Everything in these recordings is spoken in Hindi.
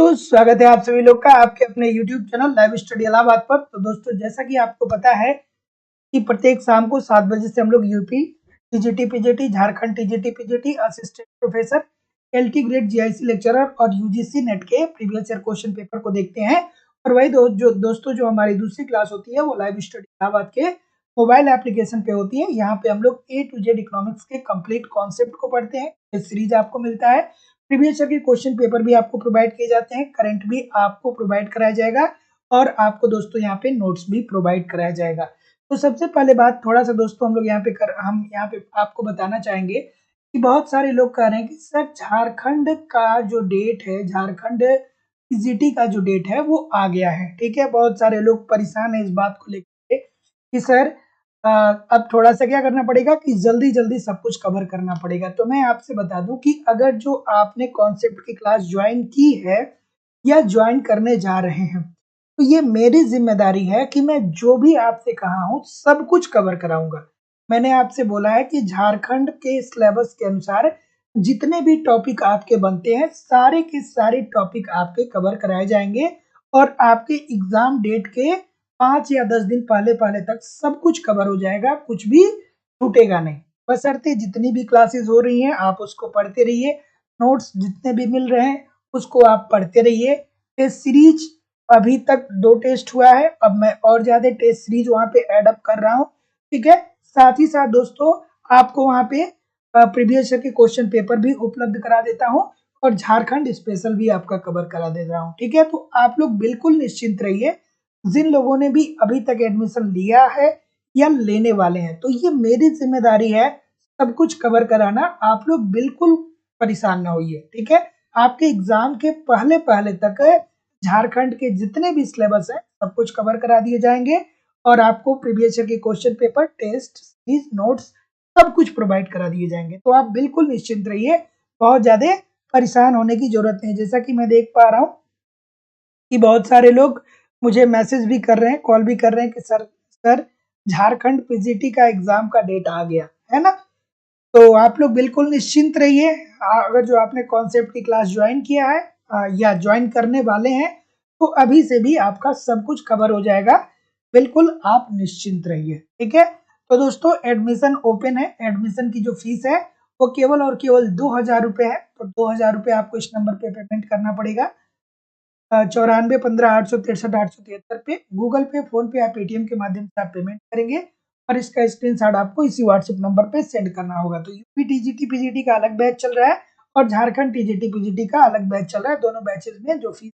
दोस्तों स्वागत है आप सभी लोग का आपके अपने YouTube channel live study Allahabad पर। तो दोस्तों जैसा कि आपको पता है कि प्रत्येक शाम को 7 बजे से हम लोग UP TGT PGT, Jharkhand TGT PGT, assistant professor, LT grade GIC lecturer और यूजीसी नेट के प्रीवियस ईयर क्वेश्चन पेपर को देखते हैं। और वही जो हमारी दूसरी क्लास होती है वो लाइव स्टडी इलाहाबाद के मोबाइल एप्लीकेशन पे होती है। यहाँ पे हम लोग A to Z इकोनॉमिक्स के कंप्लीट कॉन्सेप्ट को पढ़ते हैं। ये सीरीज आपको मिलता है, प्रीवियस ईयर के क्वेश्चन पेपर भी आपको प्रोवाइड किए जाते हैं, करंट भी आपको प्रोवाइड कराया जाएगा और आपको दोस्तों यहाँ पे नोट्स भी प्रोवाइड कराया जाएगा। तो सबसे पहले बात थोड़ा सा दोस्तों हम यहाँ पे आपको बताना चाहेंगे कि बहुत सारे लोग कह रहे हैं कि सर झारखंड का जो डेट है, झारखंड पीजीटी का जो डेट है वो आ गया है। ठीक है, बहुत सारे लोग परेशान है इस बात को लेकर कि सर अब थोड़ा सा क्या करना पड़ेगा कि जल्दी जल्दी सब कुछ कवर करना पड़ेगा। तो मैं आपसे बता दूं कि अगर जो आपने कॉन्सेप्ट की क्लास ज्वाइन की है या ज्वाइन करने जा रहे हैं तो ये मेरी जिम्मेदारी है कि मैं जो भी आपसे कहा हूं सब कुछ कवर कराऊंगा। मैंने आपसे बोला है कि झारखंड के सिलेबस के अनुसार जितने भी टॉपिक आपके बनते हैं सारे के सारे टॉपिक आपके कवर कराए जाएंगे और आपके एग्जाम डेट के 5 या 10 दिन पहले पहले तक सब कुछ कवर हो जाएगा, कुछ भी छूटेगा नहीं। बशर्ते जितनी भी क्लासेस हो रही हैं आप उसको पढ़ते रहिए, नोट्स जितने भी मिल रहे हैं उसको आप पढ़ते रहिए। टेस्ट सीरीज अभी तक 2 टेस्ट हुआ है, अब मैं और ज्यादा टेस्ट सीरीज वहां पे ऐड अप कर रहा हूँ। ठीक है, साथ ही साथ दोस्तों आपको वहां पे प्रीवियस ईयर के क्वेश्चन पेपर भी उपलब्ध करा देता हूँ और झारखंड स्पेशल भी आपका कवर करा दे रहा हूँ। ठीक है, तो आप लोग बिल्कुल निश्चिंत रहिए। जिन लोगों ने भी अभी तक एडमिशन लिया है या लेने वाले हैं तो ये मेरी जिम्मेदारी है सब कुछ कवर कराना। आप लोग बिल्कुल परेशान ना होइए। ठीक है, आपके एग्जाम के पहले पहले तक झारखंड के जितने भी सिलेबस है सब कुछ कवर करा दिए जाएंगे और आपको प्रीवियस ईयर के question paper, test series, notes सब कुछ प्रोवाइड करा दिए जाएंगे। तो आप बिल्कुल निश्चिंत रहिए, बहुत ज्यादा परेशान होने की जरूरत नहीं। जैसा कि मैं देख पा रहा हूँ कि बहुत सारे लोग मुझे मैसेज भी कर रहे हैं, कॉल भी कर रहे हैं कि सर झारखंड पीजीटी का एग्जाम का डेट आ गया है ना। तो आप लोग बिल्कुल निश्चिंत रहिए। अगर जो आपने कॉन्सेप्ट की क्लास ज्वाइन किया है या ज्वाइन करने वाले हैं तो अभी से भी आपका सब कुछ कवर हो जाएगा, बिल्कुल आप निश्चिंत रहिए। ठीक है, तो दोस्तों एडमिशन ओपन है। एडमिशन की जो फीस है वो केवल और केवल 2000 रुपये है। तो 2000 रुपये आपको इस नंबर पे पेमेंट करना पड़ेगा, 94 15 863 873 पे गूगल पे, फोन पे या पेटीएम के माध्यम से आप पेमेंट करेंगे और इसका स्क्रीनशॉट आपको इसी व्हाट्सएप नंबर पे सेंड करना होगा। तो यूपी टीजीटी पीजीटी का अलग बैच चल रहा है और झारखंड टीजीटी पीजीटी का अलग बैच चल रहा है। दोनों बैचेस में जो फीस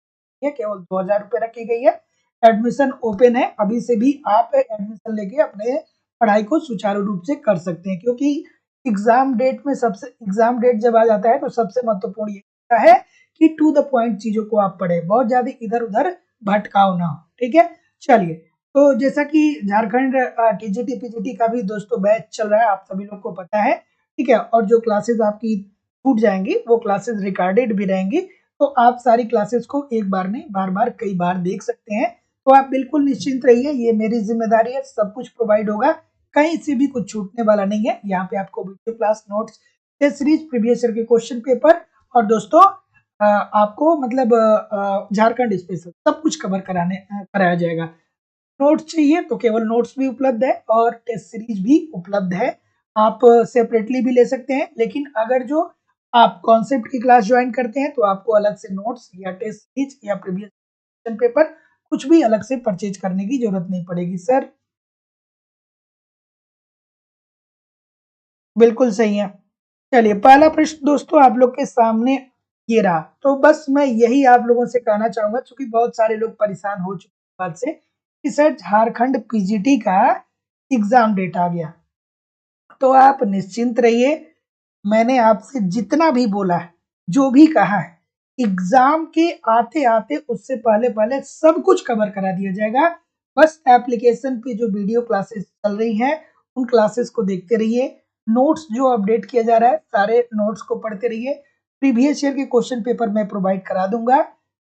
है केवल 2000 रुपये रखी गई है। एडमिशन ओपन है, अभी से भी आप एडमिशन लेके अपने पढ़ाई को सुचारू रूप से कर सकते हैं, क्योंकि एग्जाम डेट जब आ जाता है तो सबसे महत्वपूर्ण ये होता है कि टू द पॉइंट चीजों को आप पढ़े, बहुत ज्यादा इधर उधर भटकाव ना हो। ठीक है, चलिए। तो जैसा कि झारखंड टीजीटी पीजीटी का भी दोस्तों बैच चल रहा है, आप सभी लोग को पता है। ठीक है, और जो क्लासेस आपकी छूट जाएंगी वो क्लासेस रिकॉर्डेड भी रहेंगी, तो आप सारी क्लासेस को एक बार नहीं बार बार कई बार देख सकते हैं। तो आप बिल्कुल निश्चिंत रहिए, ये मेरी जिम्मेदारी है, सब कुछ प्रोवाइड होगा, कहीं से भी कुछ छूटने वाला नहीं है। यहाँ पे आपको video class, notes, test series, previous year के क्वेश्चन पेपर और दोस्तों आपको मतलब झारखंड स्पेशल सब कुछ कवर कराया जाएगा। नोट्स चाहिए तो केवल नोट्स भी उपलब्ध है और टेस्ट सीरीज भी उपलब्ध है, आप सेपरेटली भी ले सकते हैं। लेकिन अगर जो आप कॉन्सेप्ट की क्लास ज्वाइन करते हैं तो आपको अलग से नोट्स या टेस्ट सीरीज या प्रीवियस क्वेश्चन पेपर कुछ भी अलग से परचेज करने की जरूरत नहीं पड़ेगी। सर बिल्कुल सही है। चलिए, पहला प्रश्न दोस्तों आप लोग के सामने ये रहा। तो बस मैं यही आप लोगों से कहना चाहूंगा, क्योंकि बहुत सारे लोग परेशान हो चुके हैं बात से कि सर झारखंड पीजीटी का एग्जाम डेट आ गया। तो आप निश्चिंत रहिए, मैंने आपसे जितना भी बोला है, जो भी कहा है, एग्जाम के आते आते उससे पहले पहले सब कुछ कवर करा दिया जाएगा। बस एप्लीकेशन पे जो वीडियो क्लासेस चल रही हैं उन क्लासेस को देखते रहिए, नोट्स जो अपडेट किया जा रहा है सारे नोट्स को पढ़ते रहिए, प्रीवियस ईयर के क्वेश्चन पेपर मैं प्रोवाइड करा दूंगा,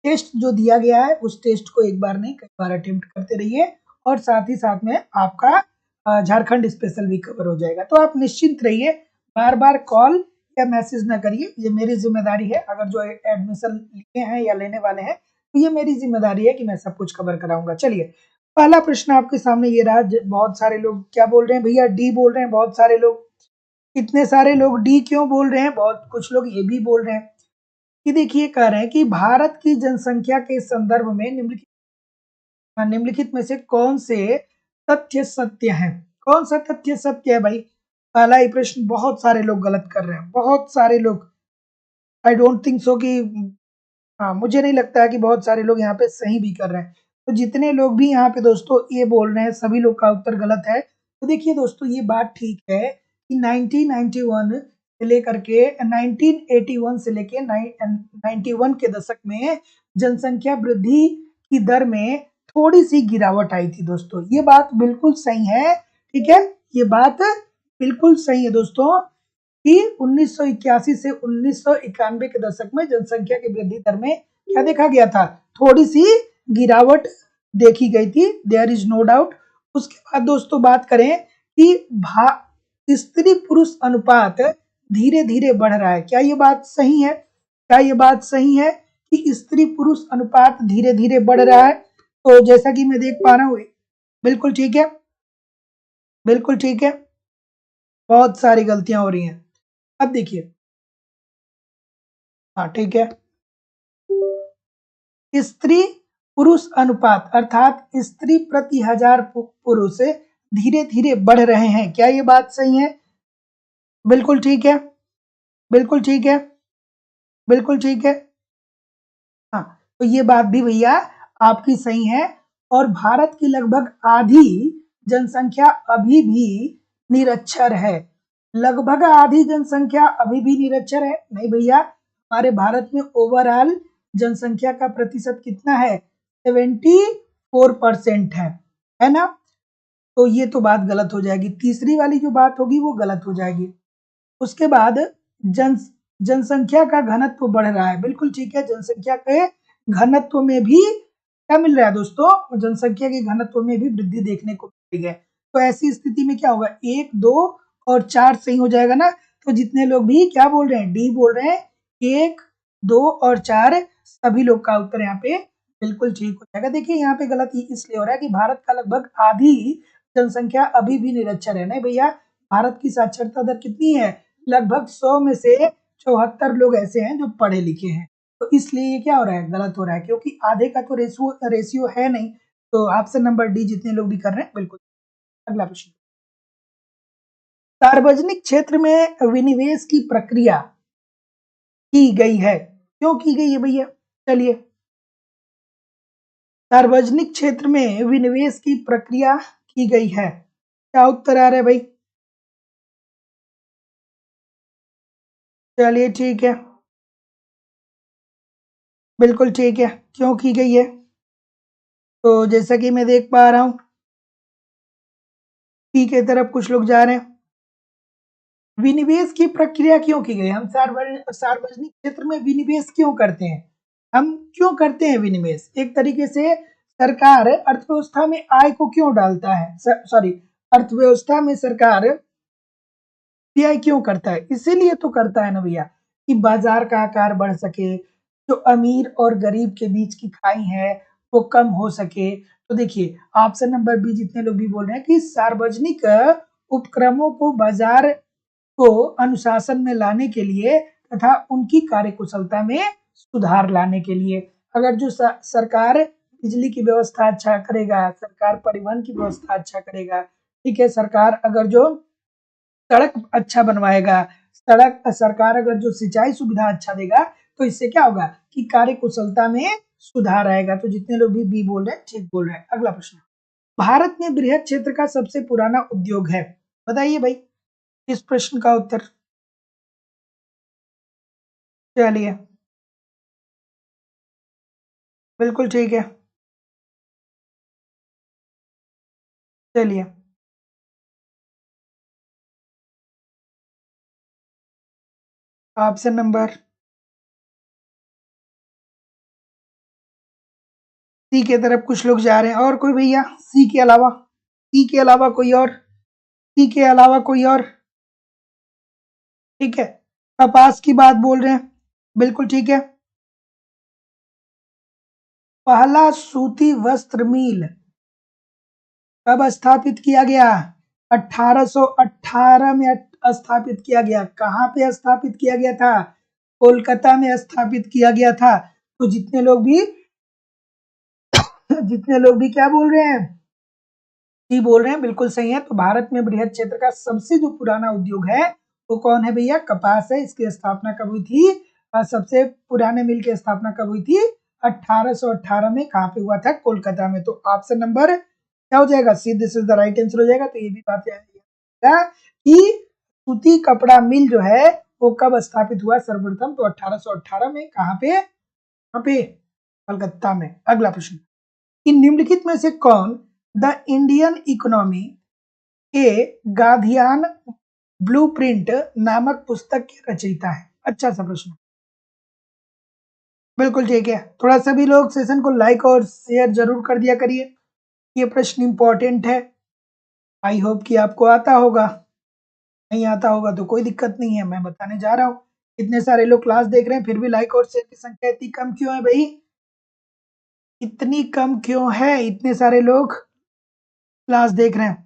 टेस्ट जो दिया गया है उस टेस्ट को एक बार नहीं कई बार अटेम्प्ट करते रहिए और साथ ही साथ में आपका झारखंड स्पेशल भी कवर हो जाएगा। तो आप निश्चिंत रहिए, बार बार कॉल या मैसेज ना करिए, ये मेरी जिम्मेदारी है। अगर जो एडमिशन लिए हैं या लेने वाले हैं तो ये मेरी जिम्मेदारी है कि मैं सब कुछ कवर कराऊंगा। चलिए, पहला प्रश्न आपके सामने ये रहा। बहुत सारे लोग क्या बोल रहे हैं भैया, डी बोल रहे हैं बहुत सारे लोग। इतने सारे लोग डी क्यों बोल रहे हैं? बहुत कुछ लोग ये भी बोल रहे हैं कि देखिए, कह रहे हैं कि भारत की जनसंख्या के संदर्भ में निम्नलिखित में से कौन से तथ्य सत्य है? कौन सा तथ्य सत्य है भाई? पहला ही प्रश्न बहुत सारे लोग गलत कर रहे हैं, बहुत सारे लोग। आई डोंट थिंक सो कि हाँ, मुझे नहीं लगता है कि बहुत सारे लोग यहाँ पे सही भी कर रहे हैं। तो जितने लोग भी यहाँ पे दोस्तों ये बोल रहे हैं, सभी लोग का उत्तर गलत है। तो देखिए दोस्तों, ये बात ठीक है कि 1991 से लेकर के 1981 से लेके 91 के दशक में जनसंख्या वृद्धि की दर में थोड़ी सी गिरावट आई थी दोस्तों। ये बात बिल्कुल सही है, ठीक है, ये बात बिल्कुल सही है दोस्तों कि 1981 से 1991 के दशक में जनसंख्या की वृद्धि दर में क्या देखा गया था? थोड़ी सी गिरावट देखी गई थी, देयर इज नो डाउट। उसके बाद दोस्तों बात करें कि स्त्री पुरुष अनुपात धीरे धीरे बढ़ रहा है। क्या ये बात सही है? क्या ये बात सही है कि स्त्री पुरुष अनुपात धीरे धीरे बढ़ रहा है? तो जैसा कि मैं देख पा रहा हूँ, बिल्कुल ठीक है, बिल्कुल ठीक है, बहुत सारी गलतियां हो रही हैं। अब देखिए, हाँ ठीक है, स्त्री पुरुष अनुपात अर्थात स्त्री प्रति हजार पुरुष धीरे धीरे बढ़ रहे हैं। क्या ये बात सही है? बिल्कुल ठीक है, बिल्कुल ठीक है, बिल्कुल ठीक है। हाँ, तो ये बात भी भैया आपकी सही है। और भारत की लगभग आधी जनसंख्या अभी भी निरक्षर है। लगभग आधी जनसंख्या अभी भी निरक्षर है। नहीं भैया, हमारे भारत में ओवरऑल जनसंख्या का प्रतिशत कितना है? 74% है ना? तो ये तो बात गलत हो जाएगी। तीसरी वाली जो बात होगी वो गलत हो जाएगी। उसके बाद जनसंख्या का घनत्व बढ़ रहा है। बिल्कुल ठीक है, जनसंख्या के घनत्व में भी क्या मिल रहा है दोस्तों? जनसंख्या के घनत्व में भी वृद्धि देखने को मिल रही है। तो ऐसी स्थिति में क्या होगा? 1, 2 और 4 सही हो जाएगा ना? तो जितने लोग भी क्या बोल रहे हैं, डी बोल रहे हैं, 1, 2 और 4 सभी लोग का उत्तर यहाँ पे बिल्कुल ठीक हो जाएगा। देखिए, यहाँ पे गलत इसलिए हो रहा है कि भारत का लगभग आधी जनसंख्या अभी भी निरक्षर है। नहीं भैया, भारत की साक्षरता दर कितनी है? लगभग 100 में से 74 लोग ऐसे हैं जो पढ़े लिखे हैं। तो इसलिए ये क्या हो रहा है? गलत हो रहा है, क्योंकि आधे का तो रेशियो है नहीं। तो ऑप्शन नंबर डी जितने लोग भी कर रहे हैं बिल्कुल। अगला प्रश्न, सार्वजनिक क्षेत्र में विनिवेश की प्रक्रिया की गई है। क्यों की गई है भैया? चलिए, सार्वजनिक क्षेत्र में विनिवेश की प्रक्रिया की गई है। क्या उत्तर आ रहा है भाई? चलिए ठीक है, बिल्कुल ठीक है, क्यों की गई है? तो जैसा कि मैं देख पा रहा हूं, पी के तरफ कुछ लोग जा रहे हैं। विनिवेश की प्रक्रिया क्यों की गई? हम सार्वजनिक क्षेत्र में विनिवेश क्यों करते हैं? हम क्यों करते हैं विनिवेश? एक तरीके से सरकार अर्थव्यवस्था में आय को क्यों डालता है? सॉरी, अर्थव्यवस्था में सरकार व्यय क्यों करता है? इसीलिए तो करता है ना भैया, कि बाजार का आकार बढ़ सके, जो अमीर और गरीब के बीच की खाई है वो कम हो सके। तो देखिए, ऑप्शन नंबर बी जितने लोग भी बोल रहे हैं कि सार्वजनिक उपक्रमों को बाजार को अनुशासन में लाने के लिए तथा उनकी कार्यकुशलता में सुधार लाने के लिए। अगर जो सरकार बिजली की व्यवस्था अच्छा करेगा, सरकार परिवहन की व्यवस्था अच्छा करेगा, ठीक है, सरकार अगर जो सड़क अच्छा बनवाएगा, सरकार अगर जो सिंचाई सुविधा अच्छा देगा, तो इससे क्या होगा कि कार्यकुशलता में सुधार आएगा। तो जितने लोग भी बी बोल रहे हैं ठीक बोल रहे हैं। अगला प्रश्न, भारत में बृहत क्षेत्र का सबसे पुराना उद्योग है। बताइए भाई इस प्रश्न का उत्तर। चलिए, बिल्कुल ठीक है, चलिए, ऑप्शन नंबर सी के तरफ कुछ लोग जा रहे हैं। और कोई भैया? सी के अलावा, सी के अलावा कोई और? सी के अलावा कोई और? ठीक है, कपास की बात बोल रहे हैं, बिल्कुल ठीक है। पहला सूती वस्त्र मिल कब स्थापित किया गया? 1818 में स्थापित किया गया। कहाँ पे स्थापित किया गया था? कोलकाता में स्थापित किया गया था। तो जितने लोग भी क्या बोल रहे हैं? जी बोल रहे हैं, बिल्कुल सही है। तो भारत में बृहद क्षेत्र का सबसे जो पुराना उद्योग है वो कौन है भैया? कपास है। इसकी स्थापना कब हुई थी? सबसे पुराने मिल की स्थापना कब हुई थी? 1818 में। कहाँ पे हुआ था? कोलकाता में। तो ऑप्शन नंबर क्या हो जाएगा? C, this is the right answer हो जाएगा। तो ये भी बात याद कि सूती कपड़ा मिल जो है वो कब स्थापित हुआ सर्वप्रथम? तो 1818 में। कहाँ पे? कहाँ पे? कलकत्ता में। अगला प्रश्न, इन निम्नलिखित में से कौन द इंडियन इकोनॉमी के गांधीयन ब्लूप्रिंट नामक पुस्तक के रचयिता है? अच्छा सा प्रश्न, बिल्कुल ठीक है। थोड़ा सा भी लोग सेशन को लाइक और शेयर जरूर कर दिया करिए, ये प्रश्न इंपॉर्टेंट है। आई होप कि आपको आता होगा। नहीं आता होगा तो कोई दिक्कत नहीं है, मैं बताने जा रहा हूँ। इतने सारे लोग क्लास देख रहे हैं फिर भी लाइक और शेयर की संख्या इतनी कम क्यों है भाई? इतनी कम क्यों है? इतने सारे लोग क्लास देख रहे हैं।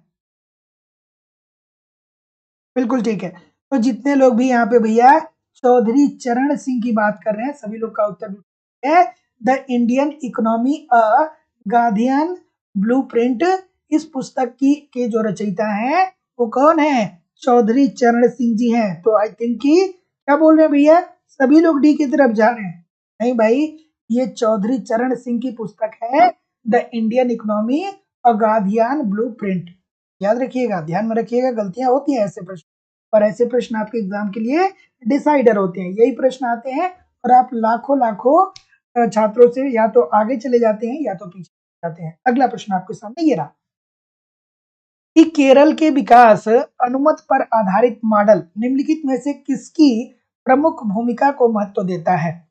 बिल्कुल ठीक है। तो जितने लोग भी यहाँ पे भैया चौधरी चरण सिंह की बात कर रहे हैं सभी लोग का उत्तर है the Indian economy a Gandhian blueprint. इस पुस्तक की के जो रचयिता हैं वो कौन है? चौधरी चरण सिंह जी हैं। तो आई थिंक कि क्या बोल रहे हैं भैया? सभी लोग डी की तरफ जा रहे हैं। नहीं भाई, ये चौधरी चरण सिंह की पुस्तक है the Indian economy a Gandhian blueprint. याद रखिएगा, ध्यान में रखिएगा, गलतियां होती हैं ऐसे प्रश्न, और ऐसे प्रश्न आपके एग्जाम के लिए डिसाइडर होते हैं। यही प्रश्न आते हैं और आप लाखों लाखों छात्रों से या तो आगे चले जाते हैं या तो पीछे जाते हैं। अगला प्रश्न आपके सामने ये रहा कि केरल के विकास अनुमत पर आधारित मॉडल निम्नलिखित में से किसकी प्रमुख भूमिका को महत्व देता है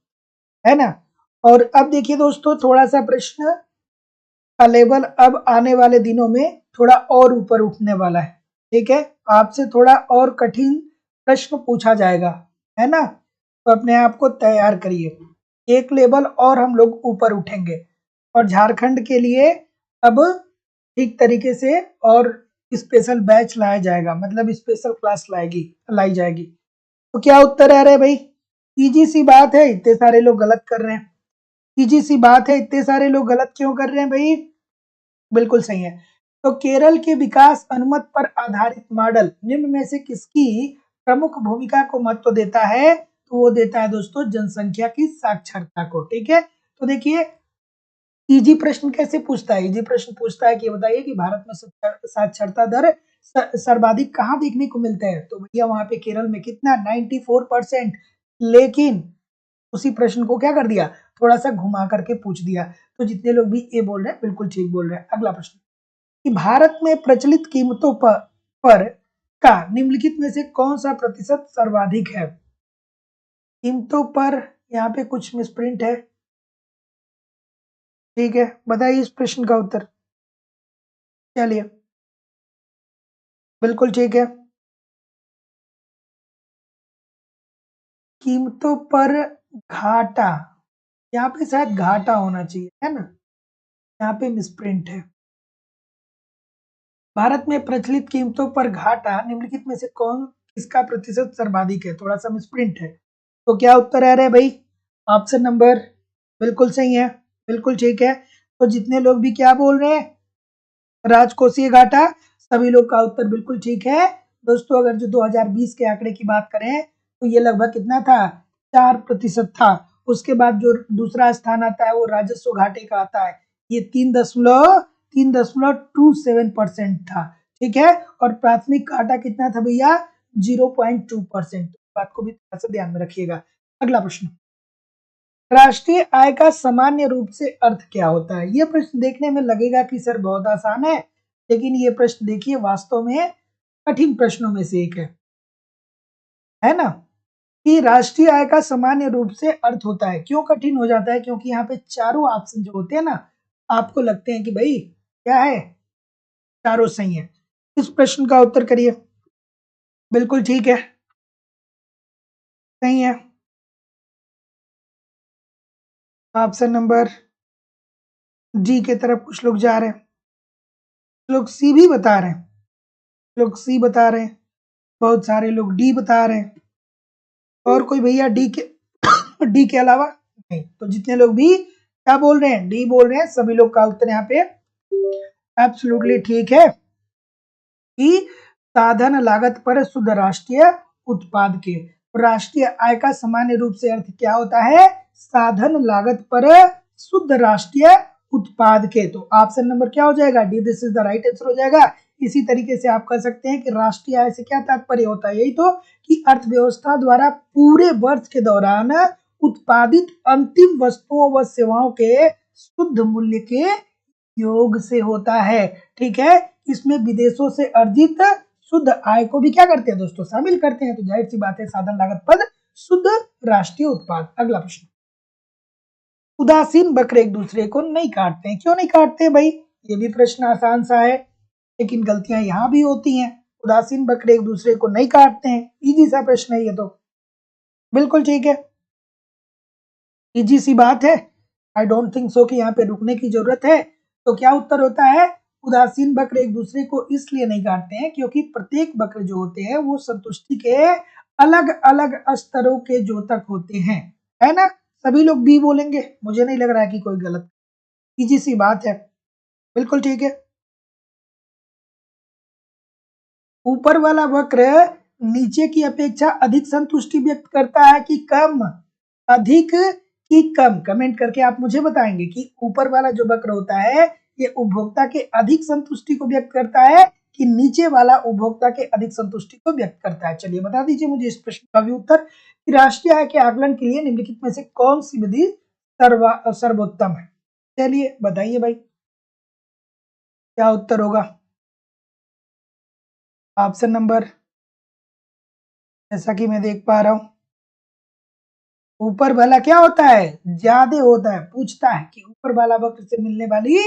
ना? और अब देखिए दोस्तों, थोड़ा सा प्रश्न का लेवल अब आने वाले दिनों में थोड़ा और ऊपर उठने वाला है। ठीक है, आपसे थोड़ा और कठिन प्रश्न पूछा जाएगा, है ना? तो अपने आप को तैयार करिए, एक लेवल और हम लोग ऊपर उठेंगे। और झारखंड के लिए अब ठीक तरीके से और स्पेशल बैच लाया जाएगा, मतलब स्पेशल क्लास लाई जाएगी। तो क्या उत्तर आ रहा है भाई? इजी सी बात है, इतने सारे लोग गलत कर रहे हैं। इजी सी बात है, इतने सारे लोग गलत क्यों कर रहे हैं भाई? बिल्कुल सही है। तो केरल के विकास अनुमत पर आधारित मॉडल निम्न में से किसकी प्रमुख भूमिका को महत्व देता है? तो वो देता है दोस्तों जनसंख्या की साक्षरता को। ठीक है, तो देखिए इजी प्रश्न कैसे पूछता है? इजी प्रश्न पूछता है कि बताइए कि भारत में साक्षरता दर सर्वाधिक कहाँ देखने को मिलता है? तो भैया वहां पे केरल में कितना? 94%। लेकिन उसी प्रश्न को क्या कर दिया, थोड़ा सा घुमा करके पूछ दिया। तो जितने लोग भी ए बोल रहे हैं बिल्कुल ठीक बोल रहे हैं। अगला प्रश्न कि भारत में प्रचलित कीमतों पर का निम्नलिखित में से कौन सा प्रतिशत सर्वाधिक है? कीमतों पर यहाँ पे कुछ मिसप्रिंट है। ठीक है, बताइए इस प्रश्न का उत्तर। चलिए, बिल्कुल ठीक है। कीमतों पर घाटा, यहाँ पे शायद घाटा होना चाहिए, है ना? यहाँ पे मिसप्रिंट है। भारत में प्रचलित कीमतों पर घाटा निम्नलिखित में से कौन किसका प्रतिशत सर्वाधिक है? थोड़ा सा मिसप्रिंट है। तो क्या उत्तर आ रहा है भाई? ऑप्शन नंबर बिल्कुल सही है, बिल्कुल ठीक है। तो जितने लोग भी क्या बोल रहे हैं, राजकोषीय घाटा, सभी लोग का उत्तर बिल्कुल ठीक है। दोस्तों अगर जो 2020 के आंकड़े की बात करें तो ये लगभग कितना था? 4% था। उसके बाद जो दूसरा स्थान आता है वो राजस्व घाटे का आता है, ये 3.27% था। ठीक है, और प्राथमिक घाटा कितना था भैया? 0.2%। बात को भी थोड़ा सा ध्यान में रखिएगा। अगला प्रश्न, राष्ट्रीय आय का सामान्य रूप से अर्थ क्या होता है? ये प्रश्न देखने में लगेगा कि सर बहुत आसान है, लेकिन ये प्रश्न देखिए वास्तव में कठिन प्रश्नों में से एक है ना? कि राष्ट्रीय आय का सामान्य रूप से अर्थ होता है। क्यों कठिन हो जाता है? क्योंकि यहाँ पे चारों ऑप्शन जो होते हैं ना, आपको लगते हैं कि भाई क्या है, चारों सही है। इस प्रश्न का उत्तर करिए। बिल्कुल ठीक है। सही है। ऑप्शन नंबर डी के तरफ कुछ लोग जा रहे हैं, लोग सी भी बता रहे हैं, लोग सी बता रहे हैं, बहुत सारे लोग डी बता रहे हैं। और कोई भैया डी के डी के अलावा नहीं, तो जितने लोग भी क्या बोल रहे हैं, डी बोल रहे हैं, सभी लोग का उत्तर यहाँ पे एब्सोल्युटली ठीक है कि साधन लागत पर शुद्ध राष्ट्रीय उत्पाद के। राष्ट्रीय आय का सामान्य रूप से अर्थ क्या होता है, साधन लागत पर शुद्ध राष्ट्रीय उत्पाद के। तो ऑप्शन नंबर क्या हो जाएगा, D, this is the right answer हो जाएगा। इसी तरीके से आप कह सकते हैं कि राष्ट्रीय आय से क्या तात्पर्य होता है, यही तो कि अर्थव्यवस्था द्वारा पूरे वर्ष के दौरान उत्पादित अंतिम वस्तुओं व सेवाओं के शुद्ध मूल्य के योग से होता है। ठीक है, इसमें विदेशों से अर्जित शुद्ध आय को भी क्या करते हैं दोस्तों, शामिल करते हैं। तो जाहिर सी बात है साधन लागत पद शुद्ध राष्ट्रीय उत्पाद। अगला प्रश्न, उदासीन बकरे एक दूसरे को नहीं काटते हैं, क्यों नहीं काटते हैं भाई, ये भी प्रश्न आसान सा है, लेकिन गलतियां यहाँ भी होती हैं। उदासीन बकरे एक दूसरे को नहीं काटते हैं, इजी सा प्रश्न है ये तो, बिल्कुल ठीक है, इजी सी बात है। आई डोंट थिंक सो कि यहाँ पे रुकने की जरूरत है। तो क्या उत्तर होता है, उदासीन बकरे एक दूसरे को इसलिए नहीं काटते हैं क्योंकि प्रत्येक बकरे जो होते हैं वो संतुष्टि के अलग अलग स्तरों के जोतक होते हैं, है ना। सभी लोग बी बोलेंगे, मुझे नहीं लग रहा है कि कोई गलत, इजी सी बात है, बिल्कुल ठीक है। ऊपर वाला वक्र नीचे की अपेक्षा अधिक संतुष्टि व्यक्त करता है कि कम, अधिक कि कम, कमेंट करके आप मुझे बताएंगे कि ऊपर वाला जो वक्र होता है ये उपभोक्ता के अधिक संतुष्टि को व्यक्त करता है कि नीचे वाला उपभोक्ता के अधिक संतुष्टि को व्यक्त करता है। चलिए बता दीजिए मुझे इस प्रश्न का भी उत्तर कि राष्ट्रीय आय के आकलन के लिए निम्नलिखित में से कौन सी विधि सर्वोत्तम है। चलिए बताइए भाई क्या उत्तर होगा। ऑप्शन नंबर, जैसा कि मैं देख पा रहा हूं, ऊपर वाला क्या होता है, ज्यादा होता है, पूछता है कि ऊपर वाला वक्र से मिलने वाली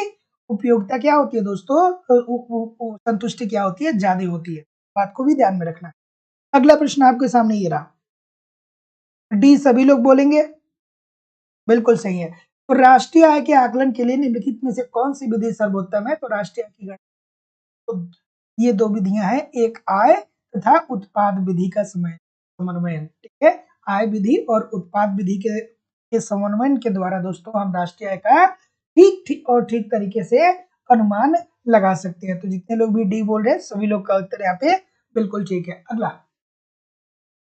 उपयोगिता क्या होती है दोस्तों, संतुष्टि क्या होती है, ज्यादा होती है, बात को भी ध्यान में रखना। अगला प्रश्न आपके सामने ये रहा, डी सभी लोग बोलेंगे, बिल्कुल सही है। तो राष्ट्रीय आय के आकलन के लिए निम्नलिखित में से कौन सी विधि सर्वोत्तम है, तो राष्ट्रीय आय की गणना, तो ये दो विधियां हैं, एक आय तथा उत्पाद विधि का समन्वयन, ठीक है, आय विधि और उत्पाद विधि के समन्वयन के द्वारा दोस्तों हम राष्ट्रीय आय का ठीक तरीके से अनुमान लगा सकते हैं। तो जितने लोग भी डी बोल रहे हैं सभी लोग का उत्तर यहाँ पे बिल्कुल ठीक है। अगला,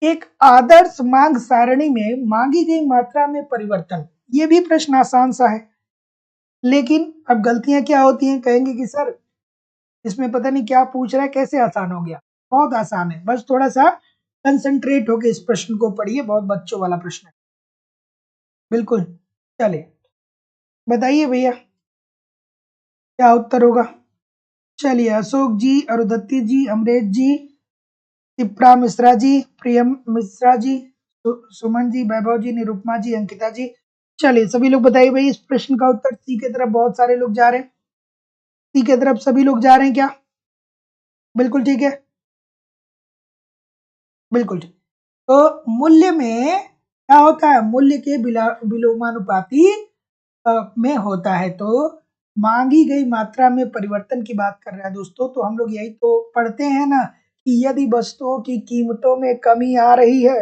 एक आदर्श मांग सारणी में मांगी गई मात्रा में परिवर्तन, ये भी प्रश्न आसान सा है, लेकिन अब गलतियां क्या होती हैं, कहेंगे कि सर इसमें पता नहीं क्या पूछ रहा है, कैसे आसान हो गया, बहुत आसान है, बस थोड़ा सा कंसंट्रेट होके इस प्रश्न को पढ़िए, बहुत बच्चों वाला प्रश्न है, बिल्कुल। चलिए बताइए भैया क्या उत्तर होगा। चलिए अशोक जी, अरुधति जी, अमरेश जी, शिप्रा मिश्रा जी, प्रियम मिश्रा जी, सुमन जी, वैभव जी, निरुपमा जी, अंकिता जी। चलिए सभी लोग बताइए भाई इस प्रश्न का उत्तर। सी की तरफ बहुत सारे लोग जा रहे हैं, सी की तरफ सभी लोग जा रहे हैं क्या, बिल्कुल ठीक है, बिल्कुल ठीक। तो मूल्य में क्या होता है, मूल्य के विलोमानुपाती में होता है। तो मांगी गई मात्रा में परिवर्तन की बात कर रहा है दोस्तों, तो हम लोग यही तो पढ़ते हैं ना कि यदि वस्तुओं की कीमतों में कमी आ रही है,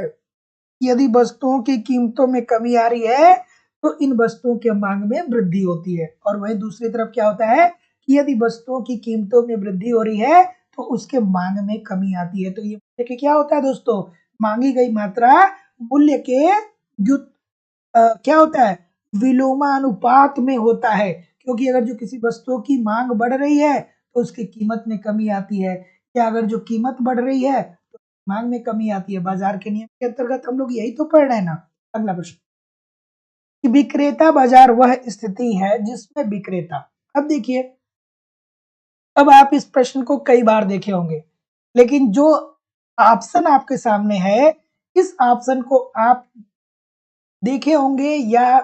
यदि वस्तुओं की कीमतों में कमी आ रही है तो इन वस्तुओं के मांग में वृद्धि होती है, और वहीं दूसरी तरफ क्या होता है कि यदि वस्तुओं की कीमतों में वृद्धि हो रही है तो उसके मांग में कमी आती है। तो ये देखिए क्या होता है दोस्तों, मांगी गई मात्रा मूल्य के क्या होता है, विलोमानुपात में होता है, क्योंकि अगर जो किसी वस्तु की मांग बढ़ रही है तो उसकी कीमत में कमी आती है, या अगर जो कीमत बढ़ रही है तो मांग में कमी आती है। बाजार के नियम के अंतर्गत हम लोग यही तो पढ़ रहे हैं ना। अगला प्रश्न, कि विक्रेता बाजार वह स्थिति है जिसमें विक्रेता, अब देखिए, अब आप इस प्रश्न को कई बार देखे होंगे, लेकिन जो ऑप्शन आपके सामने है इस ऑप्शन को आप देखे होंगे, या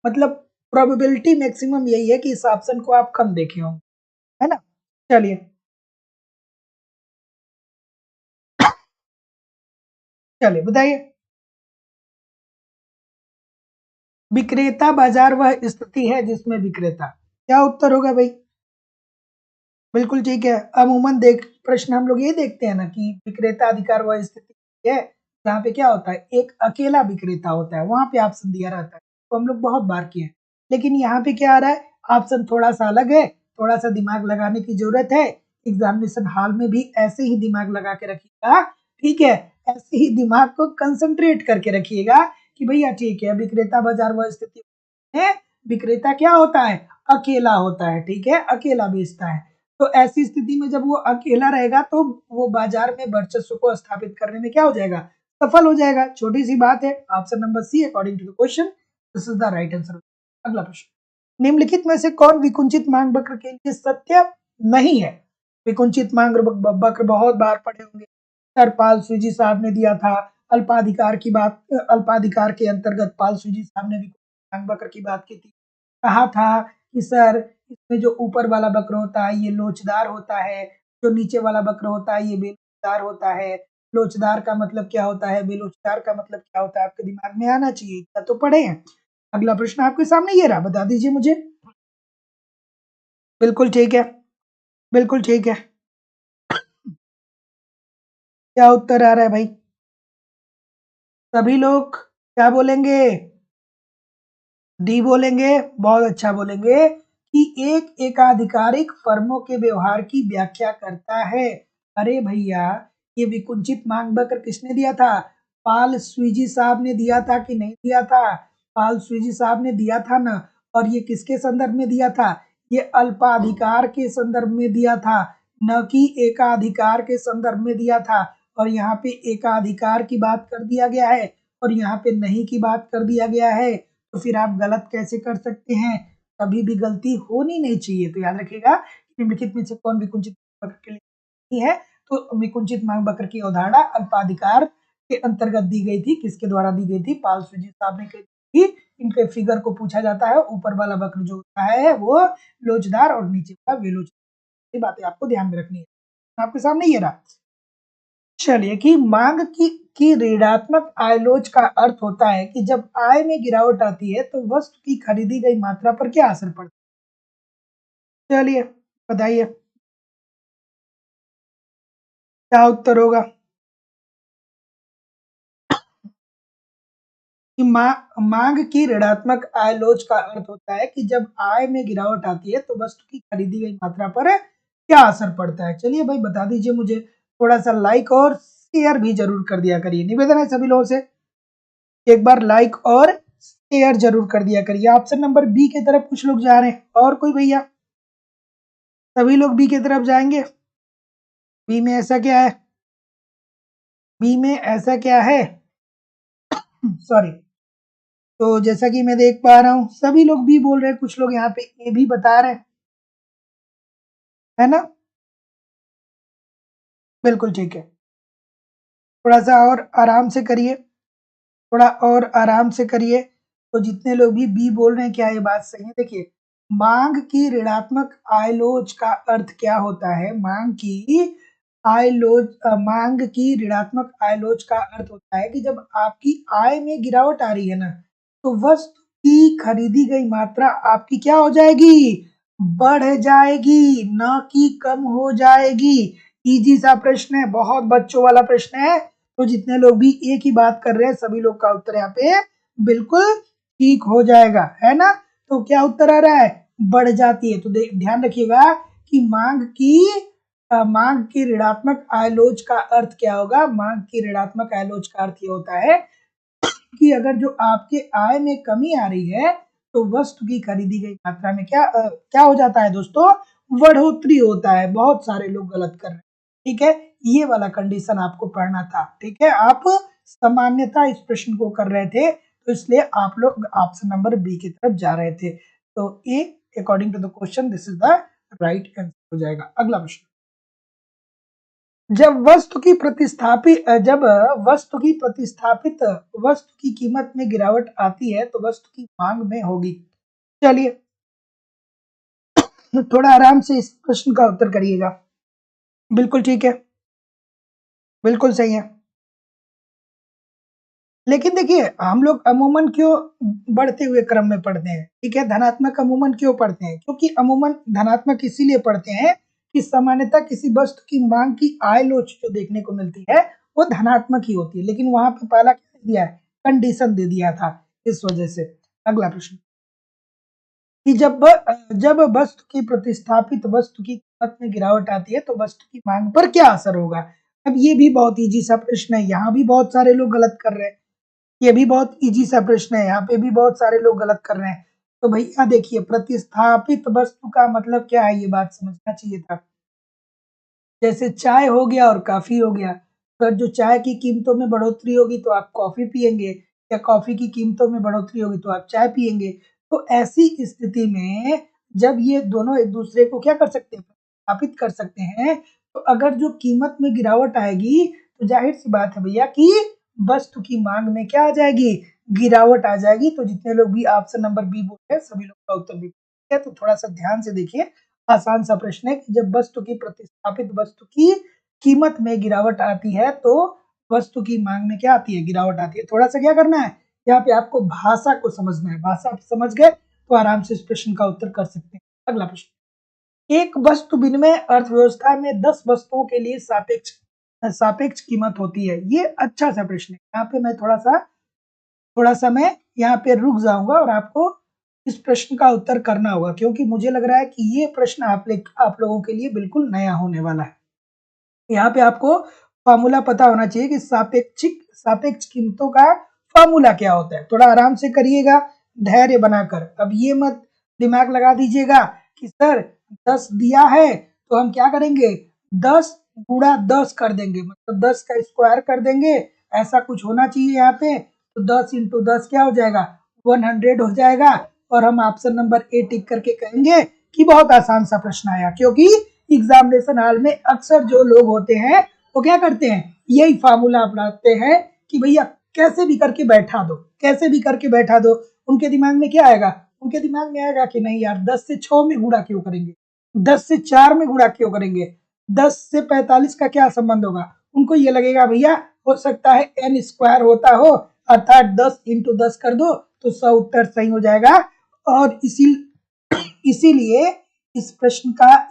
मतलब प्रोबेबिलिटी मैक्सिमम यही है कि इस ऑप्शन को आप कम देखे होंगे, है ना। चलिए चलिए बताइए, विक्रेता बाजार वह स्थिति है जिसमें विक्रेता, क्या उत्तर होगा भाई? बिल्कुल ठीक है। अमूमन प्रश्न हम लोग ये देखते हैं ना कि विक्रेता अधिकार वह स्थिति है जहाँ पे क्या होता है, एक अकेला विक्रेता होता है, वहां पे ऑप्शन दिया रहता है, तो हम लोग बहुत बार किए हैं। लेकिन यहाँ पे क्या आ रहा है, ऑप्शन थोड़ा सा अलग है, थोड़ा सा दिमाग लगाने की जरूरत है। एग्जामिनेशन हॉल में भी ऐसे ही दिमाग लगा के रखिएगा, ठीक है, ऐसे ही दिमाग को कंसंट्रेट करके रखिएगा कि भैया ठीक है, विक्रेता बाजार वह स्थिति है, विक्रेता क्या होता है, अकेला होता है, ठीक है, अकेला बेचता है। तो ऐसी स्थिति में जब वो अकेला रहेगा तो वो बाजार में वर्चस्व को स्थापित करने में क्या हो जाएगा, सफल हो जाएगा। छोटी सी बात है। Option number C according to the question this is the right answer. अगला प्रश्न, निम्नलिखित में से कौन विकुंचित मांग वक्र के लिए सत्य नहीं है? विकुंचित मांग वक्र बहुत बार पढ़े होंगे, सर पाल स्वीजी साहब ने दिया था। अल्पाधिकार की बात, अल्पाधिकार के अंतर्गत पाल स्वीजी साहब ने विकुंचित मांग वक्र की बात की थी। कहा था कि सर इसमें जो ऊपर वाला वक्र होता है ये लोचदार होता है, जो नीचे वाला वक्र होता है ये बेलोचदार होता है। लोचदार का मतलब क्या होता है, बेलोचदार का मतलब क्या होता है, आपके दिमाग में आना चाहिए, इतना तो पढ़े हैं। अगला प्रश्न आपके सामने ये रहा, बता दीजिए मुझे। बिल्कुल ठीक है, बिल्कुल ठीक है। क्या उत्तर आ रहा है भाई? सभी लोग क्या बोलेंगे? डी बोलेंगे, बहुत अच्छा बोलेंगे कि एक एकाधिकारिक फर्मों के व्यवहार की व्याख्या करता है। अरे भैया, ये विकुंचित मांग वक्र किसने दिया था? पाल स्वीजी साहब ने दिया था कि नहीं दिया था? पाल स्वीजी साहब ने दिया था ना। और ये किसके संदर्भ में दिया था? ये अल्पाधिकार के संदर्भ में दिया था, न कि एकाधिकार के संदर्भ में दिया था। और यहाँ पे एकाधिकार की बात कर दिया गया है और यहाँ पे नहीं की बात कर दिया गया है, तो फिर आप गलत कैसे कर सकते हैं? कभी भी गलती होनी नहीं चाहिए। तो याद रखिएगा, निम्नलिखित में से कौन विकुंचित वक्र के लिए नहीं है? तो विकुंचित मांग वक्र की अवधारणा अल्पाधिकार के अंतर्गत दी गई थी। किसके द्वारा दी गई थी? पाल स्वीजी साहब ने की थी। इनके फिगर को पूछा जाता है, ऊपर वाला वक्र जो होता है वो लोचदार और नीचे वाला बेलोचदार। ये बातें आपको ध्यान में रखनी है। आपके सामने ये रहा। चलिए कि मांग की ऋणात्मक आयलोच का अर्थ होता है कि जब आय में गिरावट आती है तो वस्तु की खरीदी गई मात्रा पर क्या असर पड़ता है? चलिए बताइए, क्या उत्तर होगा? कि मांग की ऋणात्मक आयलोच का अर्थ होता है कि जब आय में गिरावट आती है तो वस्तु की खरीदी गई मात्रा पर क्या असर पड़ता है। चलिए भाई बता दीजिए मुझे। थोड़ा सा लाइक और शेयर भी जरूर कर दिया करिए, निवेदन है सभी लोगों से, एक बार लाइक और शेयर जरूर कर दिया करिए। ऑप्शन नंबर बी की तरफ कुछ लोग जा रहे हैं, और कोई भैया? सभी लोग बी की तरफ जाएंगे? बी में ऐसा क्या है? बी में ऐसा क्या है? सॉरी। तो जैसा कि मैं देख पा रहा हूँ सभी लोग बी बोल रहे हैं, कुछ लोग यहाँ पे ए भी बता रहे हैं, है ना? बिल्कुल ठीक है। थोड़ा सा और आराम से करिए, थोड़ा और आराम से करिए। तो जितने लोग भी बी बोल रहे हैं, क्या ये बात सही है? देखिए, मांग की ऋणात्मक आयलोच का अर्थ क्या होता है? मांग की ऋणात्मक आयलोच का अर्थ होता है कि जब आपकी आय में गिरावट आ रही है ना, तो वस्तु की खरीदी गई मात्रा आपकी क्या हो जाएगी? बढ़ जाएगी, न कि कम हो जाएगी। इजी सा प्रश्न है, बहुत बच्चों वाला प्रश्न है। तो जितने लोग भी एक ही बात कर रहे हैं सभी लोग का उत्तर यहाँ पे बिल्कुल ठीक हो जाएगा, है ना? तो क्या उत्तर आ रहा है? बढ़ जाती है। तो ध्यान रखिएगा कि मांग की ऋणात्मक आयलोच का अर्थ क्या होगा? मांग की ऋणात्मक आयलोच का अर्थ ये होता है कि अगर जो आपके आय में कमी आ रही है तो वस्तु की खरीदी गई मात्रा में क्या हो जाता है दोस्तों? बढ़ोतरी होता है। बहुत सारे लोग गलत कर रहे हैं, ठीक है? ये वाला कंडीशन आपको पढ़ना था, ठीक है? आप सामान्यता इस प्रश्न को कर रहे थे, तो इसलिए आप लोग ऑप्शन नंबर बी की तरफ जा रहे थे। तो A according to the question this is the right answer हो जाएगा। अगला प्रश्न, जब वस्तु की प्रतिस्थापित वस्तु की कीमत में गिरावट आती है तो वस्तु की मांग में होगी। चलिए थोड़ा आराम से इस प्रश्न का उत्तर करिएगा। बिल्कुल ठीक है, बिल्कुल सही है। लेकिन देखिए हम लोग अमूमन क्यों बढ़ते हुए क्रम में पढ़ते हैं, ठीक है, धनात्मक अमूमन क्यों पढ़ते हैं, क्योंकि अमूमन धनात्मक इसीलिए पढ़ते हैं कि सामान्यतः किसी वस्तु की मांग की आय लोच जो देखने को मिलती है वो धनात्मक ही होती है, लेकिन वहां पे पहला क्या दे दिया है, कंडीशन दे दिया था, इस वजह से। अगला प्रश्न कि जब वस्तु की प्रतिस्थापित वस्तु की कीमत में गिरावट आती है तो वस्तु की मांग पर क्या असर होगा। अब ये भी बहुत इजी सा प्रश्न है, यहाँ भी बहुत सारे लोग गलत कर रहे हैं, ये भी बहुत इजी सा प्रश्न है, यहाँ पे भी बहुत सारे लोग गलत कर रहे हैं। तो भैया देखिए प्रतिस्थापित वस्तु का मतलब क्या है, ये बात समझना चाहिए था। जैसे चाय हो गया और कॉफी हो गया, अगर जो चाय की कीमतों में बढ़ोतरी होगी तो आप कॉफी पियेंगे, या कॉफी की कीमतों में बढ़ोतरी होगी तो आप चाय पियेंगे। तो ऐसी स्थिति में जब ये दोनों एक दूसरे को क्या कर सकते हैं, स्थापित कर सकते हैं, तो अगर जो कीमत में गिरावट आएगी तो जाहिर सी बात है भैया कि वस्तु की मांग में क्या आ जाएगी, गिरावट आ जाएगी। तो जितने लोग भी ऑप्शन नंबर बी बोल रहे हैं सभी लोग का उत्तर बी है। तो थोड़ा सा ध्यान से देखिए, आसान सा प्रश्न है कि जब वस्तु की प्रतिस्थापित वस्तु की कीमत में गिरावट आती है तो वस्तु की मांग में क्या आती है, गिरावट आती है। थोड़ा सा क्या करना है, यहाँ पे आपको भाषा को समझना है, भाषा आप समझ गए तो आराम से इस प्रश्न का उत्तर कर सकते हैं। अगला प्रश्न, एक वस्तु विनिमय अर्थव्यवस्था में 10 वस्तुओं के लिए सापेक्ष सापेक्ष कीमत होती है। ये अच्छा सा प्रश्न है, यहाँ पे मैं थोड़ा सा मैं यहाँ पे रुक जाऊंगा और आपको इस प्रश्न का उत्तर करना होगा, क्योंकि मुझे लग रहा है कि ये प्रश्न आप लोगों के लिए बिल्कुल नया होने वाला है। यहाँ पे आपको फॉर्मूला पता होना चाहिए कि सापेक्ष कीमतों का फॉर्मूला क्या होता है। थोड़ा आराम से करिएगा, धैर्य बनाकर। अब ये मत दिमाग लगा दीजिएगा कि सर 10 दिया है तो हम क्या करेंगे, 10 गुणा 10 कर देंगे, मतलब 10 का स्क्वायर कर देंगे, ऐसा कुछ होना चाहिए यहाँ पे। तो 10 इंटू 10 क्या हो जाएगा, 100 हो जाएगा। और हम ऑप्शन नंबर ए टिक करके कहेंगे कि बहुत आसान सा प्रश्न आया, क्योंकि एग्जामिनेशन हॉल में अक्सर जो लोग होते हैं वो क्या करते हैं, यही फार्मूला अपनाते हैं कि भैया कैसे भी करके बैठा दो, कैसे भी करके बैठा दो। उनके दिमाग में क्या आएगा, उनके दिमाग में आएगा कि नहीं यार 10 से 6 में गुणा क्यों करेंगे, 10 से 4 में गुणा क्यों करेंगे, 10 से 45 का क्या संबंध होगा। उनको ये लगेगा भैया हो सकता है एन स्क्वायर होता हो, अर्थात 10 इंटू 10 कर दो तो 100 उत्तर सही हो जाएगा। और इसीलिए इस प्रश्न का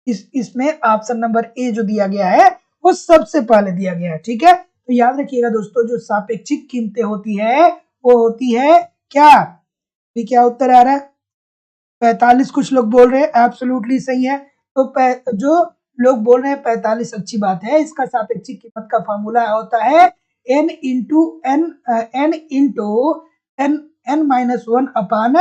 इसमें ऑप्शन नंबर ए जो दिया गया है वो सबसे पहले दिया गया है, ठीक है। तो याद रखिएगा दोस्तों, जो सापेक्षिक कीमतें होती है वो होती है क्या, भी क्या उत्तर आ रहा है, 45 कुछ लोग बोल रहे हैं, एब्सोल्युटली सही है। तो जो लोग बोल रहे हैं 45 अच्छी बात है, इसका सापेक्षिक कीमत का फॉर्मूला होता है n इंटू n माइनस 1 अपान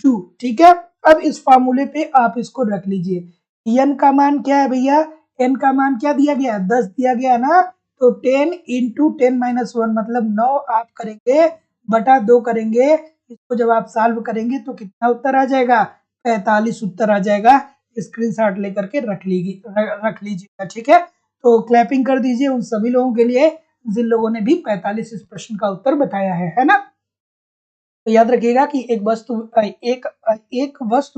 2, ठीक है। अब इस फॉर्मूले पे आप इसको रख लीजिए। n का मान क्या है भैया, n का मान क्या दिया गया, 10 दिया गया ना, तो 10 इंटू 10 माइनस 1 मतलब 9 आप करेंगे बटा 2 करेंगे, इसको जब आप सॉल्व करेंगे तो कितना उत्तर आ जाएगा, 45 उत्तर आ जाएगा। स्क्रीनशॉट लेकर के रख लीजिएगा, ठीक है। तो क्लैपिंग कर दीजिए उन सभी लोगों के लिए जिन लोगों ने भी 45 इस प्रश्न का उत्तर बताया है ना। तो याद रखिएगा कि एक वस्तु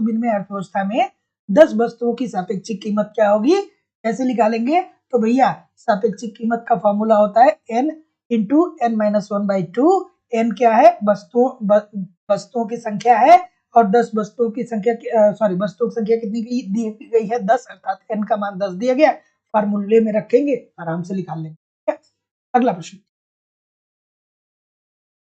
विनिमय अर्थव्यवस्था में 10 वस्तुओं की सापेक्षिक कीमत क्या होगी, कैसे निकालेंगे। तो भैया सापेक्षिक कीमत का फॉर्मूला होता है n into n minus 1/2। n क्या है, वस्तुओं की संख्या है, और 10 वस्तुओं की संख्या वस्तुओं की संख्या कितनी दी गई है, 10, अर्थात n का मान 10 दिया गया, फार्मूले में रखेंगे आराम से निकाल लेंगे। अगला प्रश्न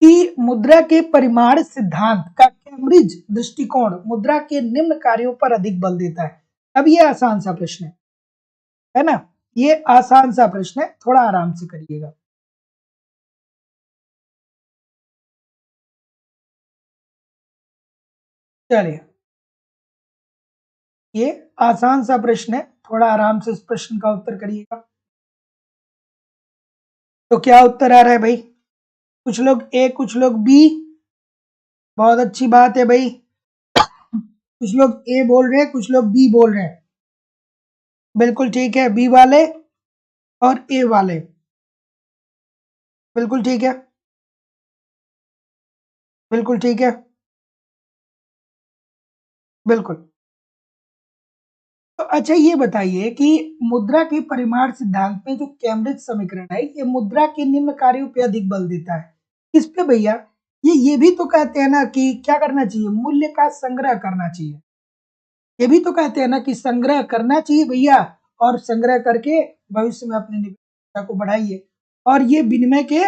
कि मुद्रा के परिमाण सिद्धांत का कैम्ब्रिज दृष्टिकोण मुद्रा के निम्न कार्यों पर अधिक बल देता है। अब ये आसान सा प्रश्न है ना, ये आसान सा प्रश्न है, थोड़ा आराम से करिएगा। चलिए, ये आसान सा प्रश्न है, थोड़ा आराम से इस प्रश्न का उत्तर करिएगा। तो क्या उत्तर आ रहा है भाई, कुछ लोग ए कुछ लोग बी, बहुत अच्छी बात है भाई। कुछ लोग ए बोल रहे हैं कुछ लोग बी बोल रहे हैं, बिल्कुल ठीक है, बी वाले और ए वाले, बिल्कुल ठीक है, बिल्कुल ठीक है, बिल्कुल। तो अच्छा ये बताइए कि मुद्रा के परिमाण सिद्धांत में जो कैम्ब्रिज समीकरण है ये मुद्रा के निम्न कार्यों पे अधिक बल देता है, इस पे भैया ये भी तो कहते हैं ना कि क्या करना चाहिए, मूल्य का संग्रह करना चाहिए। ये भी तो कहते हैं ना कि संग्रह करना चाहिए भैया, और संग्रह करके भविष्य में अपनी निवेश को बढ़ाइए, और ये विनिमय के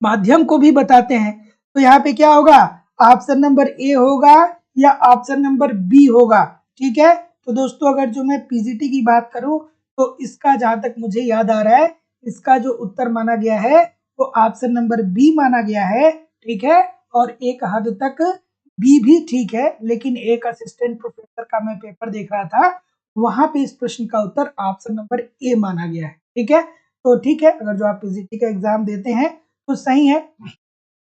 माध्यम को भी बताते हैं। तो यहाँ पे क्या होगा, ऑप्शन नंबर ए होगा या ऑप्शन नंबर बी होगा। ठीक है, तो दोस्तों अगर जो मैं पीजीटी की बात करूं तो इसका जहां तक मुझे याद आ रहा है, इसका जो उत्तर माना गया है वो ऑप्शन नंबर बी माना गया है। ठीक है, और एक हद तक बी भी ठीक है, लेकिन एक असिस्टेंट प्रोफेसर का मैं पेपर देख रहा था, वहां पे इस प्रश्न का उत्तर ऑप्शन नंबर ए माना गया है। ठीक है, तो ठीक है, अगर जो आप पीजीटी का एग्जाम देते हैं तो सही है,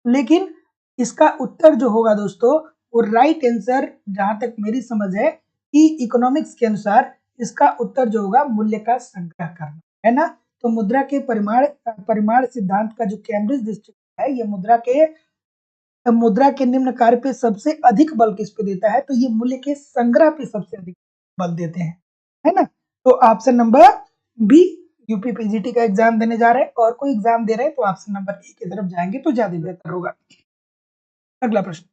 लेकिन इसका उत्तर जो होगा दोस्तों, वो राइट आंसर जहां तक मेरी समझ है कि इकोनॉमिक्स के अनुसार इसका उत्तर जो होगा मूल्य का संग्रह करना है ना। तो मुद्रा के परिमाण परिमाण सिद्धांत का जो कैम्ब्रिज दृष्टिकोण है, ये मुद्रा के निम्न कार्य पे सबसे अधिक बल किस पे देता है, तो ये मूल्य के संग्रह पे सबसे अधिक बल देते हैं, है ना। तो option number B, UP PGT का एग्जाम देने जा रहे हैं और कोई एग्जाम दे रहे हैं तो ऑप्शन नंबर ए की तरफ जाएंगे तो ज्यादा बेहतर होगा। अगला प्रश्न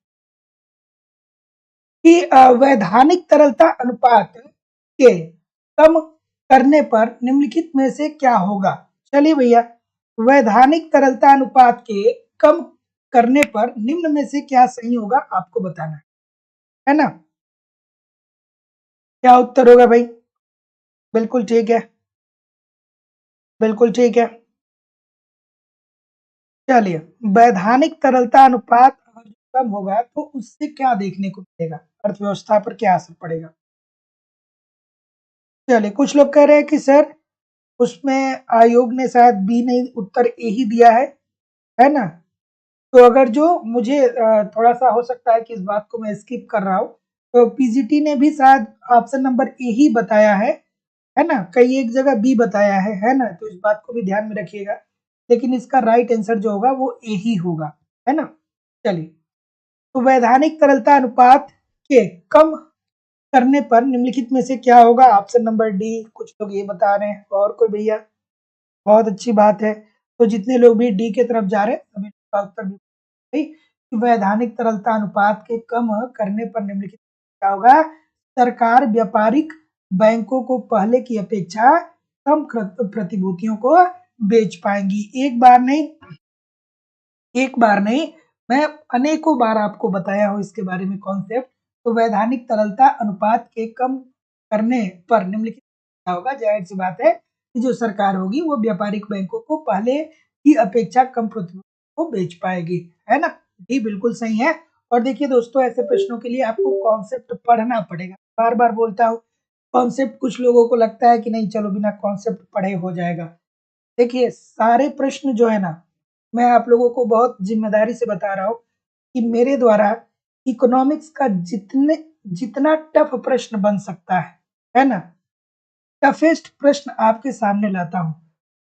कि वैधानिक तरलता अनुपात के कम करने पर निम्नलिखित में से क्या होगा। चलिए भैया, वैधानिक तरलता अनुपात के कम करने पर निम्न में से क्या सही होगा आपको बताना है ना। क्या उत्तर होगा भाई, बिल्कुल ठीक है, बिल्कुल ठीक है। चलिए, वैधानिक तरलता अनुपात अगर कम होगा तो उससे क्या देखने को मिलेगा, अर्थव्यवस्था पर क्या असर पड़ेगा। चलिए, कुछ लोग कह रहे हैं कि सर उसमें आयोग ने शायद बी नहीं उत्तर ए ही दिया है ना। तो अगर जो मुझे थोड़ा सा हो सकता है कि इस बात को मैं स्किप कर रहा हूँ, तो पीजीटी ने भी शायद ऑप्शन नंबर ए ही बताया है ना, कई एक जगह बी बताया है ना, तो इस बात को भी ध्यान में रखिएगा, लेकिन इसका राइट आंसर जो होगा वो ए ही होगा, है ना। चलिए, तो वैधानिक तरलता अनुपात के कम करने पर निम्नलिखित में से क्या होगा, ऑप्शन नंबर डी, कुछ लोग ये बता रहे हैं, और कोई भैया, बहुत अच्छी बात है। तो जितने लोग भी डी के तरफ जा रहे हैं सभी का उत्तर भी सही। वैधानिक तरलता अनुपात के कम करने पर निम्नलिखित क्या होगा, सरकार व्यापारिक बैंकों को पहले की अपेक्षा कम प्रतिभूतियों को बेच पाएंगी। एक बार नहीं, मैं अनेकों बार आपको बताया हूं इसके बारे में कॉन्सेप्ट। तो वैधानिक तरलता अनुपात के कम करने पर निम्नलिखित क्या होगा, जाहिर सी बात है कि जो सरकार होगी वो व्यापारिक बैंकों को पहले की अपेक्षा कम प्रतिभूतियों को बेच पाएगी, है ना। जी बिल्कुल सही है। और देखिए दोस्तों, ऐसे प्रश्नों के लिए आपको कॉन्सेप्ट पढ़ना पड़ेगा, बार बार बोलता हूँ। कॉन्सेप्ट कुछ लोगों को लगता है कि नहीं चलो बिना कॉन्सेप्ट पढ़े हो जाएगा। देखिए, सारे प्रश्न जो है ना, मैं आप लोगों को बहुत जिम्मेदारी से बता रहा हूँ कि मेरे द्वारा इकोनॉमिक्स का जितना टफ प्रश्न बन सकता है ना, टफेस्ट प्रश्न आपके सामने लाता हूँ।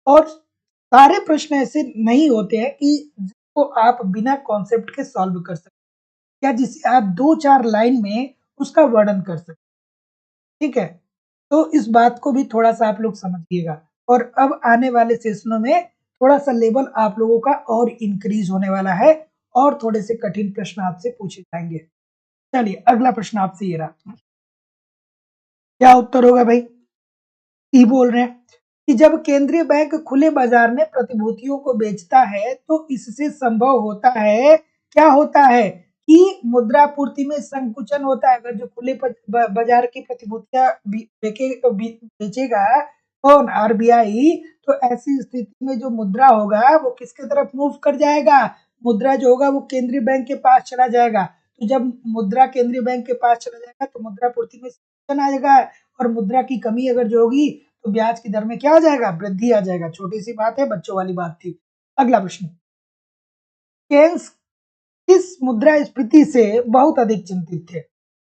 और सारे प्रश्न ऐसे नहीं होते हैं कि जिसको आप बिना कॉन्सेप्ट के सॉल्व कर सकते, या जिसे आप 2-4 लाइन में उसका वर्णन कर सकते। ठीक है, तो इस बात को भी थोड़ा सा आप लोग समझिएगा। और अब आने वाले सेशनों में थोड़ा सा लेवल आप लोगों का और इंक्रीज होने वाला है, और थोड़े से कठिन प्रश्न आपसे पूछे जाएंगे। चलिए, अगला प्रश्न आपसे ये रहा, क्या उत्तर होगा भाई। ई बोल रहे हैं कि जब केंद्रीय बैंक खुले बाजार में प्रतिभूतियों को बेचता है तो इससे संभव होता है, क्या होता है, कि मुद्रापूर्ति में संकुचन होता है। अगर जो खुले बाजार की प्रतिभूतियां बेचेगा कौन, आरबीआई, तो ऐसी स्थिति में जो मुद्रा होगा वो किसके तरफ मूव कर जाएगा, मुद्रा जो होगा वो केंद्रीय बैंक के पास चला जाएगा। तो जब मुद्रा केंद्रीय बैंक के पास चला जाएगा तो मुद्रापूर्ति में संकुचन आएगा, और मुद्रा की कमी अगर जो होगी तो ब्याज की दर में क्या आ जाएगा, वृद्धि आ जाएगा। छोटी सी बात है, बच्चों वाली बात थी। अगला प्रश्न, केन्स किस मुद्रास्फीति से बहुत अधिक चिंतित थे।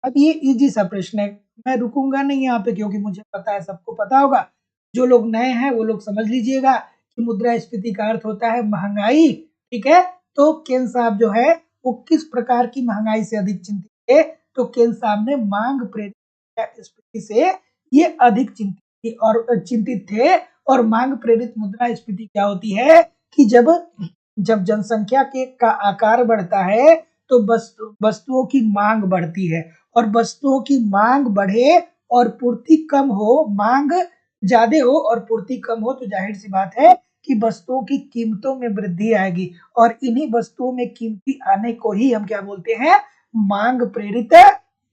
अब ये इजी सा प्रश्न है, मैं रुकूंगा नहीं यहाँ पे क्योंकि मुझे पता है, सबको पता होगा। जो लोग नए हैं वो लोग समझ लीजिएगा कि मुद्रास्फीति का अर्थ होता है महंगाई। ठीक है, तो केन साहब जो है वो किस प्रकार की महंगाई से अधिक चिंतित थे, तो केन साहब ने मांग प्रेरित मुद्रास्फीति से ये अधिक चिंतित थे। और मांग प्रेरित मुद्रास्फीति क्या होती है कि जब जब जनसंख्या के का आकार बढ़ता है तो वस्तुओं की मांग बढ़ती है, और वस्तुओं की मांग बढ़े और पूर्ति कम हो, मांग ज्यादा हो और पूर्ति कम हो, तो जाहिर सी बात है कि वस्तुओं की कीमतों में वृद्धि आएगी, और इन्हीं वस्तुओं में कीमती आने को ही हम क्या बोलते हैं, मांग प्रेरित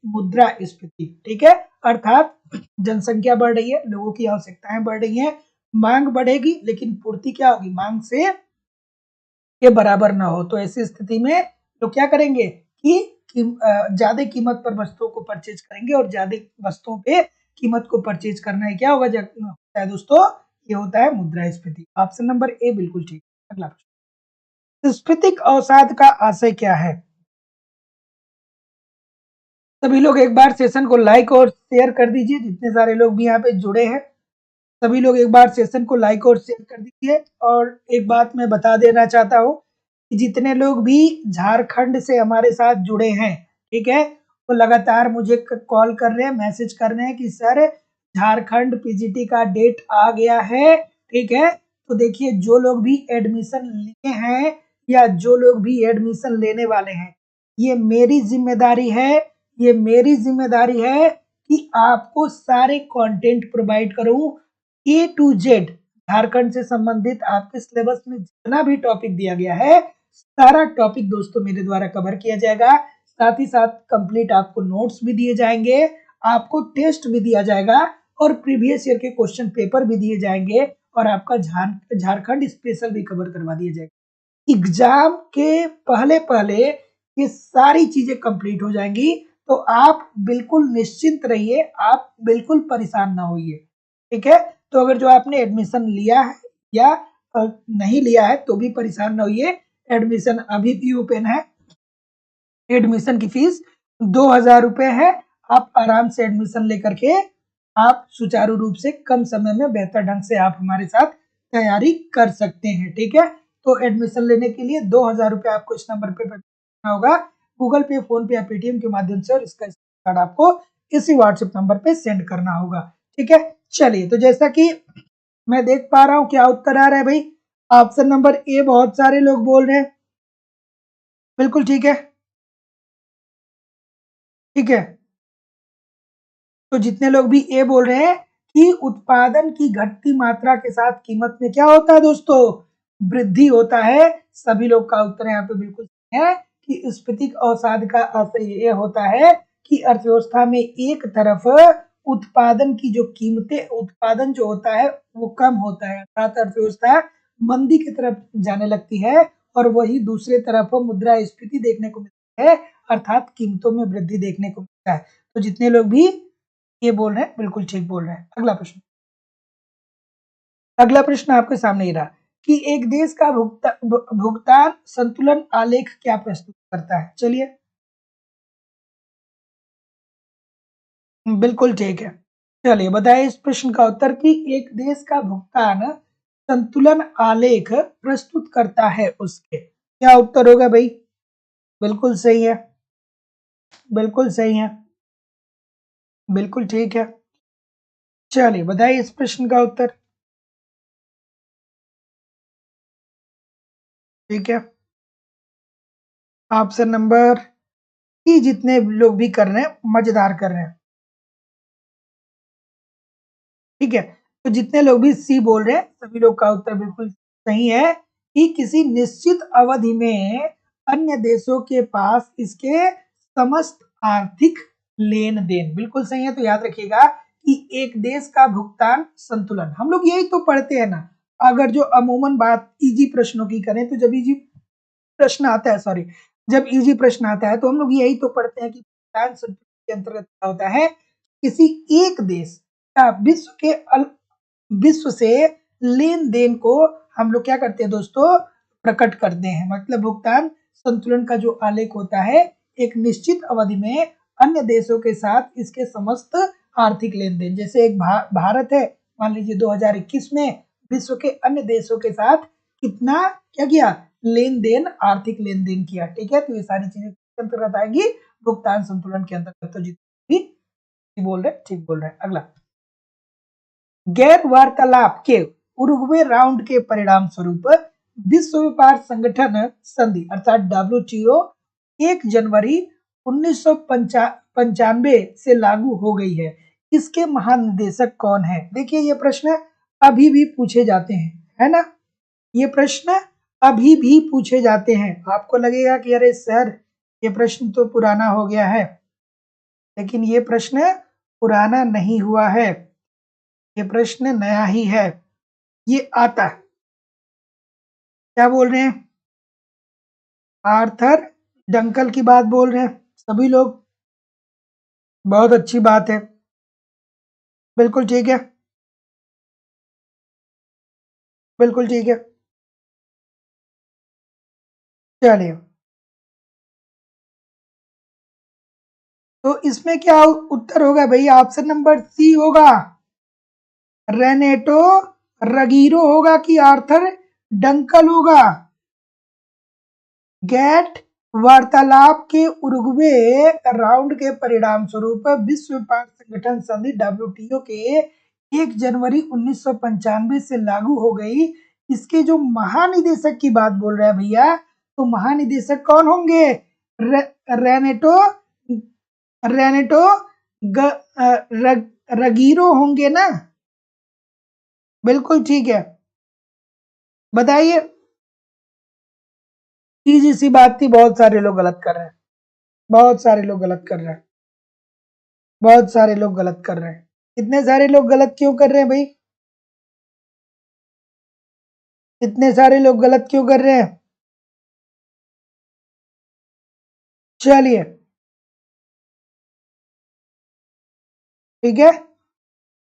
मुद्रास्फीति। ठीक है, अर्थात जनसंख्या बढ़ रही है, लोगों की आवश्यकताएं बढ़ रही हैं, मांग बढ़ेगी लेकिन पूर्ति क्या होगी, मांग से के बराबर ना हो, तो ऐसी स्थिति में लोग क्या करेंगे कि ज्यादा कीमत पर वस्तुओं को परचेज करेंगे, और ज्यादा वस्तुओं पे कीमत को परचेज करना है क्या होगा, होता है दोस्तों, ये होता है मुद्रास्फीति। ऑप्शन नंबर ए बिल्कुल ठीक। अगला प्रश्न, स्फीतिक अवसाद का आशय क्या है? सभी लोग एक बार सेशन को लाइक और शेयर कर दीजिए, जितने सारे लोग भी यहाँ पे जुड़े हैं सभी लोग एक बार सेशन को लाइक और शेयर कर दीजिए। और एक बात मैं बता देना चाहता हूँ कि जितने लोग भी झारखंड से हमारे साथ जुड़े हैं, ठीक है, वो लगातार मुझे कॉल कर रहे हैं, मैसेज कर रहे हैं कि सर झारखंड पीजीटी का डेट आ गया है। ठीक है, तो देखिए जो लोग भी एडमिशन लिए हैं या जो लोग भी एडमिशन लेने वाले हैं, ये मेरी जिम्मेदारी है, ये मेरी जिम्मेदारी है कि आपको सारे कंटेंट प्रोवाइड करूं, ए टू जेड झारखंड से संबंधित आपके सिलेबस में जितना भी टॉपिक दिया गया है, सारा टॉपिक दोस्तों मेरे द्वारा कवर किया जाएगा। साथ ही साथ कंप्लीट आपको नोट्स भी दिए जाएंगे, आपको टेस्ट भी दिया जाएगा, और प्रीवियस ईयर के क्वेश्चन पेपर भी दिए जाएंगे, और आपका झारखंड स्पेशल भी कवर करवा दिया जाएगा। एग्जाम के पहले पहले ये सारी चीजें कंप्लीट हो जाएंगी, तो आप बिल्कुल निश्चिंत रहिए, आप बिल्कुल परेशान ना होइए। ठीक है, तो अगर जो आपने एडमिशन लिया है या नहीं लिया है तो भी परेशान ना होइए, एडमिशन अभी भी ओपन है। एडमिशन की फीस 2000 रुपए है। आप आराम से एडमिशन लेकर के आप सुचारू रूप से कम समय में बेहतर ढंग से आप हमारे साथ तैयारी कर सकते हैं। ठीक है, तो एडमिशन लेने के लिए 2000 रुपए आपको इस नंबर पे करना होगा, गूगल पे, फोन पे या पेटीएम के माध्यम से, और इसका स्क्रीनशॉट आपको इसी व्हाट्सएप नंबर पे सेंड करना होगा। ठीक है, चलिए, तो जैसा कि मैं देख पा रहा हूँ क्या उत्तर आ रहा है भाई, ऑप्शन नंबर ए बहुत सारे लोग बोल रहे हैं, बिल्कुल ठीक है। ठीक है, तो जितने लोग भी ए बोल रहे हैं कि उत्पादन की घटती मात्रा के साथ कीमत में क्या होता है दोस्तों, वृद्धि होता है, सभी लोग का उत्तर यहाँ पे बिल्कुल सही है कि स्फीतिक अवसाद का अर्थ ये होता है कि अर्थव्यवस्था में एक तरफ उत्पादन की जो कीमतें, उत्पादन जो होता है वो कम होता है, अर्थात अर्थव्यवस्था मंदी की तरफ जाने लगती है, और वही दूसरे तरफ मुद्रास्फीति देखने को मिलती है, अर्थात कीमतों में वृद्धि देखने को मिलता है। तो जितने लोग भी ये बोल रहे हैं बिल्कुल ठीक बोल रहे हैं। अगला प्रश्न, अगला प्रश्न आपके सामने ही रहा कि एक देश का भुगतान संतुलन आलेख क्या प्रस्तुत करता है। चलिए, बिल्कुल ठीक है। चलिए बताइए इस प्रश्न का उत्तर कि एक देश का भुगतान संतुलन आलेख प्रस्तुत करता है उसके, क्या उत्तर होगा भाई? बिल्कुल सही है, बिल्कुल सही है, बिल्कुल ठीक है। चलिए बताइए इस प्रश्न का उत्तर। ठीक है, ऑप्शन नंबर सी जितने लोग भी कर रहे हैं मजेदार कर रहे हैं। ठीक है, तो जितने लोग भी सी बोल रहे हैं सभी लोग का उत्तर बिल्कुल सही है कि किसी निश्चित अवधि में अन्य देशों के पास इसके समस्त आर्थिक लेन देन, बिल्कुल सही है। तो याद रखिएगा कि एक देश का भुगतान संतुलन, हम लोग यही तो पढ़ते हैं ना। अगर जो अमूमन बात इजी प्रश्नों की करें तो जब इजी प्रश्न आता है, सॉरी, जब इजी प्रश्न आता है तो हम लोग यही तो पढ़ते हैं कि भुगतान संतुलन के अंतर्गत क्या होता है, किसी एक देश का विश्व से लेन देन को हम लोग क्या करते हैं दोस्तों, प्रकट करते हैं। मतलब भुगतान संतुलन का जो आलेख होता है, एक निश्चित अवधि में अन्य देशों के साथ इसके समस्त आर्थिक लेन देन, जैसे एक भारत है, मान लीजिए 2021 में विश्व के अन्य देशों के साथ कितना क्या किया, लेन देन, आर्थिक लेन देन किया। ठीक है, तो ये सारी चीजें अंतर्गत आएंगी भुगतान संतुलन के अंतर्गत। तो जितने भी बोल रहे ठीक बोल रहे हैं। अगला, गैर वार्तालाप के उरुग्वे राउंड के परिणाम स्वरूप विश्व व्यापार संगठन संधि अर्थात WTO 1 जनवरी 1995 से लागू हो गई है। इसके महानिदेशक कौन है? देखिए ये प्रश्न अभी भी पूछे जाते हैं, है ना? ये प्रश्न अभी भी पूछे जाते हैं। आपको लगेगा कि अरे सर ये प्रश्न तो पुराना हो गया है, लेकिन ये प्रश्न पुराना नहीं हुआ है, ये प्रश्न नया ही है। ये आता है, क्या बोल रहे हैं? आर्थर डंकल की बात बोल रहे हैं सभी लोग। बहुत अच्छी बात है, बिल्कुल ठीक है, बिल्कुल ठीक है। चलिए, तो इसमें क्या उत्तर होगा भाई? ऑप्शन नंबर सी होगा, रेनेटो रगीरो होगा कि आर्थर डंकल होगा? गेट वार्तालाप के उरुग्वे राउंड के परिणाम स्वरूप विश्व व्यापार संगठन संधि WTO के 1 जनवरी 1995 से लागू हो गई। इसके जो महानिदेशक की बात बोल रहे हैं भैया, तो महानिदेशक कौन होंगे? रेनेटो रेनेटो रगीरो होंगे ना? बिल्कुल ठीक है। बताइए, इजी सी बात थी, बहुत सारे लोग गलत कर रहे हैं, बहुत सारे लोग गलत कर रहे हैं, बहुत सारे लोग गलत कर रहे हैं। इतने सारे लोग गलत क्यों कर रहे हैं भाई? इतने सारे लोग गलत क्यों कर रहे हैं? चलिए ठीक है,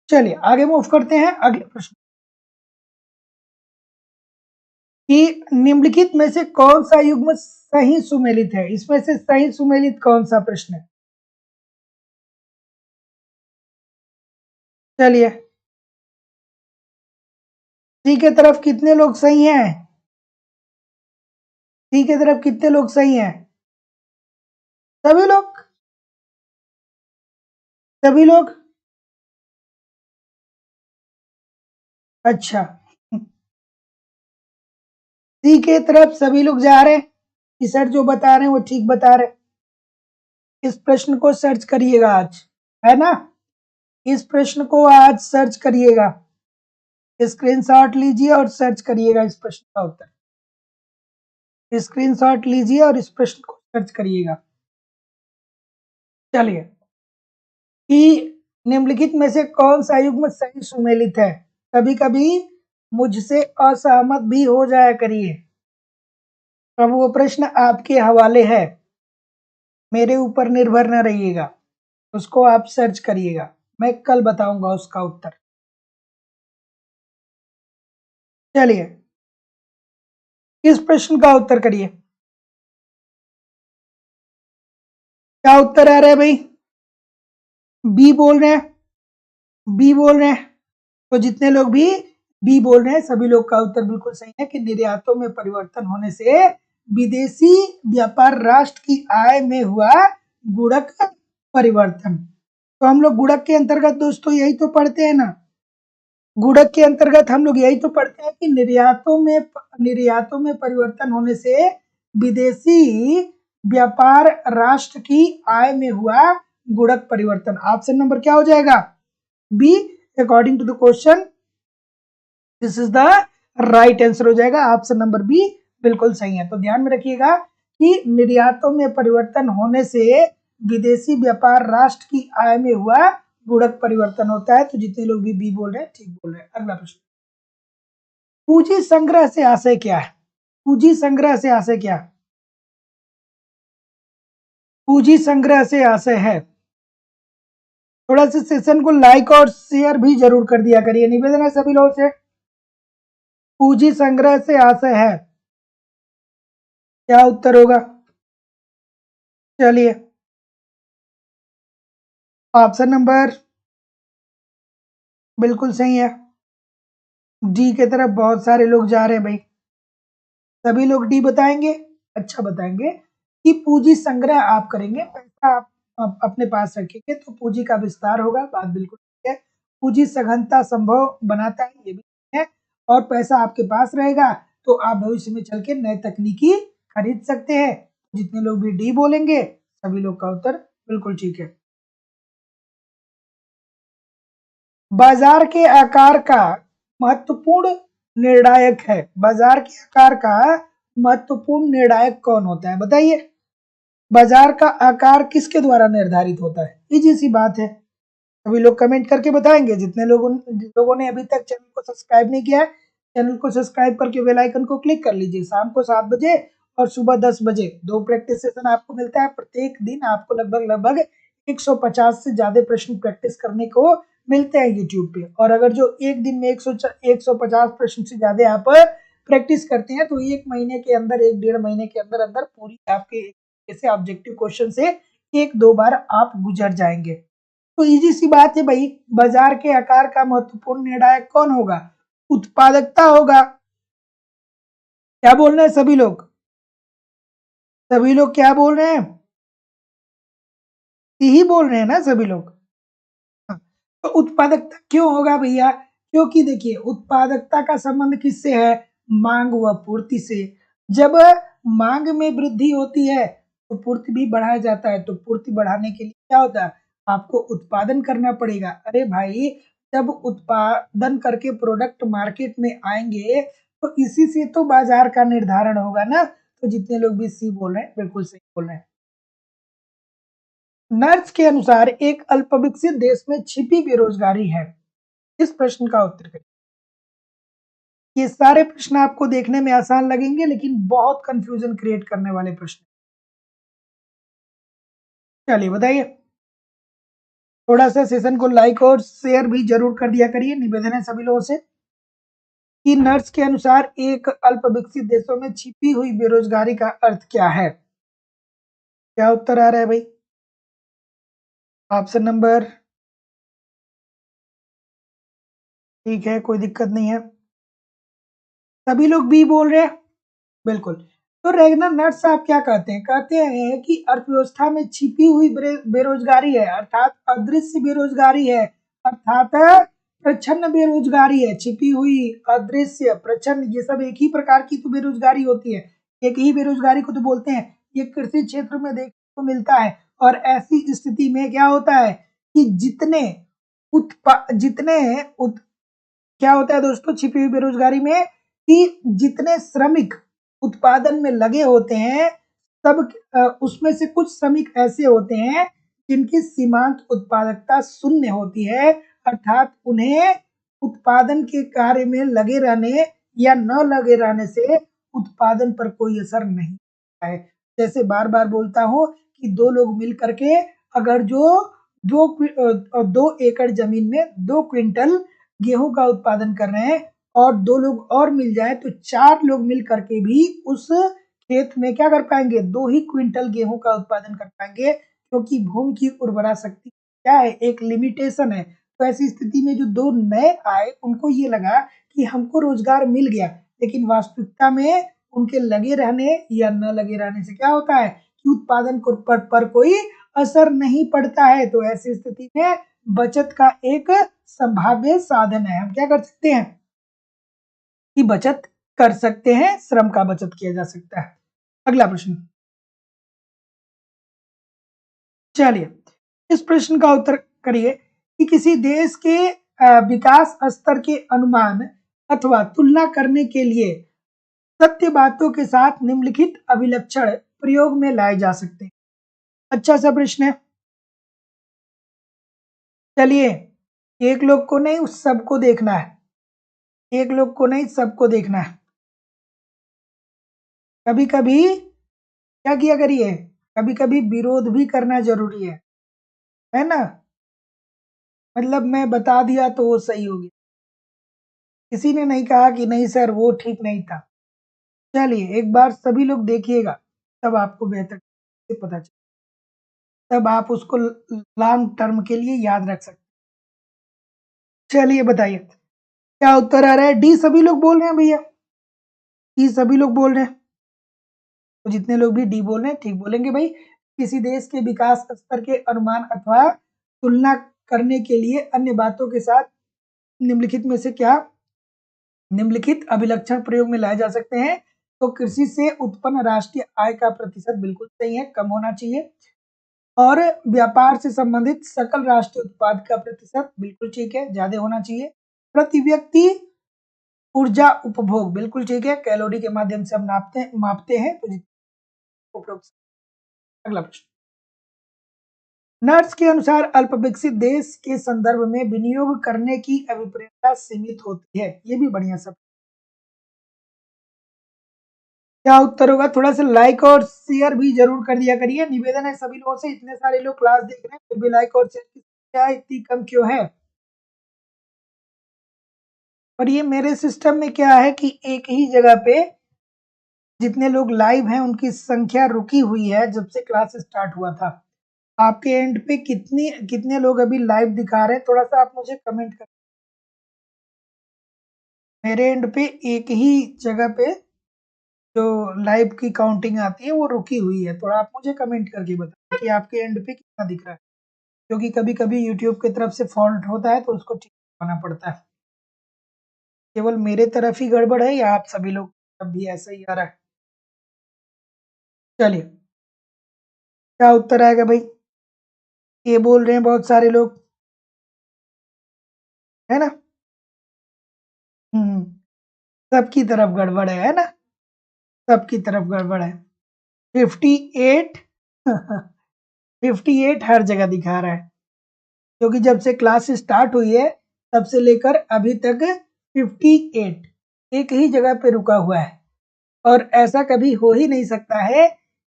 चलिए आगे मूव करते हैं अगले प्रश्न कि निम्नलिखित में से कौन सा युग्म सही सुमेलित है? इसमें से सही सुमेलित कौन सा प्रश्न है? चलिए, सी के तरफ कितने लोग सही हैं? सी के तरफ कितने लोग सही हैं? सभी लोग, सभी लोग। अच्छा, सी के तरफ सभी लोग जा रहे हैं कि सर जो बता रहे हैं वो ठीक बता रहे हैं। इस प्रश्न को सर्च करिएगा आज, है ना? इस प्रश्न को आज सर्च करिएगा, स्क्रीनशॉट लीजिए और सर्च करिएगा इस प्रश्न का उत्तर। स्क्रीनशॉट लीजिए और इस प्रश्न को सर्च करिएगा। चलिए, कि निम्नलिखित में से कौन सा युग्म सही सुमेलित है? कभी कभी मुझसे असहमत भी हो जाया करिए, अब वो प्रश्न आपके हवाले है, मेरे ऊपर निर्भर न रहिएगा। उसको आप सर्च करिएगा, मैं कल बताऊंगा उसका उत्तर। चलिए, इस प्रश्न का उत्तर करिए। क्या उत्तर आ रहा है भाई? बी बोल रहे हैं, बी बोल रहे हैं। तो जितने लोग भी बी बोल रहे हैं सभी लोग का उत्तर बिल्कुल सही है कि निर्यातों में परिवर्तन होने से विदेशी व्यापार राष्ट्र की आय में हुआ गुणक परिवर्तन। तो हम लोग गुणक के अंतर्गत दोस्तों यही तो पढ़ते हैं ना, गुणक के अंतर्गत हम लोग यही तो पढ़ते हैं कि निर्यातों में परिवर्तन होने से विदेशी व्यापार राष्ट्र की आय में हुआ गुणक परिवर्तन। ऑप्शन नंबर क्या हो जाएगा? B, according to the question this is the right answer हो जाएगा। ऑप्शन नंबर बी बिल्कुल सही है। तो ध्यान में रखिएगा कि निर्यातों में परिवर्तन होने से विदेशी व्यापार राष्ट्र की आय में हुआ गुणक परिवर्तन होता है। तो जितने लोग भी बी बोल रहे हैं ठीक बोल रहे हैं। अगला प्रश्न, पूंजी संग्रह से आशय क्या है? पूंजी संग्रह से आशय क्या? पूंजी संग्रह से आशय है, थोड़ा सा सेशन को लाइक और शेयर भी जरूर कर दिया करिए, निवेदन है सभी लोगों से। पूंजी संग्रह से आशय है, क्या उत्तर होगा? चलिए, ऑप्शन नंबर बिल्कुल सही है, डी के तरफ बहुत सारे लोग जा रहे हैं भाई। सभी लोग डी बताएंगे, अच्छा बताएंगे कि पूंजी संग्रह आप करेंगे, पैसा आप अपने पास रखेंगे तो पूंजी का विस्तार होगा, बात बिल्कुल ठीक है। पूंजी सघनता संभव बनाता है, ये भी है, और पैसा आपके पास रहेगा तो आप भविष्य में चल के नए तकनीकी खरीद सकते हैं। जितने लोग भी डी बोलेंगे सभी लोग का उत्तर बिल्कुल ठीक है। बाजार के आकार का महत्वपूर्ण निर्णायक है। बाजार के आकार का महत्वपूर्ण निर्णायक कौन होता है बताइए। बाजार का आकार किसके द्वारा निर्धारित होता है? इजी सी बात है। सभी लोग कमेंट करके बताएंगे। जितने लोगों ने अभी तक चैनल को सब्सक्राइब नहीं किया है, चैनल को सब्सक्राइब करके बेल आइकन को क्लिक कर लीजिए। शाम को 7 बजे और सुबह 10 बजे 2 प्रैक्टिस सेशन आपको मिलता है। प्रत्येक दिन आपको लगभग 150 से ज्यादा प्रश्न प्रैक्टिस करने को मिलते हैं यूट्यूब पे। और अगर जो एक दिन में 150 प्रश्न से ज्यादा आप प्रैक्टिस करते हैं तो एक महीने के अंदर, 1-1.5 महीने के अंदर अंदर पूरी आपके ऐसे ऑब्जेक्टिव क्वेश्चन से 1-2 बार आप गुजर जाएंगे। तो इजी सी बात है भाई, बाजार के आकार का महत्वपूर्ण निर्णायक कौन होगा? उत्पादकता होगा। क्या बोल रहे हैं सभी लोग? सभी लोग क्या बोल रहे हैं? यही बोल रहे हैं ना सभी लोग? हाँ। तो उत्पादकता क्यों होगा भैया? क्योंकि देखिए उत्पादकता का संबंध किससे है? मांग व पूर्ति से। जब मांग में वृद्धि होती है तो पूर्ति भी बढ़ाया जाता है। तो पूर्ति बढ़ाने के लिए क्या होता है? आपको उत्पादन करना पड़ेगा। अरे भाई, जब उत्पादन करके प्रोडक्ट मार्केट में आएंगे तो इसी से तो बाजार का निर्धारण होगा ना। तो जितने लोग भी सी बोल रहे हैं बिल्कुल सही बोल रहे हैं। नर्स के अनुसार एक अल्पविकसित देश में छिपी बेरोजगारी है। इस प्रश्न का उत्तर करिए। ये सारे प्रश्न आपको देखने में आसान लगेंगे लेकिन बहुत कंफ्यूजन क्रिएट करने वाले प्रश्न। चलिए बताइए। थोड़ा सा सेशन को लाइक और शेयर भी जरूर कर दिया करिए। निवेदन है सभी लोगों से कि नर्स के अनुसार एक अल्पविकसित देशों में छिपी हुई बेरोजगारी का अर्थ क्या है? क्या उत्तर आ रहा है भाई? ऑप्शन नंबर, ठीक है कोई दिक्कत नहीं है। सभी लोग बी बोल रहे हैं बिल्कुल। तो रेगनर नट्स साहब क्या कहते हैं? कहते हैं कि अर्थव्यवस्था में छिपी हुई बेरोजगारी है, अर्थात अदृश्य बेरोजगारी है, अर्थात प्रच्छन्न बेरोजगारी है। छिपी हुई, अदृश्य, प्रच्छन्न, ये सब एक ही प्रकार की तो बेरोजगारी होती है। एक ही बेरोजगारी को तो बोलते हैं। ये कृषि क्षेत्र में देखने को मिलता है। और ऐसी स्थिति में क्या होता है कि क्या होता है दोस्तों छिपी हुई बेरोजगारी में? कि जितने श्रमिक उत्पादन में लगे होते हैं सब उसमें से कुछ श्रमिक ऐसे होते हैं जिनकी सीमांत उत्पादकता शून्य होती है, अर्थात उन्हें उत्पादन के कार्य में लगे रहने या न लगे रहने से उत्पादन पर कोई असर नहीं होता है। जैसे बार बार बोलता हूं कि दो लोग मिल करके अगर जो 2 एकड़ जमीन में 2 क्विंटल गेहूं का उत्पादन कर रहे हैं और 2 लोग और मिल जाए तो 4 लोग मिल करके भी उस खेत में क्या कर पाएंगे? 2 ही क्विंटल गेहूं का उत्पादन कर पाएंगे, क्योंकि भूमि की उर्वरा शक्ति क्या है? एक लिमिटेशन है। तो ऐसी स्थिति में जो 2 नए आए उनको ये लगा कि हमको रोजगार मिल गया, लेकिन वास्तविकता में उनके लगे रहने या न लगे रहने से क्या होता है कि उत्पादन पर कोई असर नहीं पड़ता है। तो ऐसी स्थिति में बचत का एक संभाव्य साधन है। हम क्या कर सकते हैं कि बचत कर सकते हैं, श्रम का बचत किया जा सकता है। अगला प्रश्न, चलिए इस प्रश्न का उत्तर करिए कि किसी देश के विकास स्तर के अनुमान अथवा तुलना करने के लिए सत्य बातों के साथ निम्नलिखित अभिलक्षण प्रयोग में लाए जा सकते हैं। अच्छा सा प्रश्न है। चलिए, एक लोग को नहीं सबको देखना है। एक लोग को नहीं सबको देखना है। कभी कभी क्या किया करिए, कभी कभी विरोध भी करना जरूरी है ना? मतलब मैं बता दिया तो वो सही हो गया, किसी ने नहीं कहा कि नहीं सर वो ठीक नहीं था। चलिए एक बार सभी लोग देखिएगा, तब आपको बेहतर से पता चले, तब आप उसको लॉन्ग टर्म के लिए याद रख सकते। चलिए बताइए क्या उत्तर आ रहा है? डी सभी लोग बोल रहे हैं भैया, डी सभी लोग बोल रहे हैं। तो जितने लोग भी डी बोल रहे हैं ठीक बोलेंगे भाई। किसी देश के विकास स्तर के अनुमान अथवा तुलना करने के लिए अन्य बातों के साथ निम्नलिखित में से क्या निम्नलिखित अभिलक्षण प्रयोग में लाए जा सकते हैं। तो कृषि से उत्पन्न राष्ट्रीय आय का प्रतिशत बिल्कुल सही है, कम होना चाहिए। और व्यापार से संबंधित सकल राष्ट्रीय उत्पाद का प्रतिशत बिल्कुल ठीक है, ज्यादा होना चाहिए। प्रति व्यक्ति ऊर्जा उपभोग बिल्कुल ठीक है, कैलोरी के माध्यम से हम मापते हैं तो उपरोक्त। अगला प्रश्न, नर्स के अनुसार अल्प विकसित देश के संदर्भ में विनियोग करने की अभिप्रेरणा सीमित होती है। ये भी बढ़िया सब। क्या उत्तर होगा? थोड़ा सा लाइक और शेयर भी जरूर कर दिया करिए। निवेदन है सभी लोगों से, इतने सारे लोग क्लास देख रहे हैं फिर भी लाइक और शेयर की संख्या इतनी कम क्यों है? और ये मेरे सिस्टम में क्या है कि एक ही जगह पे जितने लोग लाइव हैं उनकी संख्या रुकी हुई है जब से क्लास स्टार्ट हुआ था। आपके एंड पे कितने लोग अभी लाइव दिखा रहे हैं, थोड़ा सा आप मुझे कमेंट कर। मेरे एंड पे एक ही जगह पे जो लाइव की काउंटिंग आती है वो रुकी हुई है। थोड़ा आप मुझे कमेंट करके बताएं कि आपके एंड पे कितना दिख रहा है, क्योंकि कभी कभी यूट्यूब की तरफ से फॉल्ट होता है तो उसको ठीक करना पड़ता है। केवल मेरे तरफ ही गड़बड़ है या आप सभी लोग तब भी ऐसा ही आ रहा है? चलिए, क्या उत्तर आएगा भाई? ये बोल रहे हैं बहुत सारे लोग, है ना? हम्म, सबकी तरफ गड़बड़ है ना? सबकी तरफ गड़बड़ है। 58 58 हर जगह दिखा रहा है, क्योंकि जब से क्लास स्टार्ट हुई है तब से लेकर अभी तक 58 एक ही जगह पे रुका हुआ है। और ऐसा कभी हो ही नहीं सकता है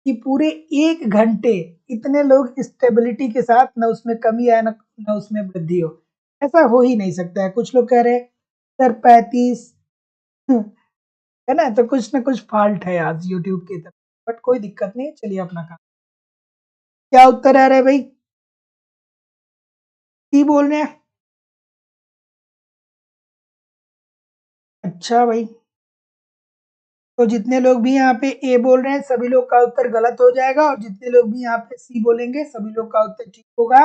कि पूरे 1 घंटे इतने लोग स्टेबिलिटी के साथ न उसमें कमी आए न उसमें वृद्धि हो। ऐसा हो ही नहीं सकता है। कुछ लोग कह रहे हैं सर 35 है ना, तो कुछ ना कुछ फॉल्ट है आज यूट्यूब की तरफ, बट कोई दिक्कत नहीं है, चलिए अपना काम। क्या उत्तर आ रहा है भाई? सी बोल रहे हैं? अच्छा भाई, तो जितने लोग भी यहाँ पे ए बोल रहे हैं सभी लोग का उत्तर गलत हो जाएगा, और जितने लोग भी यहाँ पे सी बोलेंगे सभी लोग का उत्तर ठीक होगा।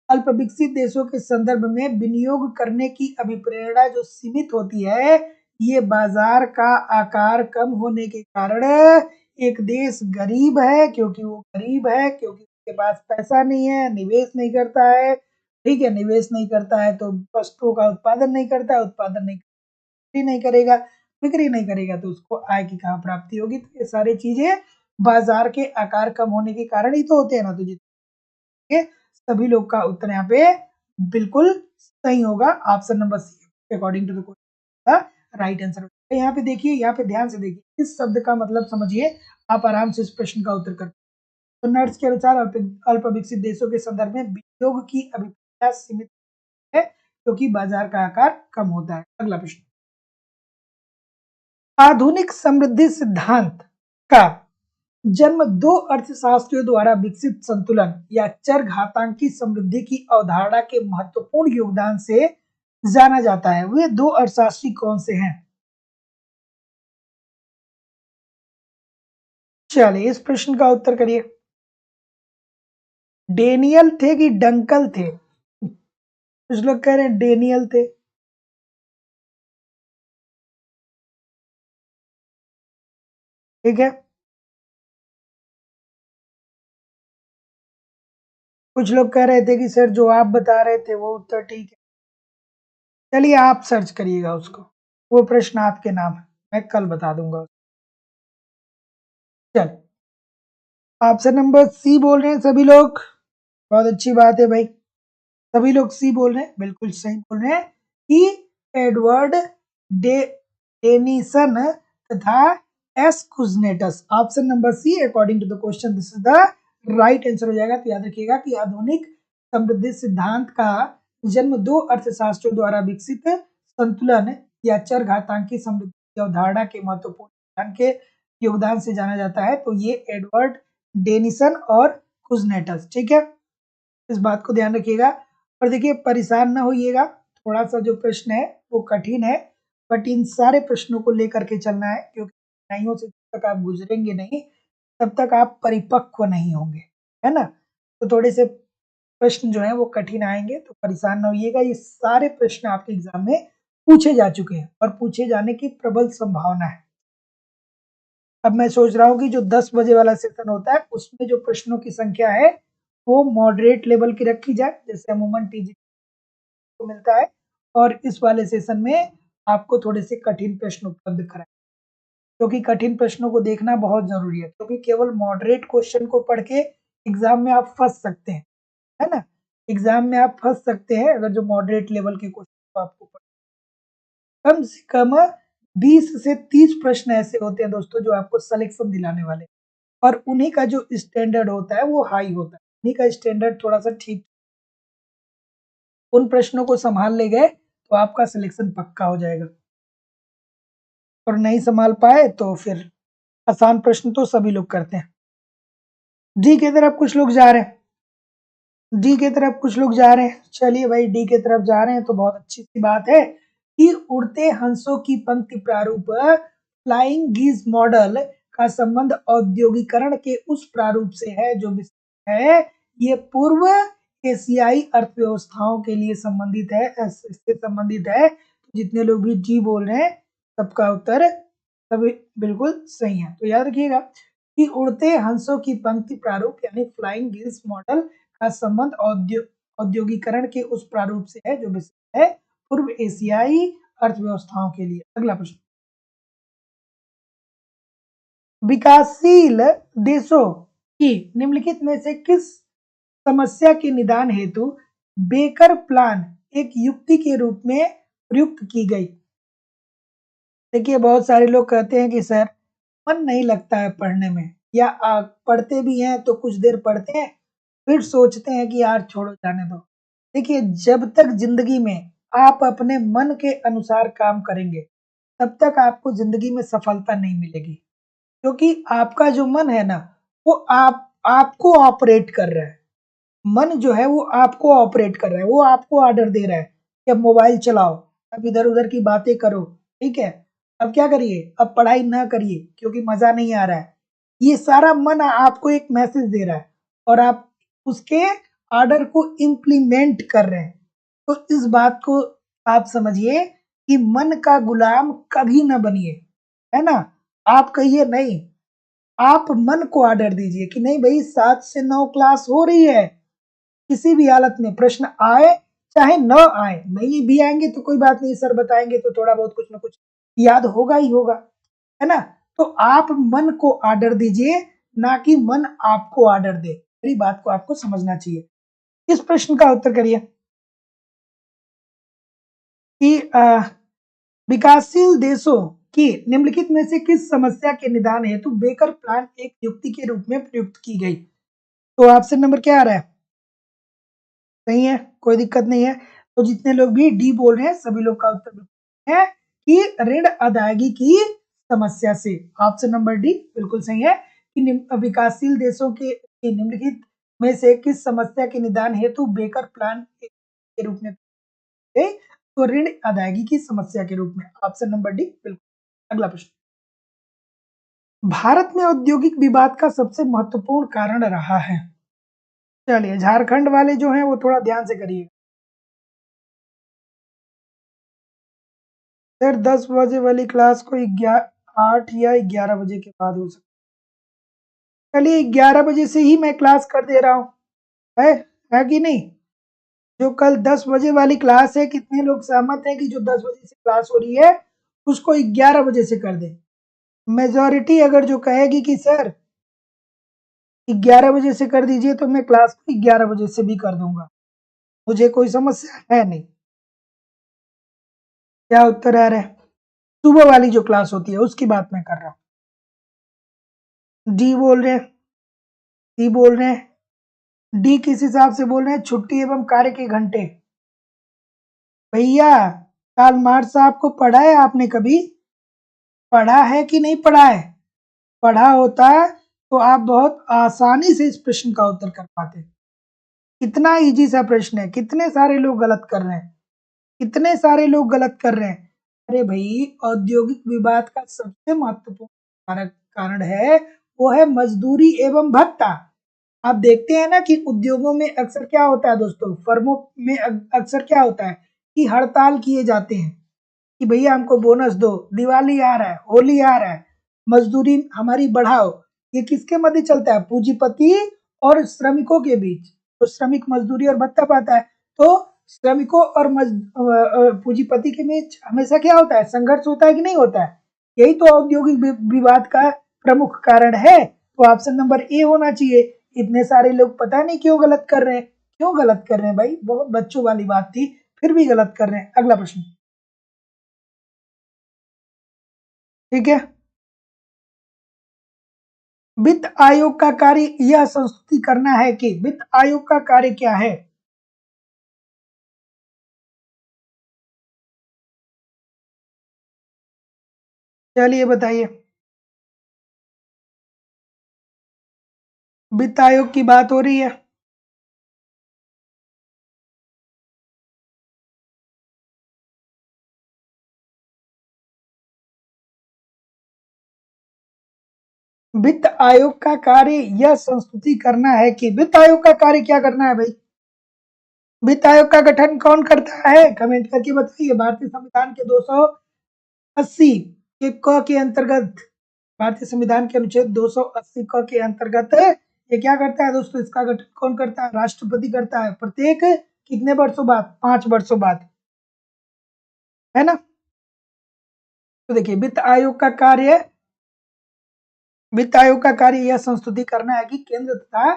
अल्प विकसित देशों के संदर्भ में विनियोग करने की अभिप्रेरणा जो सीमित होती है, ये बाजार का आकार कम होने के कारण। एक देश गरीब है क्योंकि वो गरीब है, क्योंकि उसके पास पैसा नहीं है, निवेश नहीं करता है। ठीक है, निवेश नहीं करता है तो वस्तुओं का उत्पादन नहीं करता है, उत्पादन नहीं करेगा, बिक्री नहीं करेगा तो उसको आय की कहाँ प्राप्ति होगी? तो ये सारी चीजें बाजार के आकार कम होने के कारण ही तो होते हैं ना। तो जितने सभी लोग का उत्तर यहाँ पे बिल्कुल सही होगा। Option number C according to the question right answer. यहाँ पे देखिए, यहाँ पे ध्यान से देखिए, इस शब्द का मतलब समझिए, आप आराम से इस प्रश्न का उत्तर कर। तो नर्स के अनुसार अल्प विकसित देशों के संदर्भ में विनियोग की अभिप्राय सीमित है क्योंकि बाजार का आकार कम होता है। अगला प्रश्न, आधुनिक समृद्धि सिद्धांत का जन्म दो अर्थशास्त्रियों द्वारा विकसित संतुलन या चरघातांकी समृद्धि की अवधारणा के महत्वपूर्ण योगदान से जाना जाता है। वे दो अर्थशास्त्री कौन से हैं? चलिए इस प्रश्न का उत्तर करिए। डेनियल थे कि डंकल थे? कुछ लोग कह रहे हैं डेनियल थे। ठीक है, कुछ लोग कह रहे थे कि सर जो आप बता रहे थे वो उत्तर ठीक है। चलिए आप सर्च करिएगा उसको, वो प्रश्न आपके नाम है, मैं कल बता दूंगा। चल, ऑप्शन नंबर सी बोल रहे हैं सभी लोग, बहुत अच्छी बात है भाई। सभी लोग सी बोल रहे हैं, बिल्कुल सही बोल रहे हैं कि एडवर्ड डे डेनिसन तथा S Kuznets. Option number C according to the question this is the right answer हो जाएगा। तो याद रखिएगा कि आधुनिक समृद्धि सिद्धांत का जन्म दो अर्थशास्त्रियों द्वारा विकसित संतुलन या चरघातांकी समृद्धि की अवधारणा के महत्वपूर्ण योगदान से जाना जाता है। तो ये एडवर्ड डेनिसन और कुजनेटस, ठीक है, इस बात को ध्यान रखिएगा। और देखिए परेशान ना होइएगा, थोड़ा सा जो प्रश्न है वो कठिन है, बट इन सारे प्रश्नों को लेकर के चलना है, क्योंकि कठिनाइयों से जब तक आप गुजरेंगे नहीं तब तक आप परिपक्व नहीं होंगे, है ना? तो थोड़े से प्रश्न जो है वो कठिन आएंगे, तो परेशान ना होइएगा। ये सारे प्रश्न आपके एग्जाम में पूछे जा चुके हैं और पूछे जाने की प्रबल संभावना है। अब मैं सोच रहा हूँ कि जो 10 बजे वाला सेशन होता है उसमें जो प्रश्नों की संख्या है वो मॉडरेट लेवल की रखी जाए, जैसे अमूमन टीजी को मिलता है, और इस वाले सेशन में आपको थोड़े से कठिन प्रश्न उपलब्ध कराए, क्योंकि कठिन प्रश्नों को देखना बहुत जरूरी है, क्योंकि केवल मॉडरेट क्वेश्चन को पढ़ के एग्जाम में आप फंस सकते हैं, है ना। एग्जाम में आप फंस सकते हैं अगर जो मॉडरेट लेवल के क्वेश्चन को आपको कम से कम 20 से 30 प्रश्न ऐसे होते हैं दोस्तों जो आपको सिलेक्शन दिलाने वाले, और उन्हीं का जो स्टैंडर्ड होता है वो हाई होता है, उन्हीं का स्टैंडर्ड थोड़ा सा ठीक, उन प्रश्नों को संभाल ले गए तो आपका सिलेक्शन पक्का हो जाएगा, और नहीं संभाल पाए तो फिर आसान प्रश्न तो सभी लोग करते हैं। डी की तरफ कुछ लोग जा रहे हैं, डी की तरफ कुछ लोग जा रहे हैं, चलिए भाई डी की तरफ जा रहे हैं तो बहुत अच्छी सी बात है कि उड़ते हंसों की पंक्ति प्रारूप फ्लाइंग गीज मॉडल का संबंध औद्योगिकरण के उस प्रारूप से है जो है ये पूर्व एशियाई अर्थव्यवस्थाओं के लिए संबंधित है, इससे संबंधित है। जितने लोग भी जी बोल रहे हैं सबका उत्तर सभी बिल्कुल सही है। तो याद रखिएगा कि उड़ते हंसों की पंक्ति प्रारूप यानी फ्लाइंग गीज मॉडल का संबंध औद्योगिकरण के उस प्रारूप से है जो विषय है पूर्व एशियाई अर्थव्यवस्थाओं के लिए। अगला प्रश्न, विकासशील देशों की निम्नलिखित में से किस समस्या के निदान हेतु बेकर प्लान एक युक्ति के रूप में प्रयुक्त की गई। देखिए बहुत सारे लोग कहते हैं कि सर मन नहीं लगता है पढ़ने में, या पढ़ते भी हैं तो कुछ देर पढ़ते हैं फिर सोचते हैं कि यार छोड़ो जाने दो। देखिए जब तक जिंदगी में आप अपने मन के अनुसार काम करेंगे तब तक आपको जिंदगी में सफलता नहीं मिलेगी, क्योंकि आपका जो मन है ना वो आपको ऑपरेट कर रहा है। मन जो है वो आपको ऑपरेट कर रहा है, वो आपको ऑर्डर दे रहा है कि अब मोबाइल चलाओ, अब इधर उधर की बातें करो, ठीक है, अब क्या करिए, अब पढ़ाई ना करिए क्योंकि मजा नहीं आ रहा है। ये सारा मन आपको एक मैसेज दे रहा है और आप उसके ऑर्डर को इम्प्लीमेंट कर रहे हैं। तो इस बात को आप समझिए कि मन का गुलाम कभी ना बनिए, है ना। आप कहिए नहीं, आप मन को ऑर्डर दीजिए कि नहीं भाई 7 से 9 क्लास हो रही है, किसी भी हालत में प्रश्न आए चाहे न आए, नहीं भी आएंगे तो कोई बात नहीं, सर बताएंगे तो थोड़ा बहुत कुछ ना कुछ याद होगा ही होगा, है ना। तो आप मन को ऑर्डर दीजिए, ना कि मन आपको ऑर्डर दे। मेरी बात को आपको समझना चाहिए। इस प्रश्न का उत्तर करिए कि विकासशील देशों की निम्नलिखित में से किस समस्या के निदान हेतु बेकर प्लान एक युक्ति के रूप में प्रयुक्त की गई। तो ऑप्शन नंबर क्या आ रहा है, सही है, कोई दिक्कत नहीं है। तो जितने लोग भी डी बोल रहे हैं सभी लोग का उत्तर है कि ऋण अदायगी की समस्या से। ऑप्शन नंबर डी बिल्कुल सही है कि विकासशील देशों के निम्नलिखित में से किस समस्या के निदान हेतु बेकर प्लान के रूप में, तो ऋण अदायगी की समस्या के रूप में। ऑप्शन नंबर डी बिल्कुल। अगला प्रश्न, भारत में औद्योगिक विवाद का सबसे महत्वपूर्ण कारण रहा है। चलिए झारखंड वाले जो हैं वो थोड़ा ध्यान से करिए। सर 10 बजे वाली क्लास को 8 या 11 बजे के बाद हो सकता है। चलिए 11 बजे से ही मैं क्लास कर दे रहा हूँ, है कि नहीं। जो कल 10 बजे वाली क्लास है, कितने लोग सहमत हैं कि जो 10 बजे से क्लास हो रही है उसको 11 बजे से कर दें। मेजॉरिटी अगर जो कहेगी कि सर 11 बजे से कर दीजिए तो मैं क्लास को 11 बजे से भी कर दूंगा, मुझे कोई समस्या है नहीं। क्या उत्तर आ रहा है, सुबह वाली जो क्लास होती है उसकी बात मैं कर रहा हूँ। डी बोल रहे हैं, सी बोल रहे हैं। डी किस हिसाब से बोल रहे हैं, छुट्टी एवं कार्य के घंटे। भैया कार्ल मार्क्स साहब को पढ़ा है आपने कभी, पढ़ा है कि नहीं पढ़ा है। पढ़ा होता है तो आप बहुत आसानी से इस प्रश्न का उत्तर कर पाते। कितना इजी सा प्रश्न है, कितने सारे लोग गलत कर रहे हैं, कितने सारे लोग गलत कर रहे हैं। अरे भाई औद्योगिक विवाद का सबसे महत्वपूर्ण कारण है वो है मजदूरी एवं भत्ता। आप देखते हैं ना कि उद्योगों में अक्सर क्या होता है दोस्तों, फर्मों में अक्सर क्या होता है कि हड़ताल किए जाते हैं, कि भैया हमको बोनस दो, दिवाली आ रहा है, होली आ रहा है, मजदूरी हमारी बढ़ाओ, ये किसके मध्य चलता है? पूंजीपति और श्रमिकों के बीच। तो श्रमिक मजदूरी और भत्ता पाता है, तो श्रमिकों और पूंजीपति के बीच हमेशा क्या होता है? संघर्ष होता है कि नहीं होता है? यही तो औद्योगिक विवाद का प्रमुख कारण है। तो ऑप्शन नंबर ए होना चाहिए। इतने सारे लोग पता नहीं क्यों गलत कर रहे हैं। क्यों गलत कर रहे हैं भाई? बहुत बच्चों वाली बात थी, फिर भी गलत कर रहे हैं। अगला प्रश्न। ठीक है। वित्त आयोग का कार्य यह संस्तुति करना है कि वित्त आयोग का कार्य क्या है? चलिए बताइए। वित्त आयोग की बात हो रही है। वित्त आयोग का कार्य यह संस्तुति करना है कि वित्त आयोग का कार्य क्या करना है भाई? वित्त आयोग का गठन कौन करता है? कमेंट करके बताइए। भारतीय संविधान के 280 के क के अंतर्गत, भारतीय संविधान के अनुच्छेद 280 क के अंतर्गत ये क्या करता है दोस्तों? इसका गठन कौन करता है? राष्ट्रपति करता है। प्रत्येक कितने वर्षों बाद? 5 वर्षों बाद, है ना? तो देखिए, वित्त आयोग का कार्य यह संस्तुति करना है कि केंद्र तथा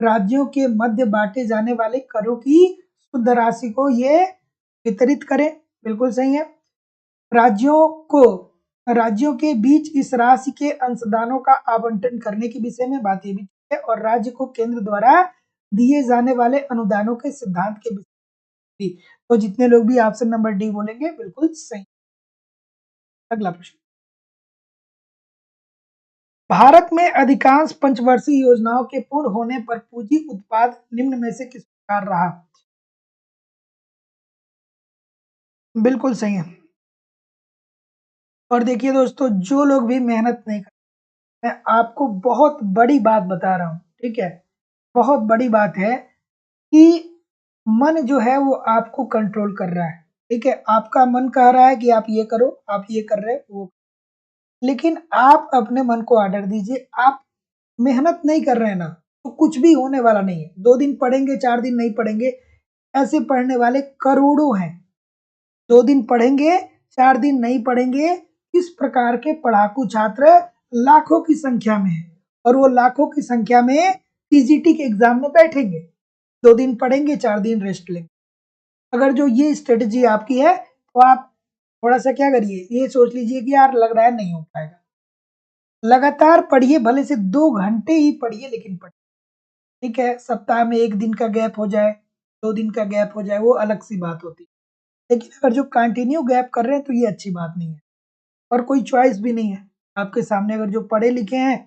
राज्यों के मध्य बांटे जाने वाले करों की शुद्ध राशि को ये वितरित करें। बिल्कुल सही है। राज्यों को राज्यों के बीच इस राशि के अंशदानों का आवंटन करने के विषय में बात ये भी है, और राज्य को केंद्र द्वारा दिए जाने वाले अनुदानों के सिद्धांत के विषय में भी। तो जितने लोग भी ऑप्शन नंबर डी बोलेंगे बिल्कुल सही। अगला प्रश्न। भारत में अधिकांश पंचवर्षीय योजनाओं के पूर्ण होने पर पूंजी उत्पाद निम्न में से किस प्रकार रहा? बिल्कुल सही है। और देखिए दोस्तों, जो लोग भी मेहनत नहीं करते, मैं आपको बहुत बड़ी बात बता रहा हूँ, ठीक है? बहुत बड़ी बात है कि मन जो है वो आपको कंट्रोल कर रहा है, ठीक है? आपका मन कह रहा है कि आप ये करो, आप ये कर रहे हो वो, लेकिन आप अपने मन को ऑर्डर दीजिए। आप मेहनत नहीं कर रहे हैं ना, तो कुछ भी होने वाला नहीं है। 2 दिन पढ़ेंगे, 4 दिन नहीं पढ़ेंगे, ऐसे पढ़ने वाले करोड़ों हैं। 2 दिन पढ़ेंगे, 4 दिन नहीं पढ़ेंगे, इस प्रकार के पढ़ाकू छात्र लाखों की संख्या में है। और वो लाखों की संख्या में टीजीटी के एग्जाम में बैठेंगे। 2 दिन पढ़ेंगे, 4 दिन रेस्ट लेंगे। अगर जो ये स्ट्रेटेजी आपकी है, तो आप थोड़ा सा क्या करिए, ये सोच लीजिए कि यार लग रहा है नहीं हो पाएगा। लगातार पढ़िए, भले से 2 घंटे ही पढ़िए, लेकिन पढ़िए। ठीक है, सप्ताह में 1 दिन का गैप हो जाए, 2 दिन का गैप हो जाए, वो अलग सी बात होती है। लेकिन अगर जो कंटिन्यू गैप कर रहे हैं, तो ये अच्छी बात नहीं है। और कोई चॉइस भी नहीं है आपके सामने। अगर जो पढ़े लिखे हैं,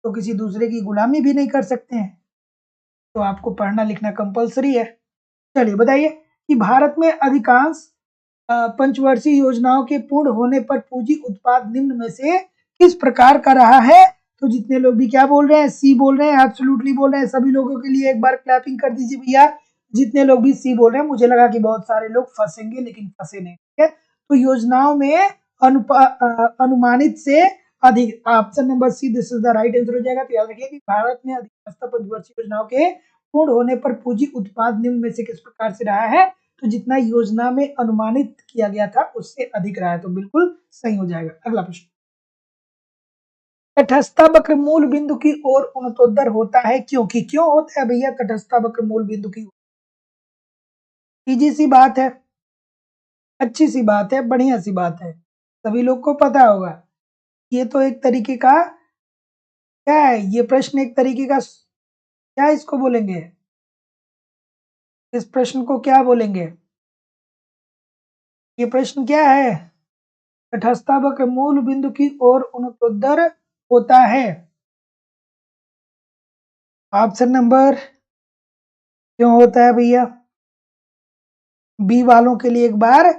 तो किसी दूसरे की गुलामी भी नहीं कर सकते हैं। तो आपको पढ़ना लिखना कंपलसरी है। चलिए बताइए कि भारत में अधिकांश पंचवर्षीय योजनाओं के पूर्ण होने पर पूंजी उत्पाद निम्न में से किस प्रकार का रहा है? तो जितने लोग भी क्या बोल रहे हैं? सी बोल रहे हैं, एब्सोल्युटली बोल रहे हैं। सभी लोगों के लिए एक बार क्लैपिंग कर दीजिए भैया। जितने लोग भी सी बोल रहे हैं, मुझे लगा कि बहुत सारे लोग फंसेंगे, लेकिन फंसे नहीं। ठीक है, तो योजनाओं में अनुमानित से अधिक, option number C this is the right answer हो जाएगा। तो याद रखिए कि भारत में अधिकांशतः पंचवर्षीय योजनाओं के पूर्ण होने पर पूंजी उत्पाद निम्न में से किस प्रकार से रहा है? तो जितना योजना में अनुमानित किया गया था, उससे अधिक रहा है। तो बिल्कुल सही हो जाएगा। अगला प्रश्न। तटस्थ वक्र मूल बिंदु की ओर उन्नतोत्तर होता है क्योंकि? क्यों होता है भैया तटस्थ वक्र मूल बिंदु की? इजी सी बात है, अच्छी सी बात है, बढ़िया सी बात है, सभी लोग को पता होगा। ये तो एक तरीके का क्या है? ये प्रश्न एक तरीके का क्या इसको बोलेंगे? इस प्रश्न को क्या बोलेंगे? ये प्रश्न क्या है? तटस्थ वक्र मूल बिंदु की ओर उन्नतोत्तर होता है। ऑप्शन नंबर क्यों होता है भैया? बी वालों के लिए एक बार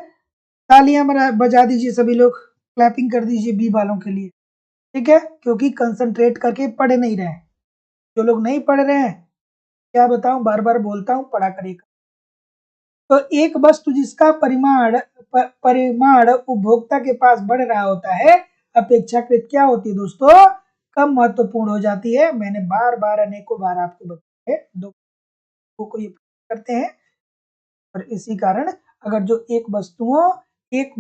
तालियां बजा दीजिए। सभी लोग क्लैपिंग कर दीजिए बी वालों के लिए। ठीक है, क्योंकि कंसंट्रेट करके पढ़ नहीं रहे हैं। जो लोग नहीं पढ़ रहे हैं, क्या बताऊं, बार बार बोलता हूं, पढ़ा करिए। तो एक वस्तु जिसका परिमाण उपभोक्ता के पास बढ़ रहा होता है अपेक्षाकृत क्या होती है दोस्तों, कम महत्वपूर्ण हो जाती है। मैंने बार बार अनेकों बार आपको बताया है, दो को ये करते हैं। और इसी कारण अगर जो एक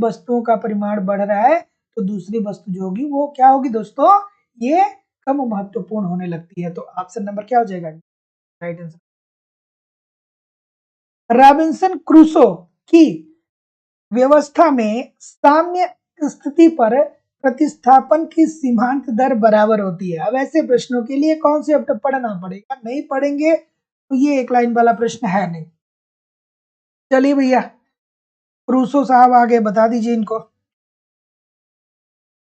वस्तुओं का परिमाण बढ़ रहा है तो दूसरी वस्तु जो होगी वो क्या होगी दोस्तों, ये कम महत्वपूर्ण होने लगती है। तो ऑप्शन नंबर क्या हो जाएगा, राइट आंसर। रॉबिन्सन क्रूसो की व्यवस्था में साम्य स्थिति पर प्रतिस्थापन की सीमांत दर बराबर होती है। अब ऐसे प्रश्नों के लिए कॉन्सेप्ट पढ़ना पड़ेगा, नहीं पढ़ेंगे तो ये एक लाइन वाला प्रश्न है नहीं। चलिए भैया, क्रूसो साहब आगे बता दीजिए इनको,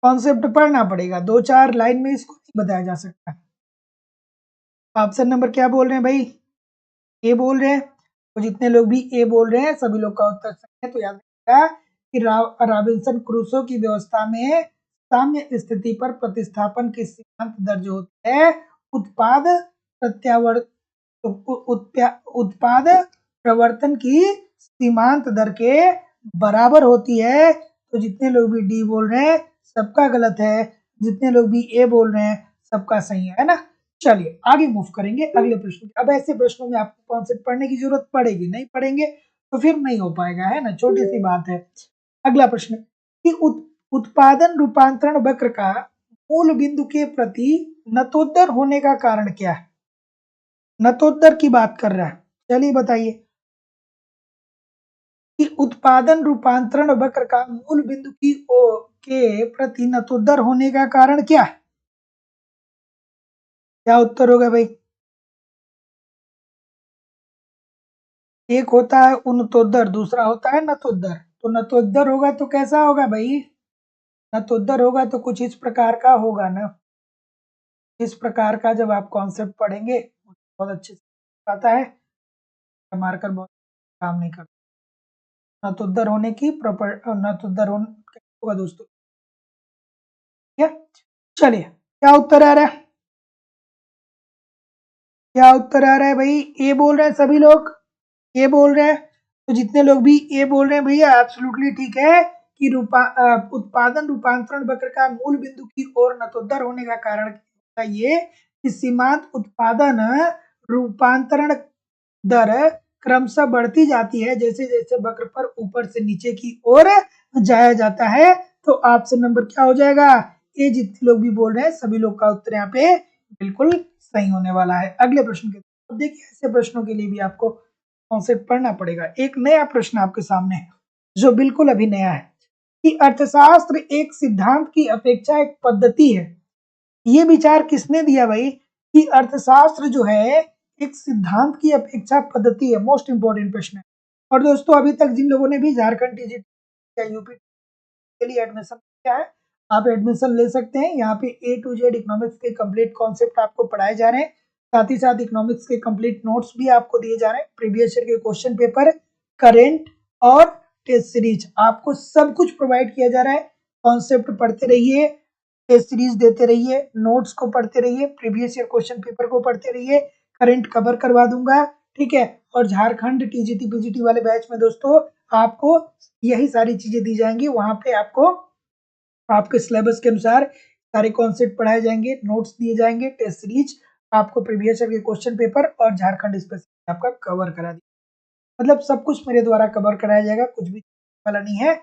कॉन्सेप्ट पढ़ना पड़ेगा, 2-4 लाइन में इसको नहीं बताया जा सकता। ऑप्शन नंबर क्या बोल रहे हैं भाई, ए बोल रहे हैं। तो जितने लोग भी ए बोल रहे हैं सभी लोग का उत्तर सही है। तो याद रखिएगा कि रॉबिन्सन क्रूसो की व्यवस्था में साम्य स्थिति पर प्रतिस्थापन की सीमांत दर जो होती है उत्पाद उत्पाद प्रवर्तन की सीमांत दर के बराबर होती है। तो जितने लोग भी डी बोल रहे हैं सबका गलत है, जितने लोग भी ए बोल रहे हैं सबका सही है ना। चलिए आगे मूव करेंगे अगले प्रश्न। अब ऐसे प्रश्नों में आपको कॉन्सेप्ट पढ़ने की जरूरत पड़ेगी, नहीं पढ़ेंगे तो फिर नहीं हो पाएगा, है ना, छोटी सी बात है। अगला प्रश्न कि उत्पादन रूपांतरण वक्र का मूल बिंदु के प्रति नतोदर होने का कारण क्या है, नतोदर की बात कर रहा है। चलिए बताइए कि उत्पादन रूपांतरण वक्र का मूल बिंदु की के प्रति नतोदर होने का कारण क्या है, क्या उत्तर होगा भाई। एक होता है उनतोदर, दूसरा होता है नतोदर। तो नतोदर होगा तो कैसा होगा भाई, नतोदर होगा तो कुछ इस प्रकार का होगा ना, इस प्रकार का। जब आप कॉन्सेप्ट पढ़ेंगे बहुत अच्छे से आता है, मार्कर बहुत काम नहीं करता। नतोदर होने की नतोदर होगा दोस्तों, ठीक है। चलिए क्या उत्तर आ रहा है, क्या उत्तर आ रहा है भाई, ए बोल रहे हैं सभी लोग, ए बोल रहे हैं। तो जितने लोग भी ए बोल रहे हैं भैया एब्सोल्युटली ठीक है कि उत्पादन रूपांतरण वक्र का मूल बिंदु की ओर नतोदर होने का कारण ये कि सीमांत उत्पादन रूपांतरण दर क्रमशः बढ़ती जाती है जैसे जैसे वक्र पर ऊपर से नीचे की ओर जाया जाता है। तो ऑप्शन नंबर क्या हो जाएगा, ये जितने लोग भी बोल रहे हैं सभी लोग का उत्तर यहाँ पे बिल्कुल सही होने वाला है। अगले प्रश्न के अब देखिए, ऐसे प्रश्नों के लिए भी आपको कॉन्सेप्ट पढ़ना पड़ेगा। एक नया प्रश्न आपके सामने है जो बिल्कुल अभी नया है कि अर्थशास्त्र एक सिद्धांत की अपेक्षा एक पद्धति है। ये विचार किसने दिया भाई कि अर्थशास्त्र जो है एक सिद्धांत की अपेक्षा पद्धति है, मोस्ट इंपोर्टेंट प्रश्न है। और दोस्तों अभी तक जिन लोगों ने भी झारखंड टीजीटी या यूपी के लिए एडमिशन किया है आप एडमिशन ले सकते हैं। यहाँ पे ए टू जेड इकोनॉमिक्स के कंप्लीट कॉन्सेप्ट आपको पढ़ाए जा रहे हैं, साथ ही साथ इकोनॉमिक्स के कंप्लीट नोट्स भी आपको दिए जा रहे हैं, प्रीवियस ईयर के क्वेश्चन पेपर, करेंट और टेस्ट सीरीज आपको सब कुछ प्रोवाइड किया जा रहा है। कॉन्सेप्ट पढ़ते रहिए, टेस्ट सीरीज देते रहिए, नोट्स को पढ़ते रहिए, प्रीवियस ईयर क्वेश्चन पेपर को पढ़ते रहिए, करंट कवर करवा दूंगा, ठीक है। और झारखंड टीजीटी पीजीटी वाले बैच में दोस्तों आपको यही सारी चीजें दी जाएंगी, वहां पे आपको आपके सिलेबस के अनुसार सारे कॉन्सेप्ट पढ़ाए जाएंगे, नोट्स दिए जाएंगे, टेस्ट सीरीज आपको प्रीवियस ईयर के क्वेश्चन पेपर और झारखंड स्पेसिफिक आपका कवर करा दिया, मतलब सब कुछ मेरे द्वारा कवर कराया जाएगा, कुछ भी वाला नहीं है।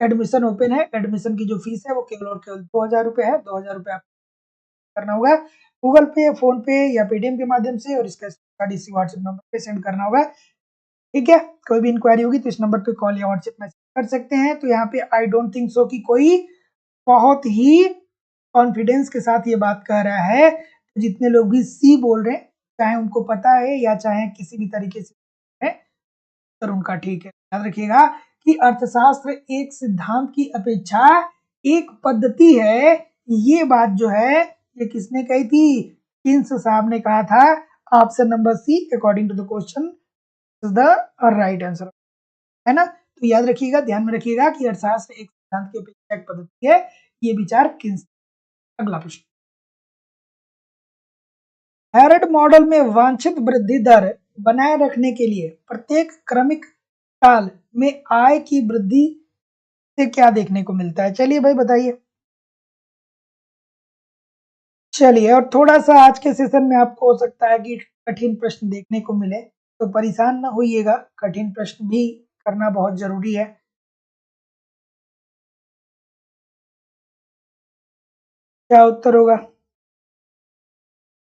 एडमिशन ओपन है, एडमिशन की जो फीस है वो केवल और केवल 2000 रुपये है। 2000 रुपये आपको करना होगा गूगल पे, फोन पे या पेटीएम के माध्यम से, और इसका इसी व्हाट्सएप नंबर पे सेंड करना होगा, ठीक है। कोई भी इंक्वायरी होगी तो इस नंबर पे कॉल या व्हाट्सएप मैसेज कर सकते हैं। तो यहाँ पे आई डोंट थिंक सो कि कोई बहुत ही कॉन्फिडेंस के साथ ये बात कह रहा है। तो जितने लोग भी सी बोल रहे हैं चाहे उनको पता है या चाहे किसी भी तरीके से है, तो उनका ठीक है। याद रखिएगा कि अर्थशास्त्र एक सिद्धांत की अपेक्षा एक पद्धति है। ये बात जो है ये किसने कही थी, किन्स साहब ने कहा था। Option number C according to the question is the right answer, है ना। तो याद रखिएगा, ध्यान में रखिएगा कि अर्थशास्त्र एक सिद्धांत की अपेक्षा एक पद्धति है, ये विचार किन्स। अगला प्रश्न, हेरड मॉडल में वांछित वृद्धि दर बनाए रखने के लिए प्रत्येक क्रमिक काल में आय की वृद्धि से क्या देखने को मिलता है? चलिए भाई बताइए। चलिए, और थोड़ा-सा आज के सेशन में आपको हो सकता है कि कठिन प्रश्न देखने को मिले, तो परेशान ना होइएगा, कठिन प्रश्न भी करना बहुत ज़रूरी है। क्या उत्तर होगा?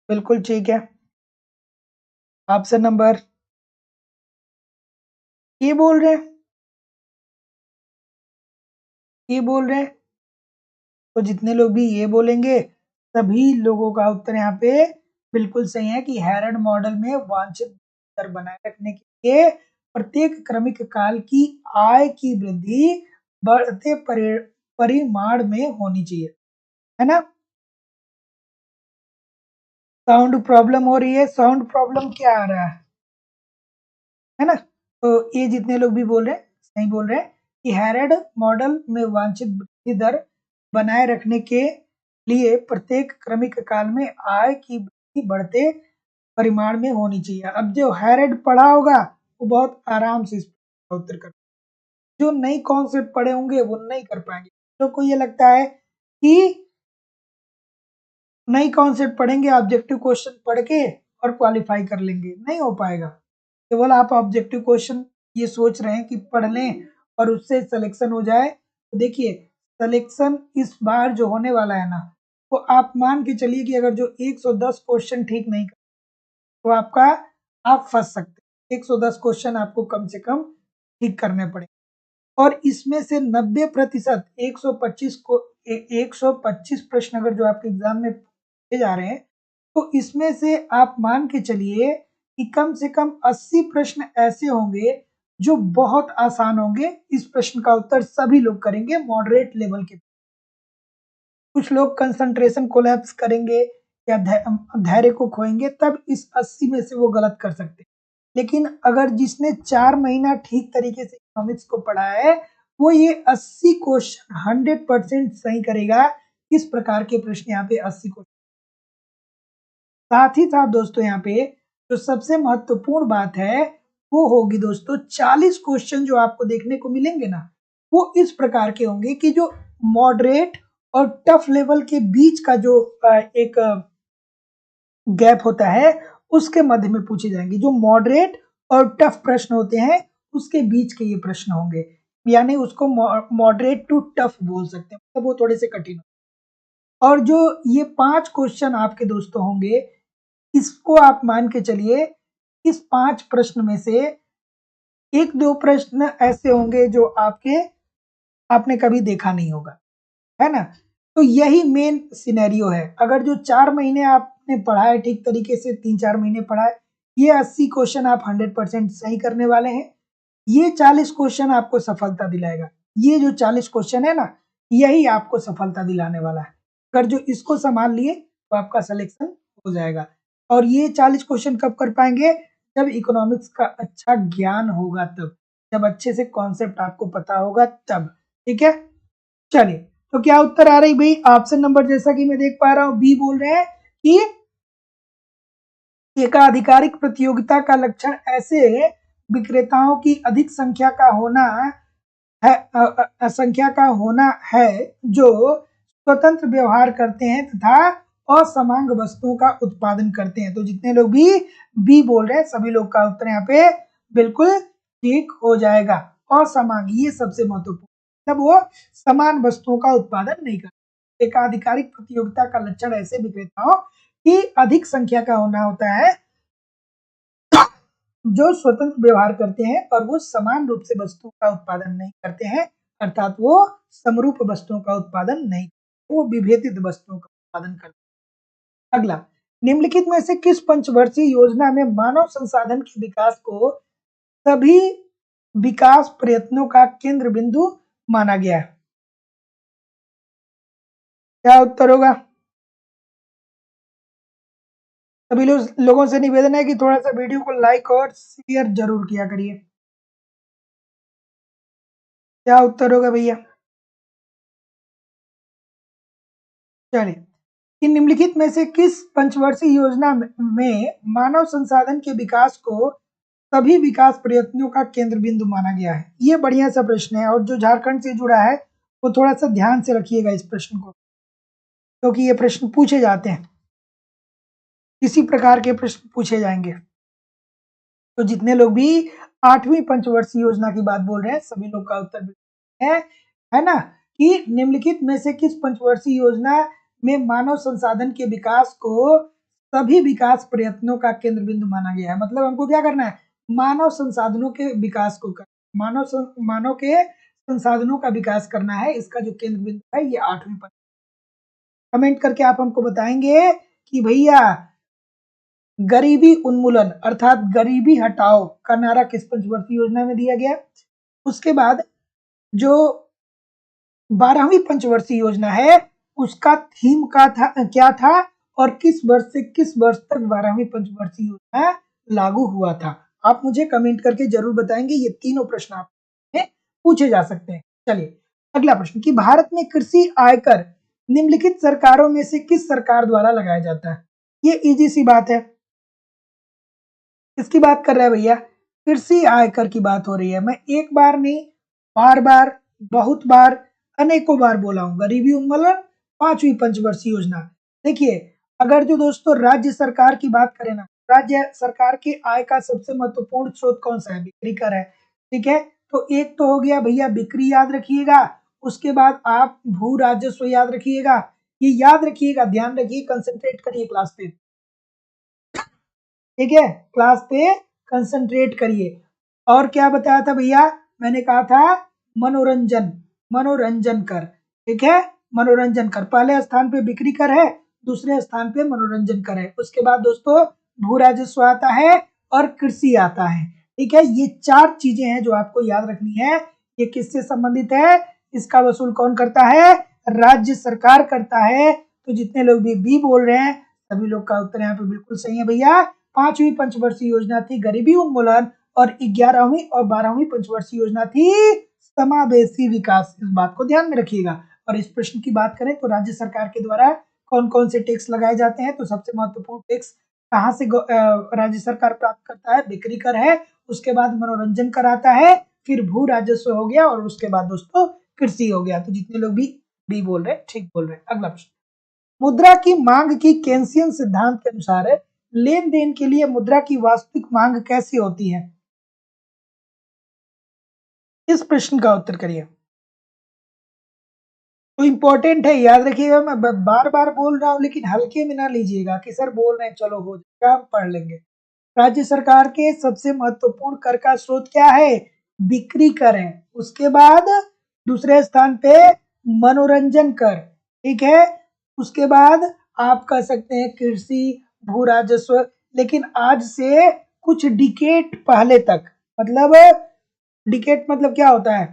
बिल्कुल ठीक है। ऑप्शन नंबर ए बोल रहे हैं, ए बोल रहे हैं, तो जितने लोग भी ये बोलेंगे, सभी लोगों का उत्तर यहाँ पे बिल्कुल सही है कि हैरड मॉडल में वांछित दर बनाए रखने के लिए प्रत्येक क्रमिक काल की आय की वृद्धि बढ़ते परिमाण में होनी चाहिए, है ना? साउंड प्रॉब्लम हो रही है, साउंड प्रॉब्लम क्या आ रहा है ना? तो ये जितने लोग भी बोल रहे हैं, सही बोल रहे हैं कि हैरड मॉडल में वांछित वृद्धि दर बनाए रखने के लिए प्रत्येक क्रमिक काल में आय की वृद्धि बढ़ते परिमाण में होनी चाहिए। अब जो हैरड पढ़ा होगा, वो बहुत आराम से इसका उत्तर कर, जो नई कॉन्सेप्ट पढ़े होंगे वो नहीं कर पाएंगे। तो को ये लगता है कि नई कॉन्सेप्ट पढ़ेंगे, ऑब्जेक्टिव क्वेश्चन पढ़ के और क्वालिफाई कर लेंगे, नहीं हो पाएगा। केवल आप ऑब्जेक्टिव क्वेश्चन ये सोच रहे हैं कि पढ़ लें और उससे सिलेक्शन हो जाए, तो देखिए सिलेक्शन इस बार जो होने वाला है ना, वो आप मान के चलिए कि अगर जो 110 क्वेश्चन ठीक नहीं कर, तो आपका आप फंस सकते हैं। 110 क्वेश्चन आपको कम से कम ठीक करने पड़े, और इसमें से 90% 125 को 125 प्रश्न अगर जो आपके एग्जाम में पूछे जा रहे हैं, तो इसमें से आप मान के चलिए कि कम से कम 80 प्रश्न ऐसे होंगे जो बहुत आसान होंगे। इस प्रश्न का उत्तर सभी लोग करेंगे मॉडरेट लेवल के। कुछ लोग कंसंट्रेशन कोलैप्स करेंगे या धैर्य को खोएंगे, तब इस 80 में से वो गलत कर सकते हैं। लेकिन अगर जिसने 4 महीना ठीक तरीके से इकोनॉमिक्स को पढ़ा है, वो ये 80 क्वेश्चन 100% सही करेगा। इस प्रकार के प्रश्न यहाँ पे 80 क्वेश्चन। साथ ही साथ दोस्तों यहाँ पे जो सबसे महत्वपूर्ण बात है, वो होगी दोस्तों 40 क्वेश्चन जो आपको देखने को मिलेंगे ना, वो इस प्रकार के होंगे कि जो मॉडरेट और टफ लेवल के बीच का जो एक गैप होता है, उसके मध्य में पूछे जाएंगे। जो मॉडरेट और टफ प्रश्न होते हैं, उसके बीच के ये प्रश्न होंगे, यानी उसको मॉडरेट टू टफ बोल सकते हैं, मतलब वो थोड़े से कठिन। और जो ये 5 क्वेश्चन आपके दोस्तों होंगे, इसको आप मान के चलिए इस 5 प्रश्न में से 1-2 प्रश्न ऐसे होंगे जो आपने कभी देखा नहीं होगा, है ना? तो यही मेन सिनेरियो है। अगर जो 4 महीने आपने पढ़ा है ठीक तरीके से, 3-4 महीने पढ़ा है, ये 80 क्वेश्चन आप 100% सही करने वाले हैं। ये 40 क्वेश्चन आपको सफलता दिलाएगा। ये जो 40 क्वेश्चन है ना, यही आपको सफलता दिलाने वाला है। अगर जो इसको संभाल लिए, तो आपका सिलेक्शन हो जाएगा। और ये 40 क्वेश्चन कब कर पाएँगे? जब इकोनॉमिक्स का अच्छा ज्ञान होगा तब। जब अच्छे से कॉन्सेप्ट आपको पता होगा तब। ठीक है? चलिए, तो क्या उत्तर आ रही भाई? ऑप्शन नंबर जैसा कि मैं देख पा रहा हूँ, बी बोल रहे हैं कि एकाधिकारिक प्रतियोगिता का लक्षण ऐसे विक्रेताओं की अधिक संख्या का होना है, संख्या का होना है जो स्वतंत्र व्यवहार करते हैं तथा असमांग वस्तुओं का उत्पादन करते हैं। तो जितने लोग भी बी बोल रहे हैं, सभी लोग का उत्तर यहाँ पे बिल्कुल ठीक हो जाएगा। असमांग, ये सबसे महत्वपूर्ण, मतलब वो समान वस्तुओं का उत्पादन नहीं करते। एकाधिकारिक प्रतियोगिता का लक्षण ऐसे विक्रेताओं की अधिक संख्या का होना होता है जो स्वतंत्र व्यवहार करते हैं और वो समान रूप से वस्तुओं का उत्पादन नहीं करते हैं, अर्थात वो समरूप वस्तुओं का उत्पादन नहीं, वो विभेदित वस्तुओं का उत्पादन करते हैं। अगला, निम्नलिखित में से किस पंचवर्षीय योजना में मानव संसाधन के विकास को सभी विकास प्रयत्नों का केंद्र बिंदु माना गया है? क्या उत्तर होगा? सभी लोगों से निवेदन है कि थोड़ा सा वीडियो को लाइक और शेयर जरूर किया करिए। क्या उत्तर होगा भैया? चलिए, कि निम्नलिखित में से किस पंचवर्षीय योजना में मानव संसाधन के विकास को सभी विकास प्रयत्नों का केंद्र बिंदु माना गया है? ये बढ़िया सा प्रश्न है, और जो झारखंड से जुड़ा है वो थोड़ा सा ध्यान से रखिएगा इस प्रश्न को, क्योंकि ये प्रश्न पूछे जाते हैं, इसी प्रकार के प्रश्न पूछे जाएंगे। तो जितने लोग भी 8वीं पंचवर्षीय योजना की बात बोल रहे हैं, सभी लोग का उत्तर है ना, कि निम्नलिखित में से किस पंचवर्षीय योजना में मानव संसाधन के विकास को सभी विकास प्रयत्नों का केंद्र बिंदु माना गया है? मतलब हमको क्या करना है, मानव संसाधनों के विकास को मानव के संसाधनों का विकास करना है। इसका जो केंद्र बिंदु है ये 8वीं पंच। कमेंट करके आप हमको बताएंगे कि भैया गरीबी उन्मूलन अर्थात गरीबी हटाओ का नारा किस पंचवर्षीय योजना में दिया गया? उसके बाद जो 12वीं पंचवर्षीय योजना है उसका थीम क्या था, और किस वर्ष से किस वर्ष तक 12वीं पंचवर्षीय योजना लागू हुआ था? आप मुझे कमेंट करके जरूर बताएंगे। ये तीनों प्रश्न आप पूछे जा सकते हैं। चलिए अगला प्रश्न, कि भारत में कृषि आयकर निम्नलिखित सरकारों में से किस सरकार द्वारा लगाया जाता है? ये इजी सी बात है। किसकी बात कर रहा है भैया? कृषि आयकर की बात हो रही है। मैं एक बार नहीं, बार बार, बहुत बार, अनेकों बार बोला हूं, गरीबी उन्मूलन 5वीं पंचवर्षीय योजना। देखिए, अगर जो दोस्तों राज्य सरकार की बात करें ना, राज्य सरकार की आय का सबसे महत्वपूर्ण स्रोत कौन सा है? बिक्री कर है। ठीक है, तो एक तो हो गया भैया बिक्री, याद रखिएगा। उसके बाद आप भू राजस्व याद रखिएगा। ये याद रखिएगा, ध्यान रखिए, कंसंट्रेट करिए क्लास पे। ठीक है, क्लास पे कंसंट्रेट करिए। और क्या बताया था भैया? मैंने कहा था मनोरंजन, मनोरंजन कर। ठीक है, मनोरंजन कर पहले स्थान पे बिक्री कर है, दूसरे स्थान पे मनोरंजन कर है। उसके बाद दोस्तों भू राजस्व आता है और कृषि आता है। ठीक है, ये 4 चीजें हैं जो आपको याद रखनी है। ये किससे संबंधित है? इसका वसूल कौन करता है? राज्य सरकार करता है। तो जितने लोग भी बी बोल रहे हैं सभी लोग का उत्तर यहाँ पे बिल्कुल सही है भैया। 5वीं पंचवर्षीय योजना थी गरीबी उन्मूलन, और 11वीं और 12वीं पंचवर्षीय योजना थी समावेशी विकास। इस बात को ध्यान में रखिएगा। और इस प्रश्न की बात करें तो राज्य सरकार के द्वारा कौन कौन से टैक्स लगाए जाते हैं? तो सबसे महत्वपूर्ण टैक्स कहाँ से राज्य सरकार प्राप्त करता है? बिक्री कर है। उसके बाद मनोरंजन कर आता है, फिर भू राजस्व हो गया, और उसके बाद दोस्तों कृषि हो गया। तो जितने लोग भी बोल रहे हैं ठीक बोल रहे हैं। अगला प्रश्न, मुद्रा की मांग की केन्सियन सिद्धांत के अनुसार लेन देन के लिए मुद्रा की वास्तविक मांग कैसी होती है? इस प्रश्न का उत्तर करिए। तो इंपॉर्टेंट है, याद रखिएगा। मैं बार बार बोल रहा हूं, लेकिन हल्के में ना लीजिएगा कि सर बोल रहे हैं चलो हो जाएगा, हम पढ़ लेंगे। राज्य सरकार के सबसे महत्वपूर्ण कर का स्रोत क्या है? बिक्री कर है। उसके बाद दूसरे स्थान पे मनोरंजन कर। ठीक है, उसके बाद आप कह सकते हैं कृषि, भू राजस्व। लेकिन आज से कुछ डिकेट पहले तक, मतलब डिकेट मतलब क्या होता है?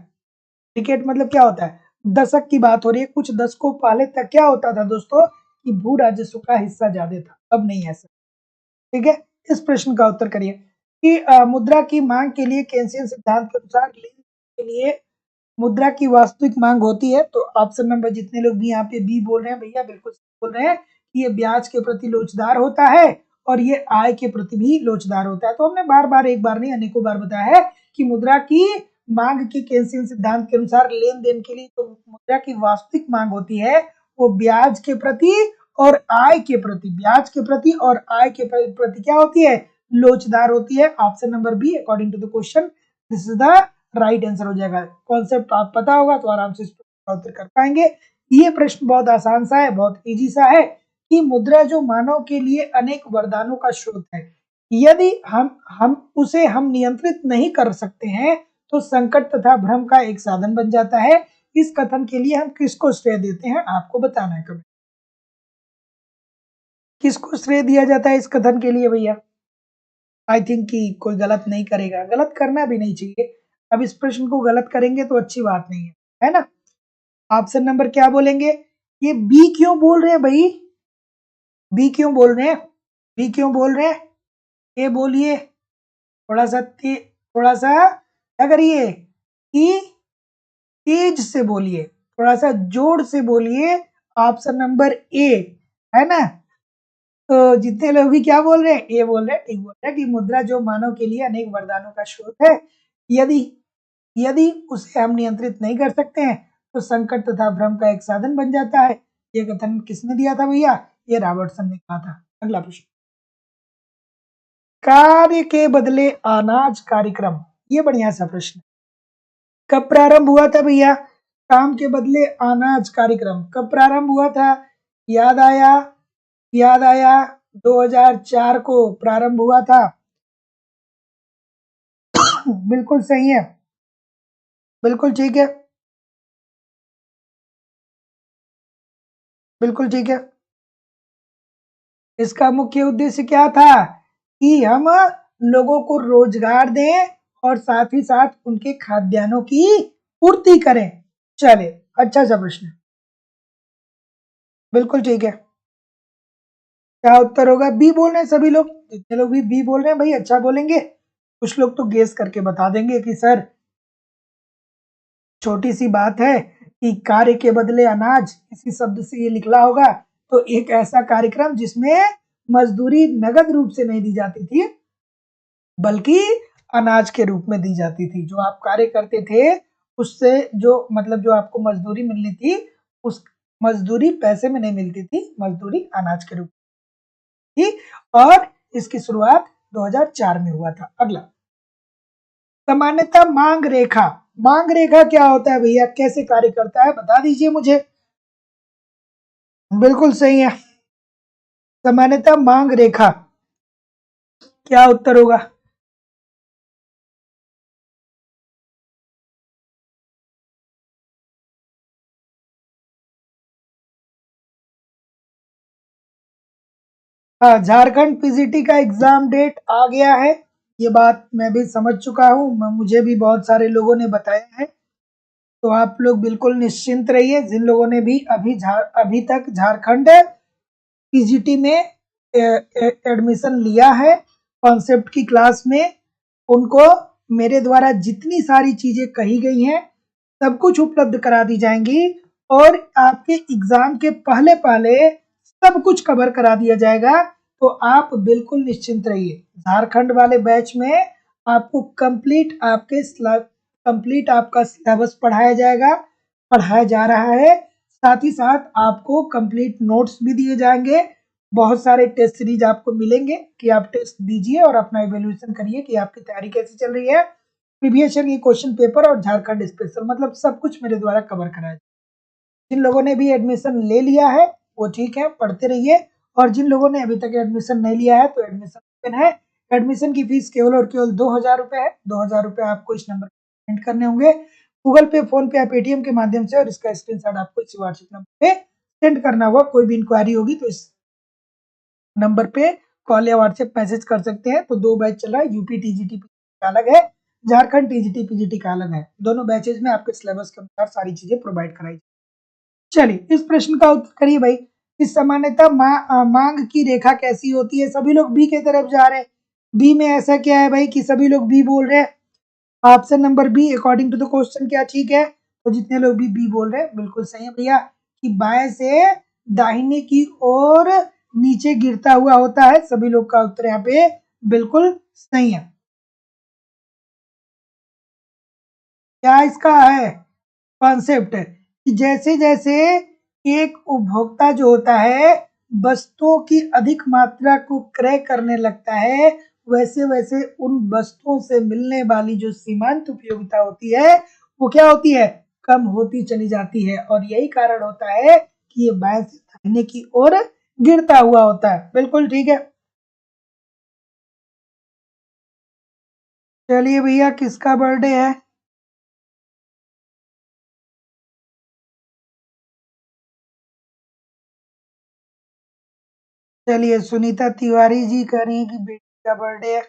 डिकेट मतलब क्या होता है? दशक की बात हो रही है। कुछ दशकों पहले तक क्या होता था दोस्तों, कि भू राजस्व का हिस्सा ज्यादा था, अब नहीं है सर। ठीक है, इस प्रश्न का उत्तर करिए कि मुद्रा की मांग के लिए केन्सियन सिद्धांत के अनुसार लेन के लिए मुद्रा की वास्तविक मांग होती है। तो ऑप्शन नंबर, जितने लोग भी यहाँ पे बी बोल रहे हैं भैया बिल्कुल बोल रहे हैं कि ये ब्याज के प्रति लोचदार होता है, और ये आय के प्रति भी लोचदार होता है। तो हमने बार बार, एक बार नहीं अनेकों बार बताया है कि मुद्रा की मांग की केन्सियन सिद्धांत के अनुसार लेन देन के लिए तो मुद्रा की वास्तविक मांग होती है वो ब्याज के प्रति और आय के प्रति, ब्याज के प्रति और आय के प्रति क्या होती है? लोचदार होती है। Option number B according to the question this is the right answer हो जाएगा। कॉन्सेप्ट आप पता होगा तो आराम से इसका उत्तर कर पाएंगे। ये प्रश्न बहुत आसान सा है, बहुत इजी सा है, कि मुद्रा जो मानव के लिए अनेक वरदानों का स्रोत है, यदि हम उसे हम नियंत्रित नहीं कर सकते हैं तो संकट तथा भ्रम का एक साधन बन जाता है। इस कथन के लिए हम किसको श्रेय देते हैं आपको बताना है। कभी किसको श्रेय दिया जाता है इस कथन के लिए भैया? आई थिंक कि कोई गलत नहीं करेगा, गलत करना भी नहीं चाहिए। अब इस प्रश्न को गलत करेंगे तो अच्छी बात नहीं है ना? ऑप्शन नंबर क्या बोलेंगे? ये बी क्यों बोल रहे हैं भाई? बी क्यों बोल रहे हैं? बी क्यों बोल रहे हैं? ये बोलिए, थोड़ा सा क्या करिए कि तेज से बोलिए, थोड़ा सा जोर से बोलिए। ऑप्शन नंबर ए है ना? तो जितने लोग भी क्या बोल रहे हैं, ये बोल रहे हैं, ठीक बोल रहे हैं कि मुद्रा जो मानव के लिए अनेक वरदानों का स्रोत है, यदि यदि उसे हम नियंत्रित नहीं कर सकते हैं तो संकट तथा भ्रम का एक साधन बन जाता है। ये कथन किसने दिया था भैया? ये रॉबर्टसन ने कहा था। अगला प्रश्न, कार्य के बदले अनाज कार्यक्रम, ये बढ़िया सा प्रश्न। कब प्रारंभ हुआ था भैया? काम के बदले अनाज कार्यक्रम कब प्रारंभ हुआ था? याद आया? याद आया, 2004 को प्रारंभ हुआ था। बिल्कुल सही है, बिल्कुल ठीक है, बिल्कुल ठीक है। इसका मुख्य उद्देश्य क्या था कि हम लोगों को रोजगार दें और साथ ही साथ उनके खाद्यान्नों की पूर्ति करें। चले, अच्छा सा प्रश्न, बिल्कुल ठीक है। क्या उत्तर होगा? बी बोल रहे हैं सभी लोग, जितने लोग भी बी बोल रहे हैं भाई अच्छा बोलेंगे। कुछ लोग तो गेस करके बता देंगे कि सर छोटी सी बात है कि कार्य के बदले अनाज, इसी शब्द से ये निकला होगा। तो एक ऐसा कार्यक्रम जिसमें मजदूरी नगद रूप से नहीं दी जाती थी बल्कि अनाज के रूप में दी जाती थी। जो आप कार्य करते थे उससे जो मतलब जो आपको मजदूरी मिलनी थी, उस मजदूरी पैसे में नहीं मिलती थी, मजदूरी अनाज के रूप में थी। और इसकी शुरुआत 2004 में हुआ था। अगला, सामान्यतः मांग रेखा क्या होता है भैया? कैसे कार्य करता है बता दीजिए मुझे। बिल्कुल सही है, सामान्यतः मांग रेखा। क्या उत्तर होगा? हाँ, झारखंड पीजीटी का एग्जाम डेट आ गया है, ये बात मैं भी समझ चुका हूँ, मुझे भी बहुत सारे लोगों ने बताया है। तो आप लोग बिल्कुल निश्चिंत रहिए, जिन लोगों ने भी अभी तक झारखंड पीजीटी में एडमिशन लिया है कॉन्सेप्ट की क्लास में, उनको मेरे द्वारा जितनी सारी चीजें कही गई हैं सब कुछ उपलब्ध करा दी जाएंगी और आपके एग्जाम के पहले पहले सब कुछ कवर करा दिया जाएगा। तो आप बिल्कुल निश्चिंत रहिए, झारखंड वाले बैच में आपको कंप्लीट आपका सिलेबस पढ़ाया जाएगा, पढ़ाया जा रहा है। साथ ही साथ आपको कंप्लीट नोट्स भी दिए जाएंगे। बहुत सारे टेस्ट सीरीज आपको मिलेंगे कि आप टेस्ट दीजिए और अपना इवेल्युएशन करिए कि आपकी तैयारी कैसी चल रही है। प्रीवियस ईयर की क्वेश्चन पेपर और झारखंड स्पेशल मतलब सब कुछ मेरे द्वारा कवर कराया। जिन लोगों ने भी एडमिशन ले लिया है वो ठीक है, पढ़ते रहिए। और जिन लोगों ने अभी तक एडमिशन नहीं लिया है तो एडमिशन ओपन है। एडमिशन की फीस केवल और केवल 2,000 रुपए है। 2,000 रुपए आपको इस नंबर पर पेमेंट करने होंगे, गूगल पे, फोन पे या पेटीएम के माध्यम से, और इसका स्क्रीनशॉट आपको इसी व्हाट्सएप नंबर पे सेंड करना होगा। कोई भी इंक्वायरी होगी तो इस नंबर पे कॉल या व्हाट्सएप मैसेज कर सकते हैं। तो दो बैच चल रहा है, यूपी टीजीटी का अलग है, झारखंड टीजीटी पीजीटी का अलग है। दोनों बैचेज में आपके सिलेबस के अनुसार सारी चीजें प्रोवाइड कराई। चलिए इस प्रश्न का उत्तर करिए भाई। इस सामान्यतः मांग की रेखा कैसी होती है? सभी लोग बी के तरफ जा रहे हैं। बी में ऐसा क्या है भाई कि सभी लोग बी बोल रहे हैं? Option number B according to the question क्या ठीक है? तो जितने लोग भी बी बोल रहे हैं बिल्कुल सही है भैया, कि बाएं से दाहिने की ओर नीचे गिरता हुआ होता है। सभी लोग का उत्तर यहाँ पे बिल्कुल सही है। क्या इसका है कॉन्सेप्ट कि जैसे जैसे एक उपभोक्ता जो होता है वस्तुओं की अधिक मात्रा को क्रय करने लगता है, वैसे वैसे उन वस्तुओं से मिलने वाली जो सीमांत उपयोगिता होती है वो क्या होती है? कम होती चली जाती है। और यही कारण होता है कि ये बाएं से दाहिने की ओर गिरता हुआ होता है। बिल्कुल ठीक है। चलिए भैया, किसका बर्थडे है? चलिए, सुनीता तिवारी जी कह रही है कि बेटी का बर्थडे है।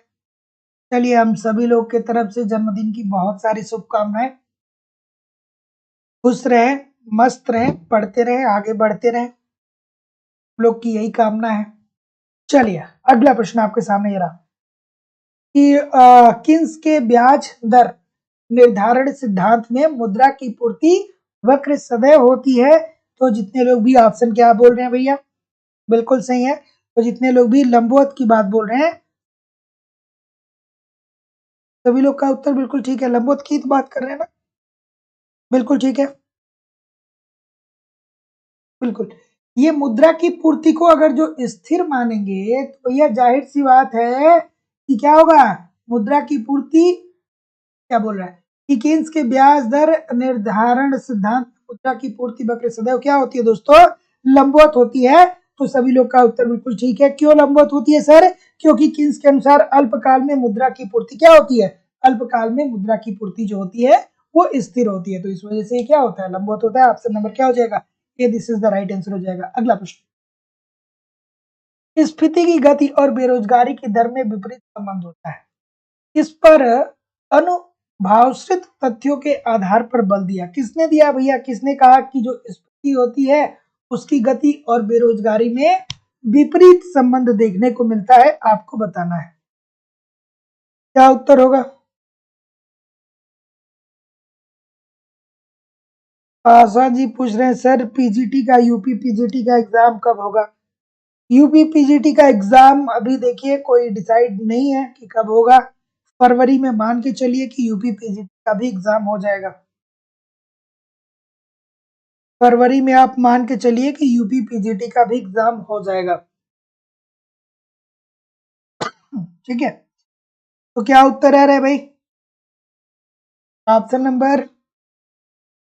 चलिए, हम सभी लोग के तरफ से जन्मदिन की बहुत सारी शुभकामनाएं। खुश रहे, मस्त रहे, पढ़ते रहे, आगे बढ़ते रहे, लोग की यही कामना है। चलिए अगला प्रश्न आपके सामने ये रहा कि किन्स के ब्याज दर निर्धारण सिद्धांत में मुद्रा की पूर्ति वक्र सदैव होती है। तो जितने लोग भी ऑप्शन क्या बोल रहे हैं भैया? बिल्कुल सही है, तो जितने लोग भी लंबवत की बात बोल रहे हैं, सभी लोग का उत्तर बिल्कुल ठीक है। लंबवत की तो बात कर रहे हैं ना, बिल्कुल ठीक है, बिल्कुल। ये मुद्रा की पूर्ति को अगर जो स्थिर मानेंगे तो यह जाहिर सी बात है कि क्या होगा, मुद्रा की पूर्ति, क्या बोल रहा है कि केन्स के ब्याज दर निर्धारण सिद्धांत मुद्रा की पूर्ति वक्र सदैव क्या होती है दोस्तों, लंबवत होती है। तो सभी लोग का उत्तर बिल्कुल ठीक है। क्यों लंबवत होती है सर, क्योंकि केन्स के अनुसार अल्पकाल में मुद्रा की पूर्ति क्या होती है, अल्पकाल में मुद्रा की पूर्ति जो होती है वो स्थिर होती है, तो इस वजह से ये क्या होता है, लंबवत होता है। ऑप्शन नंबर क्या हो जाएगा, ये this is the right answer हो जाएगा। अगला प्रश्न, स्फीति की गति और बेरोजगारी की दर में विपरीत संबंध होता है, इस पर अनुभावश्रित तथ्यों के आधार पर बल दिया। किसने दिया भैया, किसने कहा कि जो स्फीति होती है उसकी गति और बेरोजगारी में विपरीत संबंध देखने को मिलता है, आपको बताना है। क्या उत्तर होगा, आशा जी पूछ रहे हैं सर पीजीटी का, यूपी पीजीटी का एग्जाम कब होगा। यूपी पीजीटी का एग्जाम अभी देखिए कोई डिसाइड नहीं है कि कब होगा। फरवरी में मान के चलिए कि यूपी पीजीटी का भी एग्जाम हो जाएगा। फरवरी में आप मान के चलिए कि यूपी पीजीटी का भी एग्जाम हो जाएगा। ठीक है, तो क्या उत्तर है रे भाई, ऑप्शन नंबर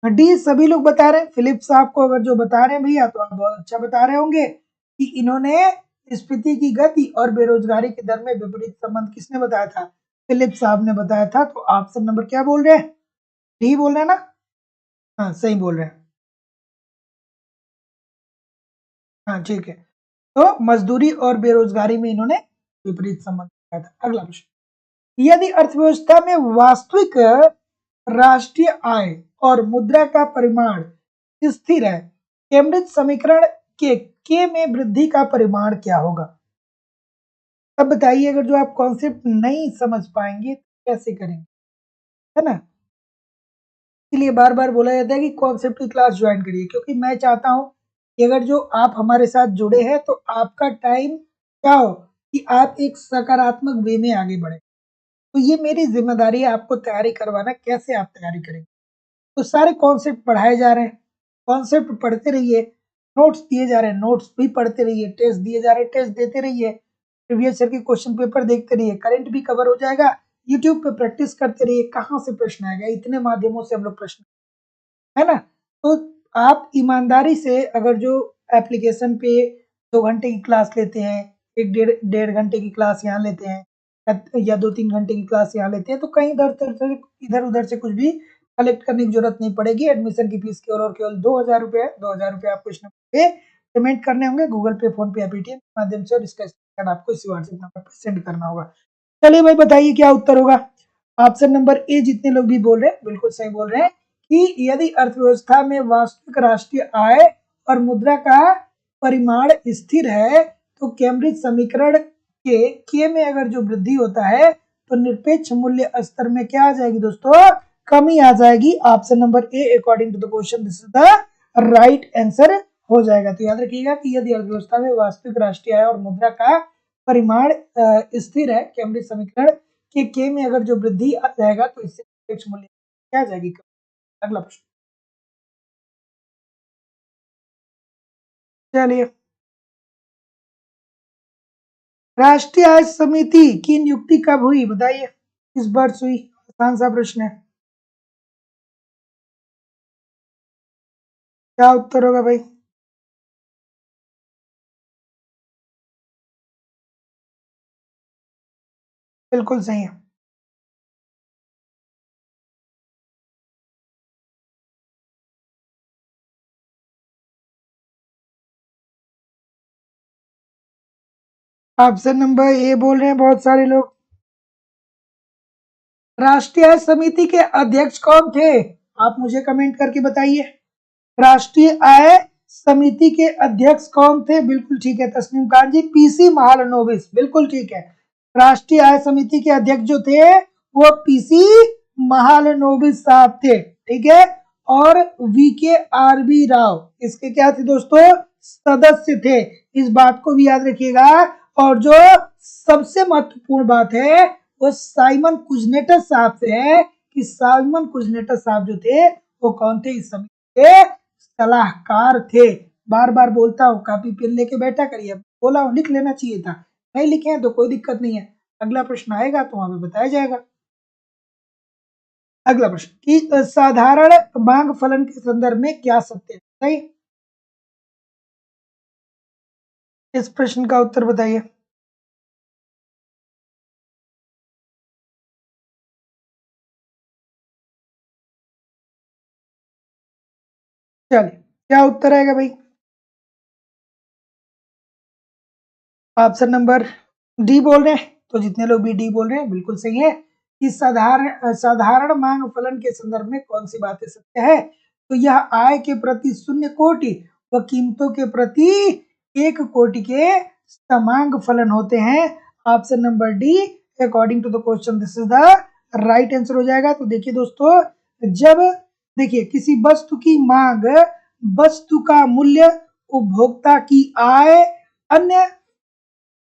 डी सभी लोग बता रहे हैं। फिलिप साहब को अगर जो बता रहे हैं भैया तो आप बहुत अच्छा बता रहे होंगे कि इन्होंने स्फीति की गति और बेरोजगारी की दर में विपरीत संबंध किसने बताया था, फिलिप साहब ने बताया था। तो ऑप्शन नंबर क्या बोल रहे हैं, डी बोल रहे हैं ना, हाँ सही बोल रहे हैं, हाँ ठीक है। तो मजदूरी और बेरोजगारी में इन्होंने विपरीत संबंध बताया था। अगला प्रश्न, यदि अर्थव्यवस्था में वास्तविक राष्ट्रीय आय और मुद्रा का परिमाण स्थिर है, कैम्ब्रिज समीकरण के में वृद्धि का परिमाण क्या होगा। अब बताइए, अगर जो आप कॉन्सेप्ट नहीं समझ पाएंगे तो कैसे करेंगे, है ना, इसलिए बार बार बोला जाता है कि कॉन्सेप्ट की क्लास ज्वाइन करिए, क्योंकि मैं चाहता हूं कि अगर जो आप हमारे साथ जुड़े हैं तो आपका टाइम क्या हो कि आप एक सकारात्मक वे में आगे बढ़े। तो ये मेरी जिम्मेदारी है आपको तैयारी करवाना, कैसे आप तैयारी करेंगे। तो सारे कॉन्सेप्ट पढ़ाए जा रहे हैं, कॉन्सेप्ट पढ़ते रहिए, नोट्स दिए जा रहे हैं, नोट्स भी पढ़ते रहिए, टेस्ट दिए जा रहे हैं, टेस्ट देते रहिए, प्रीवियस ईयर के क्वेश्चन पेपर देखते रहिए, करंट भी कवर हो जाएगा, यूट्यूब पे प्रैक्टिस करते रहिए, कहाँ से प्रश्न आएगा, इतने माध्यमों से हम लोग प्रश्न, है ना। तो आप ईमानदारी से अगर जो एप्लीकेशन पे 2 घंटे की क्लास लेते हैं, एक डेढ़ घंटे की क्लास यहाँ लेते हैं, या 2-3 घंटे की क्लास यहाँ लेते हैं, तो कहीं इधर उधर से कुछ भी कलेक्ट करने की जरूरत नहीं पड़ेगी। एडमिशन की फीस केवल और केवल 2,000 रुपये है। 2,000 रुपये आपको इस नंबर पे पेमेंट करने होंगे, गूगल पे, फोन पे या पेटीएम के माध्यम से, और इसका स्क्रीनशॉट आपको इसी व्हाट्सएप नंबर पर सेंड करना होगा। चलिए भाई बताइए क्या उत्तर होगा। ऑप्शन नंबर ए जितने लोग भी बोल रहे हैं बिल्कुल सही बोल रहे हैं कि यदि अर्थव्यवस्था में वास्तविक राष्ट्रीय आय और मुद्रा का परिमाण स्थिर है तो कैम्ब्रिज समीकरण के में अगर जो वृद्धि होता है तो निरपेक्ष मूल्य स्तर में क्या आ जाएगी दोस्तों, कमी आ जाएगी। Option number A according to the question this is the right answer हो जाएगा। तो याद रखिएगा कि यदि अर्थव्यवस्था में वास्तविक राष्ट्रीय आय और मुद्रा का परिमाण स्थिर है, कैम्ब्रिज समीकरण के में अगर जो वृद्धि आ जाएगा तो इससे निरपेक्ष मूल्य क्या आ जाएगी। अगला प्रश्न, चलिए, राष्ट्रीय आय समिति की नियुक्ति कब हुई बताइए, किस वर्ष हुई, आसान सा प्रश्न है। क्या उत्तर होगा भाई, बिल्कुल सही है। ऑप्शन नंबर ए बोल रहे हैं बहुत सारे लोग। राष्ट्रीय आय समिति के अध्यक्ष कौन थे, आप मुझे कमेंट करके बताइए। राष्ट्रीय आय समिति के अध्यक्ष कौन थे, बिल्कुल ठीक है तस्नीम खान जी, पीसी महालनोबिस, बिल्कुल ठीक है। राष्ट्रीय आय समिति के अध्यक्ष जो थे वो पीसी महालनोबिस साहब थे, ठीक है। और वीके आरबी राव इसके क्या थे दोस्तों, सदस्य थे। इस बात को भी याद रखिएगा। और जो सबसे महत्वपूर्ण बात है वो साइमन कुजनेटस साहब से है कि साइमन कुजनेटस साहब जो थे वो कौन थे, इस समिति के सलाहकार थे। बार बार बोलता हूँ, कॉपी पेन लेके बैठा करिए, बोला हूँ लिख लेना चाहिए था, नहीं लिखे हैं तो कोई दिक्कत नहीं है, अगला प्रश्न आएगा तो वहां पे बताया जाएगा। अगला प्रश्न कि साधारण मांग फलन के संदर्भ में क्या सत्य है, सही। इस प्रश्न का उत्तर बताइए। चलिए, क्या उत्तर आएगा भाई? ऑप्शन नंबर डी बोल रहे हैं, तो जितने लोग भी डी बोल रहे हैं बिल्कुल सही है कि साधारण मांग फलन के संदर्भ में कौन सी बातें सत्य है, तो यह आय के प्रति 0 कोटि व कीमतों के प्रति 1 कोटि के समांग फलन होते हैं। Option number D according to the question this is the right answer हो जाएगा। तो देखिए दोस्तों, जब देखिए किसी वस्तु की मांग, वस्तु का मूल्य, उपभोक्ता की आय, अन्य,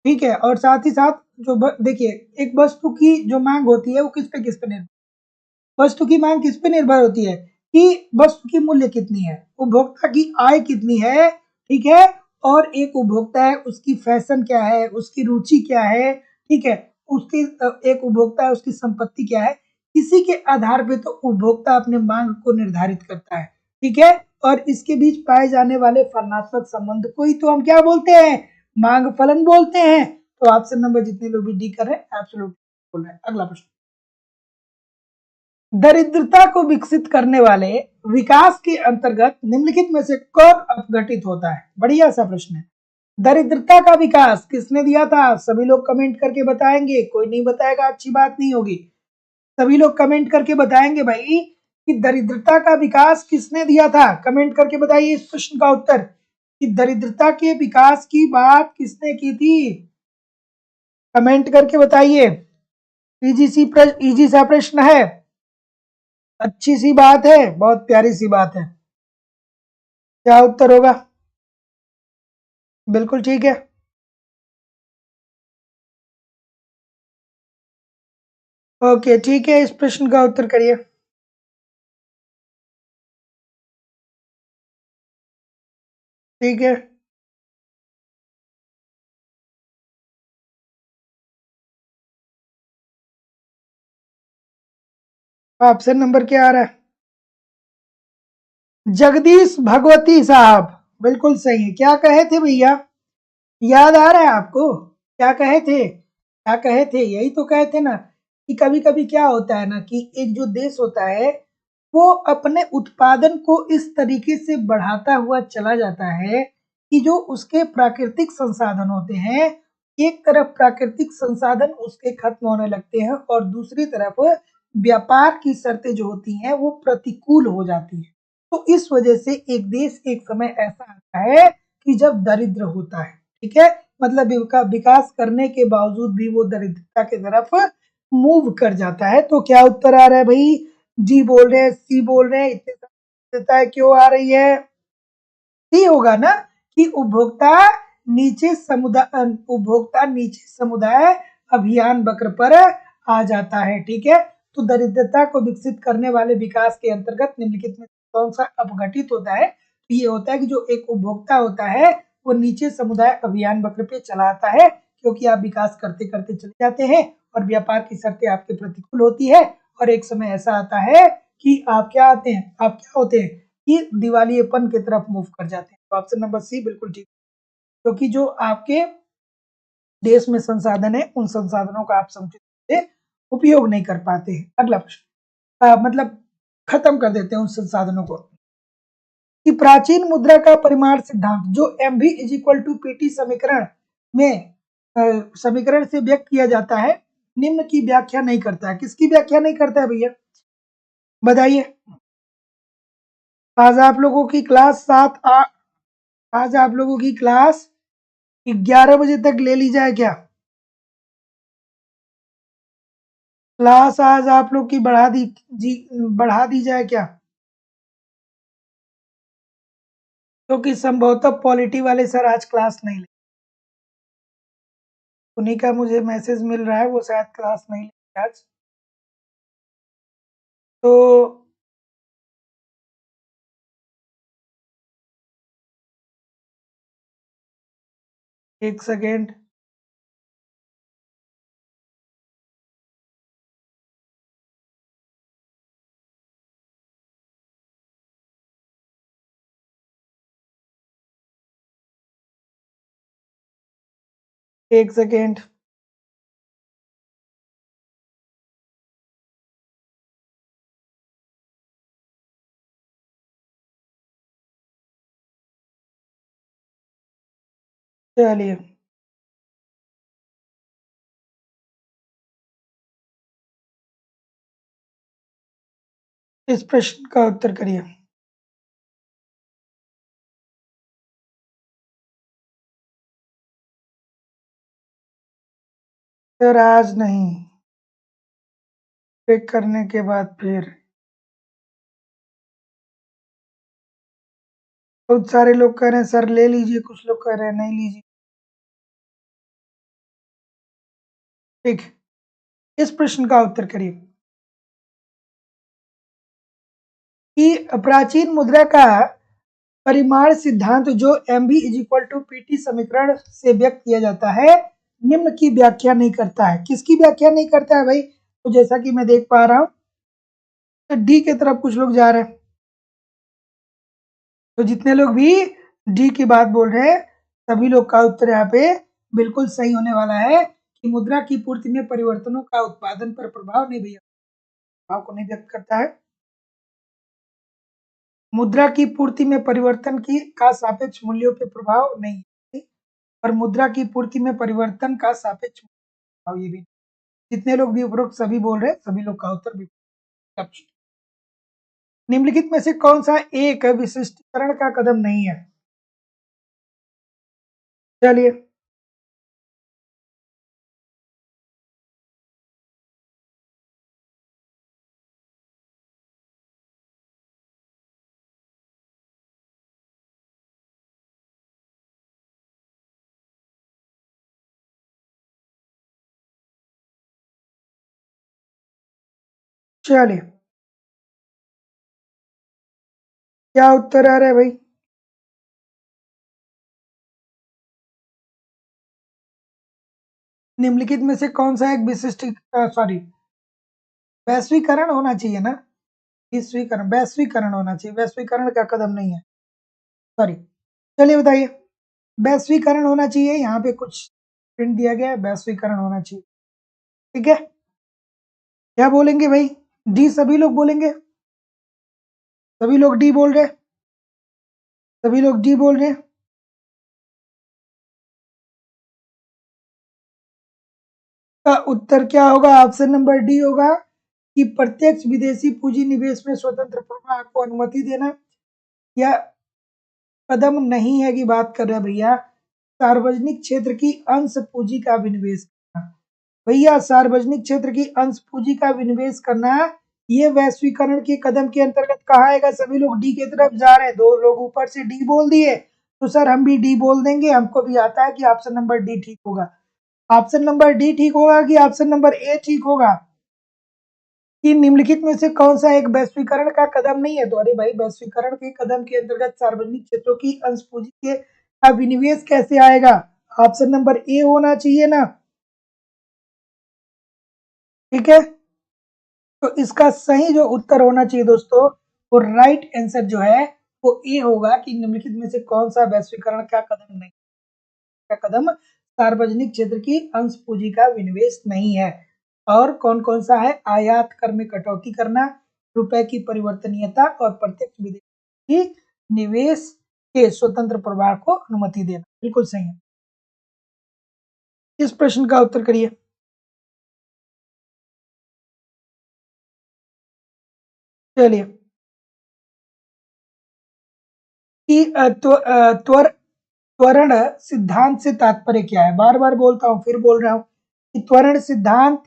ठीक है, और साथ ही साथ जो देखिए एक वस्तु की जो मांग होती है वो किस पे निर्भर, वस्तु की मांग किस पे निर्भर होती है कि वस्तु की मूल्य कितनी है, उपभोक्ता की आय कितनी है, ठीक है, और एक उपभोक्ता है उसकी फैशन क्या है, उसकी रुचि क्या है, ठीक है, उसकी एक उपभोक्ता है उसकी संपत्ति क्या है, इसी के आधार पे तो उपभोक्ता अपने मांग को निर्धारित करता है, ठीक है। और इसके बीच पाए जाने वाले फलनात्मक संबंध को ही तो हम क्या बोलते हैं, मांग फलन बोलते हैं। तो ऑप्शन नंबर जितने लोग भी डी कर रहे हैं एब्सोल्युट बोल रहे हैं। अगला प्रश्न, दरिद्रता को विकसित करने वाले विकास के अंतर्गत निम्नलिखित में से कौन अपघटित होता है, बढ़िया सा प्रश्न है। दरिद्रता का विकास किसने दिया था, सभी लोग कमेंट करके बताएंगे, कोई नहीं बताएगा अच्छी बात नहीं होगी, सभी लोग कमेंट करके बताएंगे भाई कि दरिद्रता का विकास किसने दिया था, कमेंट करके बताइए इस प्रश्न का उत्तर कि दरिद्रता के विकास की बात किसने की थी, कमेंट करके बताइए। इजी सा प्रश्न है, अच्छी सी बात है, बहुत प्यारी सी बात है। क्या उत्तर होगा? बिल्कुल ठीक है। ओके ठीक है, इस प्रश्न का उत्तर करिए। ठीक है, ऑप्शन नंबर क्या आ रहा है? जगदीश भगवती साहब, बिल्कुल सही है। क्या कहे थे भैया, याद आ रहा है आपको? क्या कहे थे, क्या कहे थे, यही तो कहे थे ना कि कभी कभी क्या होता है ना कि एक जो देश होता है वो अपने उत्पादन को इस तरीके से बढ़ाता हुआ चला जाता है कि जो उसके प्राकृतिक संसाधन होते हैं, एक तरफ प्राकृतिक संसाधन उसके खत्म होने लगते हैं और दूसरी तरफ व्यापार की शर्तें जो होती हैं वो प्रतिकूल हो जाती हैं। तो इस वजह से एक देश एक समय ऐसा आता है कि जब दरिद्र होता है, ठीक है, मतलब विकास करने के बावजूद भी वो दरिद्रता की तरफ मूव कर जाता है। तो क्या उत्तर आ रहा है भाई? डी बोल रहे हैं, सी बोल रहे हैं, इतने दरिद्रता क्यों आ रही है? सी होगा ना कि उपभोक्ता नीचे समुदाय अभियान वक्र पर आ जाता है, ठीक है। तो दरिद्रता को विकसित करने वाले विकास के अंतर्गत निम्नलिखित में कौन सा अपघटित होता है, तो ये होता है कि जो एक उपभोक्ता होता है वो नीचे समुदाय अभियान वक्र पे चला आता है, क्योंकि आप विकास करते करते चले जाते हैं और व्यापार की शर्तें आपके प्रतिकूल होती है और एक समय ऐसा आता है कि आप क्या आते हैं, आप क्या होते हैं कि दिवालियेपन की तरफ मूव कर जाते हैं। तो ऑप्शन नंबर सी बिल्कुल ठीक, क्योंकि जो आपके देश में संसाधन है उन संसाधनों का आप समुचित रूप से उपयोग नहीं कर पाते हैं। अगला प्रश्न, मतलब खत्म कर देते हैं उन संसाधनों को कि प्राचीन मुद्रा का परिमाण सिद्धांत जो M V is equal to PT समीकरण में समीकरण से व्यक्त किया जाता है, निम्न की व्याख्या नहीं करता है। किसकी व्याख्या नहीं करता है भैया, बताइए। आज आप लोगों की क्लास आज आप लोगों की क्लास 11 बजे तक ले ली जाए क्या? क्लास आज आप लोग की बढ़ा दी जाए क्या? क्योंकि संभवतः पॉलिटी वाले सर आज क्लास नहीं ले, उन्हीं का मुझे मैसेज मिल रहा है, वो शायद क्लास नहीं लेंगे आज। तो एक सेकेंड, एक सेकेंड। चलिए, इस प्रश्न का उत्तर करिए। सर आज नहीं, चेक करने के बाद फिर। बहुत सारे लोग कह रहे हैं सर ले लीजिए, कुछ लोग कह रहे हैं नहीं लीजिए। ठीक, इस प्रश्न का उत्तर करिए कि प्राचीन मुद्रा का परिमाण सिद्धांत जो MB is equal to PT समीकरण से व्यक्त किया जाता है, निम्न की व्याख्या नहीं करता है। किसकी व्याख्या नहीं करता है भाई? तो जैसा कि मैं देख पा रहा हूं, तो डी की तरफ कुछ लोग जा रहे हैं। तो जितने लोग भी डी की बात बोल रहे हैं, सभी लोग का उत्तर यहाँ पे बिल्कुल सही होने वाला है कि मुद्रा की पूर्ति में परिवर्तनों का उत्पादन पर प्रभाव नहीं, भैया प्रभाव को नहीं व्यक्त करता है। मुद्रा की पूर्ति में परिवर्तन की का सापेक्ष मूल्यों पे प्रभाव नहीं है, और मुद्रा की पूर्ति में परिवर्तन का सापेक्ष प्रभाव ये भी। जितने लोग भी उपरोक्त सभी बोल रहे हैं, सभी लोग का उत्तर भी। निम्नलिखित में से कौन सा एक विशिष्टीकरण का कदम नहीं है? चलिए, चलिए, क्या उत्तर आ रहा है भाई? निम्नलिखित में से कौन सा एक विशिष्ट, सॉरी, वैश्वीकरण होना चाहिए ना, विश्वीकरण, वैश्वीकरण होना चाहिए, वैश्वीकरण का कदम नहीं है, सॉरी। चलिए बताइए, वैश्वीकरण होना चाहिए, यहाँ पे कुछ प्रिंट दिया गया है, वैश्वीकरण होना चाहिए। ठीक है, क्या बोलेंगे भाई? डी सभी लोग बोलेंगे? सभी लोग डी बोल रहे हैं? सभी लोग डी बोल रहे हैं? का उत्तर क्या होगा? ऑप्शन नंबर डी होगा कि प्रत्यक्ष विदेशी पूंजी निवेश में स्वतंत्र प्रवाह को अनुमति देना, या कदम नहीं है कि बात कर रहे हैं भैया सार्वजनिक क्षेत्र की अंश पूंजी का विनिवेश करना। भैया सार्वजनिक क्षेत्र की अंश पूंजी का विनिवेश करना, ये वैश्वीकरण के कदम के अंतर्गत कहा आएगा? सभी लोग डी की तरफ जा रहे हैं, दो लोग ऊपर से डी बोल दिए, तो सर हम भी डी बोल देंगे, हमको भी आता है कि ऑप्शन नंबर डी ठीक होगा। ऑप्शन नंबर डी ठीक होगा कि ऑप्शन नंबर ए ठीक होगा? कि निम्नलिखित में से कौन सा एक वैश्वीकरण का कदम नहीं है? तो अरे भाई, वैश्वीकरण के कदम के अंतर्गत सार्वजनिक क्षेत्रों की अंश पूंजी के का विनिवेश कैसे आएगा? ऑप्शन नंबर ए होना चाहिए ना। ठीक है, तो इसका सही जो उत्तर होना चाहिए दोस्तों, वो राइट आंसर जो है वो ए होगा कि निम्नलिखित में से कौन सा वैश्वीकरण का कदम नहीं, का कदम सार्वजनिक क्षेत्र की अंश पूंजी का विनिवेश नहीं है। और कौन कौन सा है? आयात कर में कटौती करना, रुपए की परिवर्तनीयता, और प्रत्यक्ष विदेशी निवेश के स्वतंत्र प्रवाह को अनुमति देना। बिल्कुल सही है। इस प्रश्न का उत्तर करिए। चलिए, कि त्वरण सिद्धांत से तात्पर्य क्या है? बार बार बोलता हूं, फिर बोल रहा हूं कि त्वरण सिद्धांत,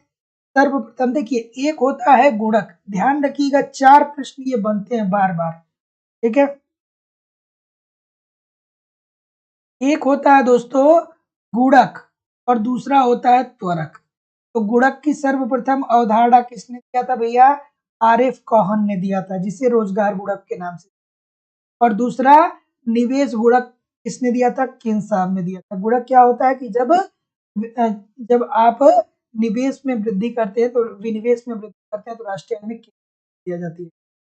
सर्वप्रथम देखिए, एक होता है गुणक, ध्यान रखिएगा, चार प्रश्न ये बनते हैं बार बार। ठीक है, एक होता है दोस्तों गुणक और दूसरा होता है त्वरक। तो गुणक की सर्वप्रथम अवधारणा किसने दिया था भैया? आरिफ कोहन ने दिया था, जिसे रोजगार गुणक के नाम से। और दूसरा निवेश गुणक किसने दिया था? किन साहब ने दिया था। गुणक क्या होता है कि जब आप निवेश में वृद्धि करते हैं तो विनिवेश में वृद्धि करते हैं तो राष्ट्रीय आय में दिया जाती है।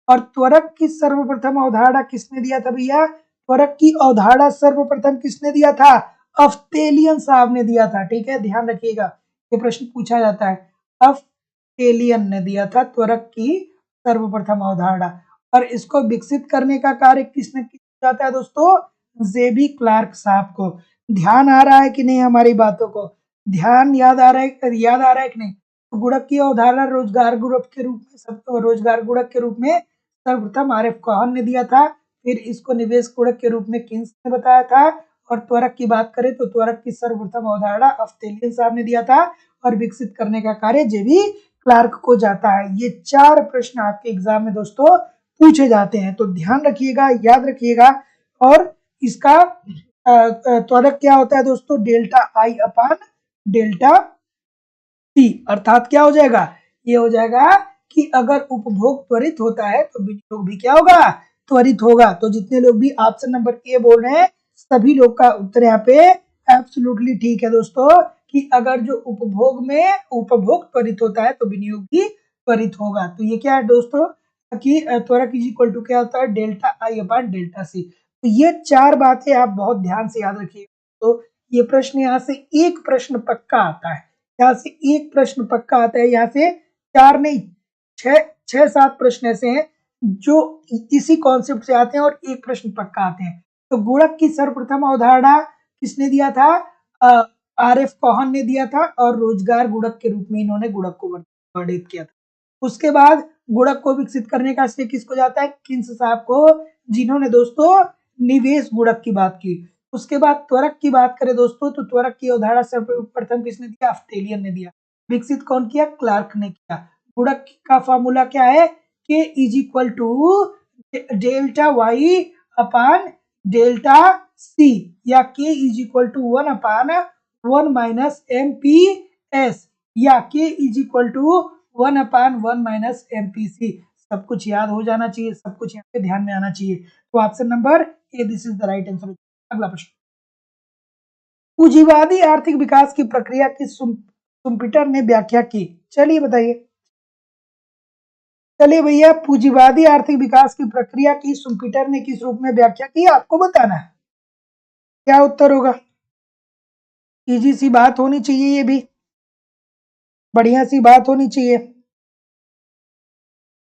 और त्वरक की सर्वप्रथम अवधारणा किसने दिया था भैया? त्वरक की अवधारणा सर्वप्रथम किसने दिया था? अफ्तेलियन साहब ने दिया था। ठीक है, ध्यान रखिएगा, ये प्रश्न पूछा जाता है। अफ्तेलियन ने दिया था त्वरक की सर्वप्रथम अवधारणा। और इसको विकसित करने का कार्य किसने किया जाता है दोस्तों? जेबी क्लार्क साहब को। ध्यान आ रहा है कि नहीं हमारी बातों को? ध्यान याद आ रहा है कि नहीं? गुणक की अवधारणा रोजगार गुणक के रूप में रोजगार गुणक के रूप में सर्वप्रथम आरिफ कोहन ने दिया था। फिर इसको निवेश गुणक के रूप में किन्स ने बताया था। और त्वरक की बात करें तो त्वरक की सर्वप्रथम अवधारणा अफ्तेलियन साहब ने दिया था और विकसित करने का कार्य जेबी क्लार्क को जाता है। ये 4 प्रश्न आपके एग्जाम में दोस्तों पूछे जाते हैं, तो ध्यान रखिएगा, याद रखिएगा। और इसका त्वरक क्या होता है दोस्तों? Delta I upon delta T. अर्थात क्या हो जाएगा? ये हो जाएगा कि अगर उपभोग त्वरित होता है तो विनियोग भी क्या होगा? त्वरित होगा। तो जितने लोग भी ऑप्शन नंबर ए बोल रहे हैं, सभी लोग का उत्तर यहाँ पे एब्सोल्युटली ठीक है दोस्तों, कि अगर जो उपभोग त्वरित होता है तो विनियोग भी त्वरित होगा। तो ये क्या है दोस्तों कि त्वरक इज इक्वल टू क्या होता है? Delta I upon delta C. तो ये 4 बातें आप बहुत ध्यान से याद रखिए। तो ये प्रश्न यहाँ से एक प्रश्न पक्का आता है, यहाँ से एक प्रश्न पक्का आता है। यहाँ से 4 नहीं 6-7 प्रश्न ऐसे हैं जो इसी कॉन्सेप्ट से आते हैं और एक प्रश्न पक्का आते हैं। तो गुणक की सर्वप्रथम अवधारणा किसने दिया था? आरिफ कोहन ने दिया था और रोजगार गुणक के रूप में इन्होंने गुणक को वर्णित किया था। उसके बाद गुणक को विकसित करने का श्रेय किसको जाता है? किन्स साहब को, जिन्होंने दोस्तों निवेश गुणक की बात की। उसके बाद त्वरक की बात करें दोस्तों, तो त्वरक की अवधारणा सर्वप्रथम किसने दिया? अफ्तेलियन ने दिया। विकसित कौन किया? क्लार्क ने किया। गुणक का फॉर्मूला क्या है? K is equal to delta Y upon delta C, या K is equal to 1 upon 1 minus M P S, या K is equal to 1 upon 1 minus M P C. सब कुछ याद हो जाना चाहिए, सब कुछ यहाँ पे ध्यान में आना चाहिए। तो option number A this is the right answer. अगला प्रश्न, पूंजीवादी आर्थिक विकास की प्रक्रिया की शुम्पीटर ने व्याख्या की। चलिए बताइए, चलिए भैया, पूंजीवादी आर्थिक विकास की प्रक्रिया की शुम्पीटर ने किस रूप में व्याख्या की? आपको बताना है। क्या उत्तर होगा? इजी सी बात होनी चाहिए, ये भी बढ़िया सी बात होनी चाहिए।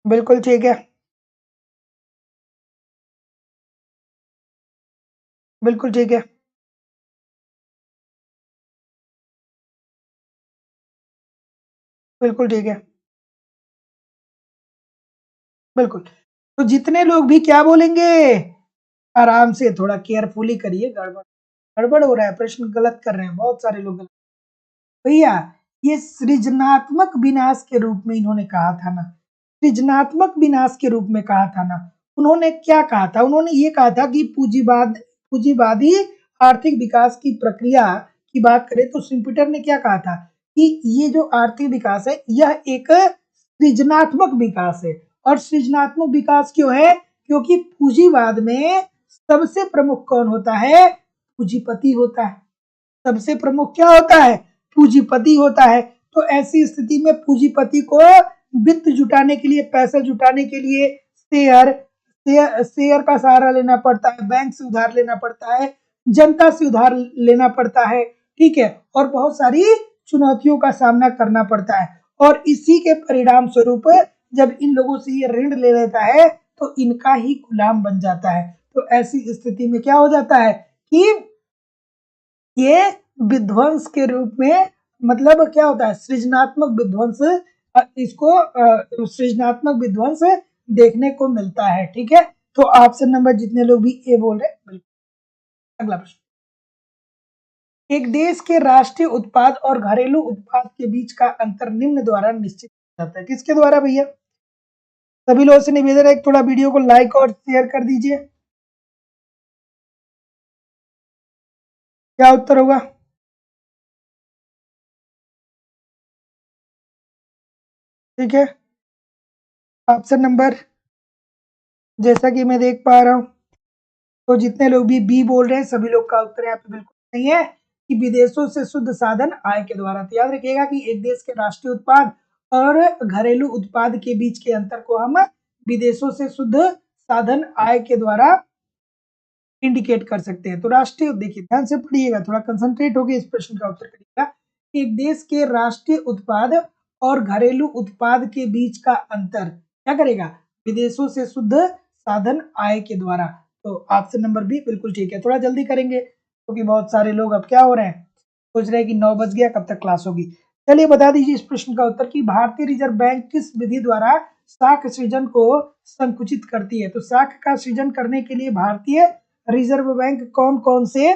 बिल्कुल ठीक है, बिल्कुल ठीक है, बिल्कुल ठीक है, बिल्कुल। तो जितने लोग भी क्या बोलेंगे, आराम से थोड़ा केयरफुली करिए। गड़बड़ गड़बड़ हो रहा है, प्रश्न गलत कर रहे हैं बहुत सारे लोग। भैया ये सृजनात्मक विनाश के रूप में इन्होंने कहा था ना, सृजनात्मक विनाश के रूप में कहा था ना। उन्होंने क्या कहा था? उन्होंने ये कहा था कि पूंजीवादी आर्थिक विकास की प्रक्रिया की बात करें तो श्रिम्पिटर ने क्या कहा था कि ये जो आर्थिक विकास है यह एक सृजनात्मक विकास है। और सृजनात्मक विकास क्यों है? क्योंकि पूंजीवाद में सबसे प्रमुख कौन होता है? पूंजीपति होता है। सबसे प्रमुख क्या होता है? पूंजीपति होता है। तो ऐसी स्थिति में पूंजीपति को वित्त जुटाने के लिए, पैसा जुटाने के लिए शेयर का सहारा लेना पड़ता है, बैंक से उधार लेना पड़ता है, जनता से उधार लेना पड़ता है, ठीक है, और बहुत सारी चुनौतियों का सामना करना पड़ता है। और इसी के परिणाम स्वरूप जब इन लोगों से ये ऋण ले लेता है तो इनका ही गुलाम बन जाता है। तो ऐसी स्थिति में क्या हो जाता है कि ये विध्वंस के रूप में, मतलब क्या होता है? सृजनात्मक विध्वंस, इसको सृजनात्मक विध्वंस देखने को मिलता है। ठीक है, तो ऑप्शन नंबर जितने लोग भी ए बोल रहे हैं बिल्कुल। अगला प्रश्न, एक देश के राष्ट्रीय उत्पाद और घरेलू उत्पाद के बीच का अंतर निम्न द्वारा निश्चित किया जाता है। किसके द्वारा भैया? सभी लोगों से निवेदन है, थोड़ा वीडियो को लाइक और शेयर कर दीजिए। क्या उत्तर होगा? ठीक है, ऑप्शन नंबर, जैसा कि मैं देख पा रहा हूँ, तो जितने लोग भी बी बोल रहे हैं सभी लोग का उत्तर यहाँ पे बिल्कुल सही है कि विदेशों से शुद्ध साधन आय के द्वारा। तो याद रखिएगा कि एक देश के राष्ट्रीय उत्पाद और घरेलू उत्पाद के बीच के अंतर को हम विदेशों से शुद्ध साधन आय के द्वारा इंडिकेट कर सकते हैं। तो राष्ट्रीय, देखिए ध्यान से पढ़िएगा, थोड़ा कंसंट्रेट होकर इस प्रश्न का उत्तर करिएगा। एक देश के राष्ट्रीय उत्पाद और घरेलू उत्पाद के बीच का अंतर क्या करेगा? विदेशों से शुद्ध साधन आय के द्वारा। तो ऑप्शन नंबर बी बिल्कुल ठीक है। थोड़ा जल्दी करेंगे क्योंकि बहुत सारे लोग अब क्या हो रहे हैं, सोच रहे हैं कि 9 बज गया, कब तक क्लास होगी। चलिए बता दीजिए इस प्रश्न का उत्तर कि भारतीय रिजर्व बैंक किस विधि द्वारा साख सृजन को संकुचित करती है? तो साख का सृजन करने के लिए भारतीय रिजर्व बैंक कौन कौन से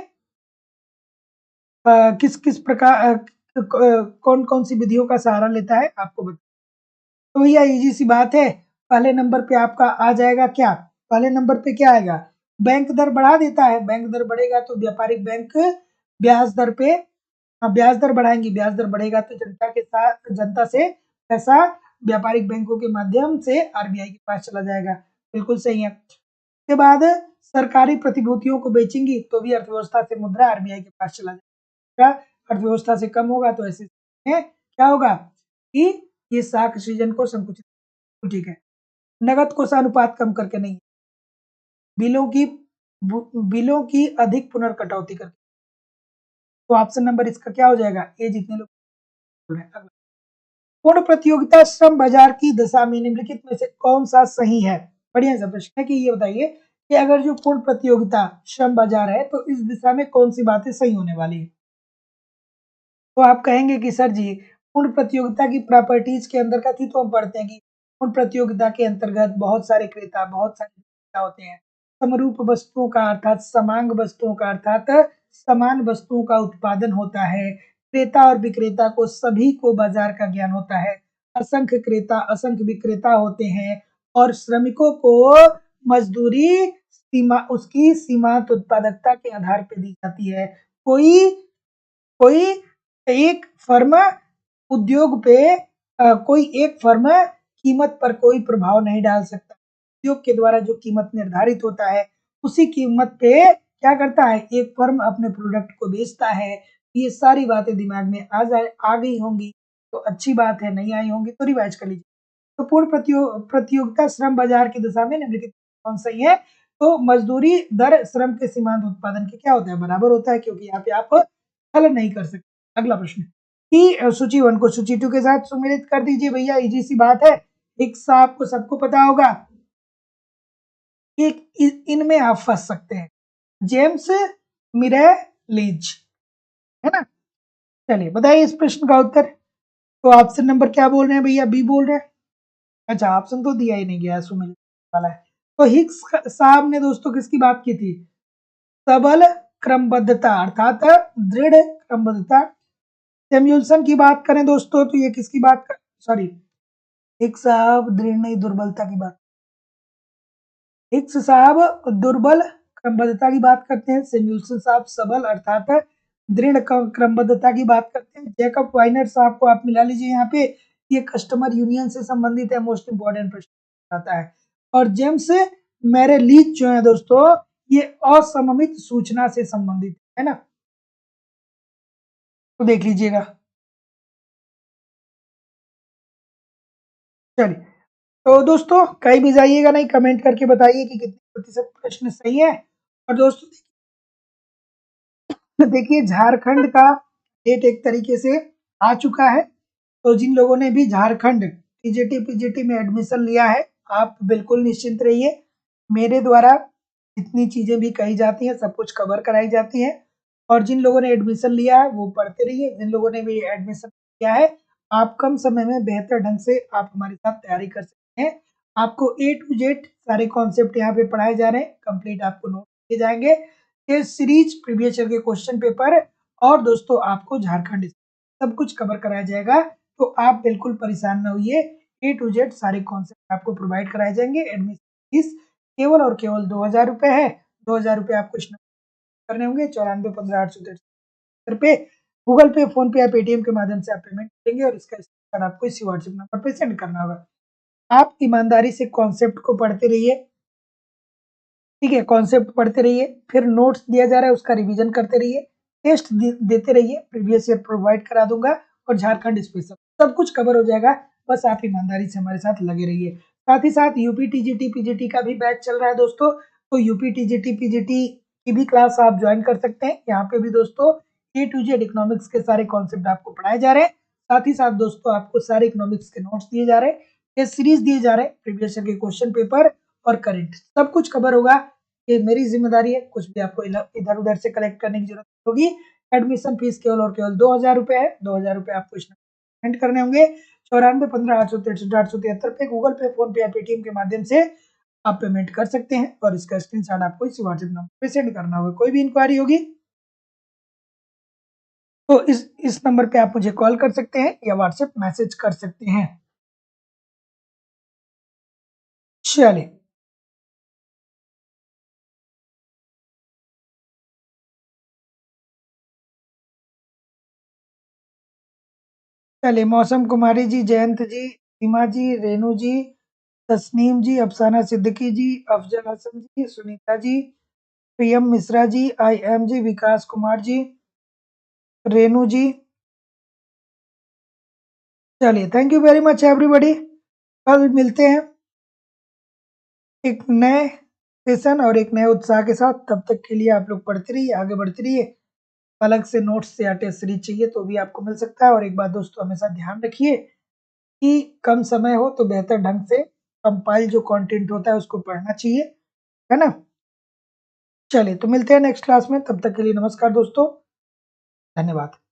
किस किस प्रकार कौन कौन सी विधियों का सहारा लेता है आपको बता। तो भैया इजी सी बात है, पहले नंबर पे आपका आ जाएगा क्या? पहले नंबर पे क्या आएगा? बैंक दर बढ़ा देता है। बैंक दर बढ़ेगा तो व्यापारिक बैंक ब्याज दर पे, ब्याज दर बढ़ाएंगी, ब्याज दर बढ़ेगा तो जनता के साथ, जनता से पैसा व्यापारिक बैंकों के माध्यम से आरबीआई के पास चला जाएगा। बिल्कुल सही है। उसके बाद सरकारी प्रतिभूतियों को बेचेंगी तो भी अर्थव्यवस्था से मुद्रा आरबीआई के पास चला जाएगा। अर्थव्यवस्था से कम होगा तो ऐसे में क्या होगा कि ये साख सृजन को संकुचित, ठीक है। नगद कोषानुपात कम करके नहीं, बिलों की बिलों की अधिक पुनर्कटौती करके। तो ऑप्शन नंबर इसका क्या हो जाएगा? ये जितने लोग बोल रहे हैं। अगला, पूर्ण प्रतियोगिता श्रम बाजार की दशा में निम्नलिखित में से कौन सा सही है? बढ़िया सा प्रश्न है कि ये बताइए कि अगर जो पूर्ण प्रतियोगिता श्रम बाजार है तो इस दिशा में कौन सी बातें सही होने वाली है? तो आप कहेंगे कि सर जी पूर्ण प्रतियोगिता की प्रॉपर्टीज के अंतर्गत ही तो हम पढ़ते हैं कि पूर्ण प्रतियोगिता के अंतर्गत बहुत सारे क्रेता, बहुत सारे विक्रेता होते हैं। समरूप वस्तुओं का अर्थात समांग वस्तुओं का अर्थात समान वस्तुओं का उत्पादन होता है। क्रेता और विक्रेता को सभी को बाजार का ज्ञान होता है। असंख्य क्रेता, असंख्य विक्रेता होते हैं और श्रमिकों को मजदूरी सीमा, उसकी सीमांत उत्पादकता के आधार पर दी जाती है। कोई कोई एक फर्म उद्योग पे कोई एक फर्म कीमत पर कोई प्रभाव नहीं डाल सकता। उद्योग के द्वारा जो कीमत निर्धारित होता है उसी कीमत पे क्या करता है, एक फर्म अपने प्रोडक्ट को बेचता है। ये सारी बातें दिमाग में आ गई होंगी तो अच्छी बात है, नहीं आई होंगी तो रिवाइज कर लीजिए। तो पूर्ण प्रतियोगिता श्रम बाजार की दिशा में निम्नलिखित कौन सही है? तो मजदूरी दर श्रम के सीमांत उत्पादन के क्या होता है? बराबर होता है, क्योंकि यहाँ पे आप हल नहीं कर सकते। अगला प्रश्न कि सूची 1 को सूची 2 के साथ सम्मिलित कर दीजिए। भैया इजी सी बात है, एक साहब को सबको पता होगा कि इनमें आप फंस सकते हैं, जेम्स मिरेलिज, है ना। चलिए बताइए इस प्रश्न का उत्तर। तो ऑप्शन नंबर क्या बोल रहे हैं भैया? बी बोल रहे हैं। अच्छा, ऑप्शन तो दिया ही नहीं गया, सुमिल वाला है। तो हिक्स साहब ने दोस्तों किसकी बात की थी? सबल क्रमबद्धता अर्थात दृढ़ क्रमबद्धता। सैमुअल्सन की बात करें दोस्तों तो ये किसकी बात कर, सॉरी, हिक्स साहब दृढ़ नहीं, दुर्बलता की बात, हिक्स साहब दुर्बल क्रमबद्धता की बात करते हैं, सैमुअल्सन साहब सबल अर्थात दृढ़ क्रमबद्धता की बात करते हैं। जैकब वाइनर साहब को आप मिला लीजिए यहाँ पे, ये कस्टमर यूनियन से संबंधित है, मोस्ट इंपोर्टेंट प्रश्न आता है। और जेम्स मैरेलीच जो है दोस्तों, ये असममित सूचना से संबंधित है ना, तो देख लीजिएगा। चलिए, तो दोस्तों कहीं भी जाइएगा नहीं, कमेंट करके बताइए कि कितने प्रतिशत प्रश्न सही है। और दोस्तों देखिए झारखंड का डेट एक तरीके से आ चुका है, तो जिन लोगों ने भी झारखंड टीजीटी पीजीटी में एडमिशन लिया है आप बिल्कुल निश्चिंत रहिए। मेरे द्वारा जितनी चीजें भी कही जाती हैं सब कुछ कवर कराई जाती हैं। और जिन लोगों ने एडमिशन लिया है वो पढ़ते रहिए, जिन लोगों ने भी एडमिशन किया है आप कम समय में बेहतर ढंग से आप हमारे साथ तैयारी कर सकते हैं। आपको ए टू जेड सारे कॉन्सेप्ट यहाँ पे पढ़ाए जा रहे हैं, कंप्लीट आपको नोट दिए जाएंगे, ये सीरीज प्रीवियस ईयर के क्वेश्चन पेपर, और दोस्तों आपको झारखंड सब कुछ कवर कराया जाएगा। तो आप बिल्कुल परेशान ना होइए, ए टू जेड सारे कॉन्सेप्ट आपको प्रोवाइड कराए जाएंगे। एडमिशन फीस केवल और केवल 2000 रुपये है। 2000 रुपये आपको करने होंगे 94 15 8 स्तर पे गूगल पे, फोन पे या पेटीएम के माध्यम से आप पेमेंट करेंगे और इसका स्क्रीनशॉट आपको इसी व्हाट्सएप नंबर पे सेंड करना होगा। आप ईमानदारी से कॉन्सेप्ट को पढ़ते रहिए, ठीक है, कॉन्सेप्ट पढ़ते रहिए, फिर नोट्स दिया जा रहा है उसका रिवीजन करते रहिए, टेस्ट देते रहिए, प्रीवियस ईयर प्रोवाइड करा दूंगा और झारखंड स्पेशल सब कुछ कवर हो जाएगा। बस आप ईमानदारी से हमारे साथ लगे रहिए। साथ ही साथ यूपी टीजीटी पीजीटी का भी बैच चल रहा है दोस्तों, तो यूपी टीजीटी पीजीटी की भी क्लास आप ज्वाइन कर सकते हैं। यहाँ पे भी दोस्तों ए टू जेड इकोनॉमिक्स के सारे कॉन्सेप्ट आपको पढ़ाए जा रहे हैं। साथ ही साथ दोस्तों आपको सारे इकोनॉमिक्स के नोट्स दिए जा रहे हैं, टेस्ट सीरीज दिए जा रहे हैं, प्रीवियस ईयर के क्वेश्चन पेपर और करंट सब कुछ कवर होगा। ये मेरी जिम्मेदारी है, कुछ भी आपको इधर उधर से कलेक्ट करने की जरूरत होगी। एडमिशन फीस केवल और केवल 2000 रुपए है। 2000 रुपए आपको इसमें पेमेंट करने होंगे। 94 15 863 पे गूगल पे, फोन पे या पेटीएम के माध्यम से आप पेमेंट कर सकते हैं और इसका स्क्रीनशॉट आपको इसी व्हाट्सएप नंबर पे सेंड करना होगा। कोई भी इंक्वायरी होगी तो इस नंबर पे आप मुझे कॉल कर सकते हैं या व्हाट्सएप मैसेज कर सकते हैं। चलिए, चलिए, मौसम कुमारी जी, जयंत जी, सीमा जी, रेणु जी, तस्नीम जी, अफसाना सिद्दीकी जी, अफजल हसन जी, सुनीता जी, प्रियम Mishra ji, I M G, विकास कुमार जी, रेणु जी। चलिए, thank you very much everybody. कल मिलते हैं एक नए सेशन और एक नए उत्साह के साथ। तब तक के लिए आप लोग पढ़ते रहिए, आगे बढ़ते रहिए। अलग से नोट्स या टेस्ट सीरीज चाहिए तो भी आपको मिल सकता है। और एक बात दोस्तों हमेशा ध्यान रखिए कि कम समय हो तो बेहतर ढंग से कंपाइल जो कंटेंट होता है उसको पढ़ना चाहिए, है ना। चलिए, तो मिलते हैं नेक्स्ट क्लास में, तब तक के लिए नमस्कार दोस्तों, धन्यवाद।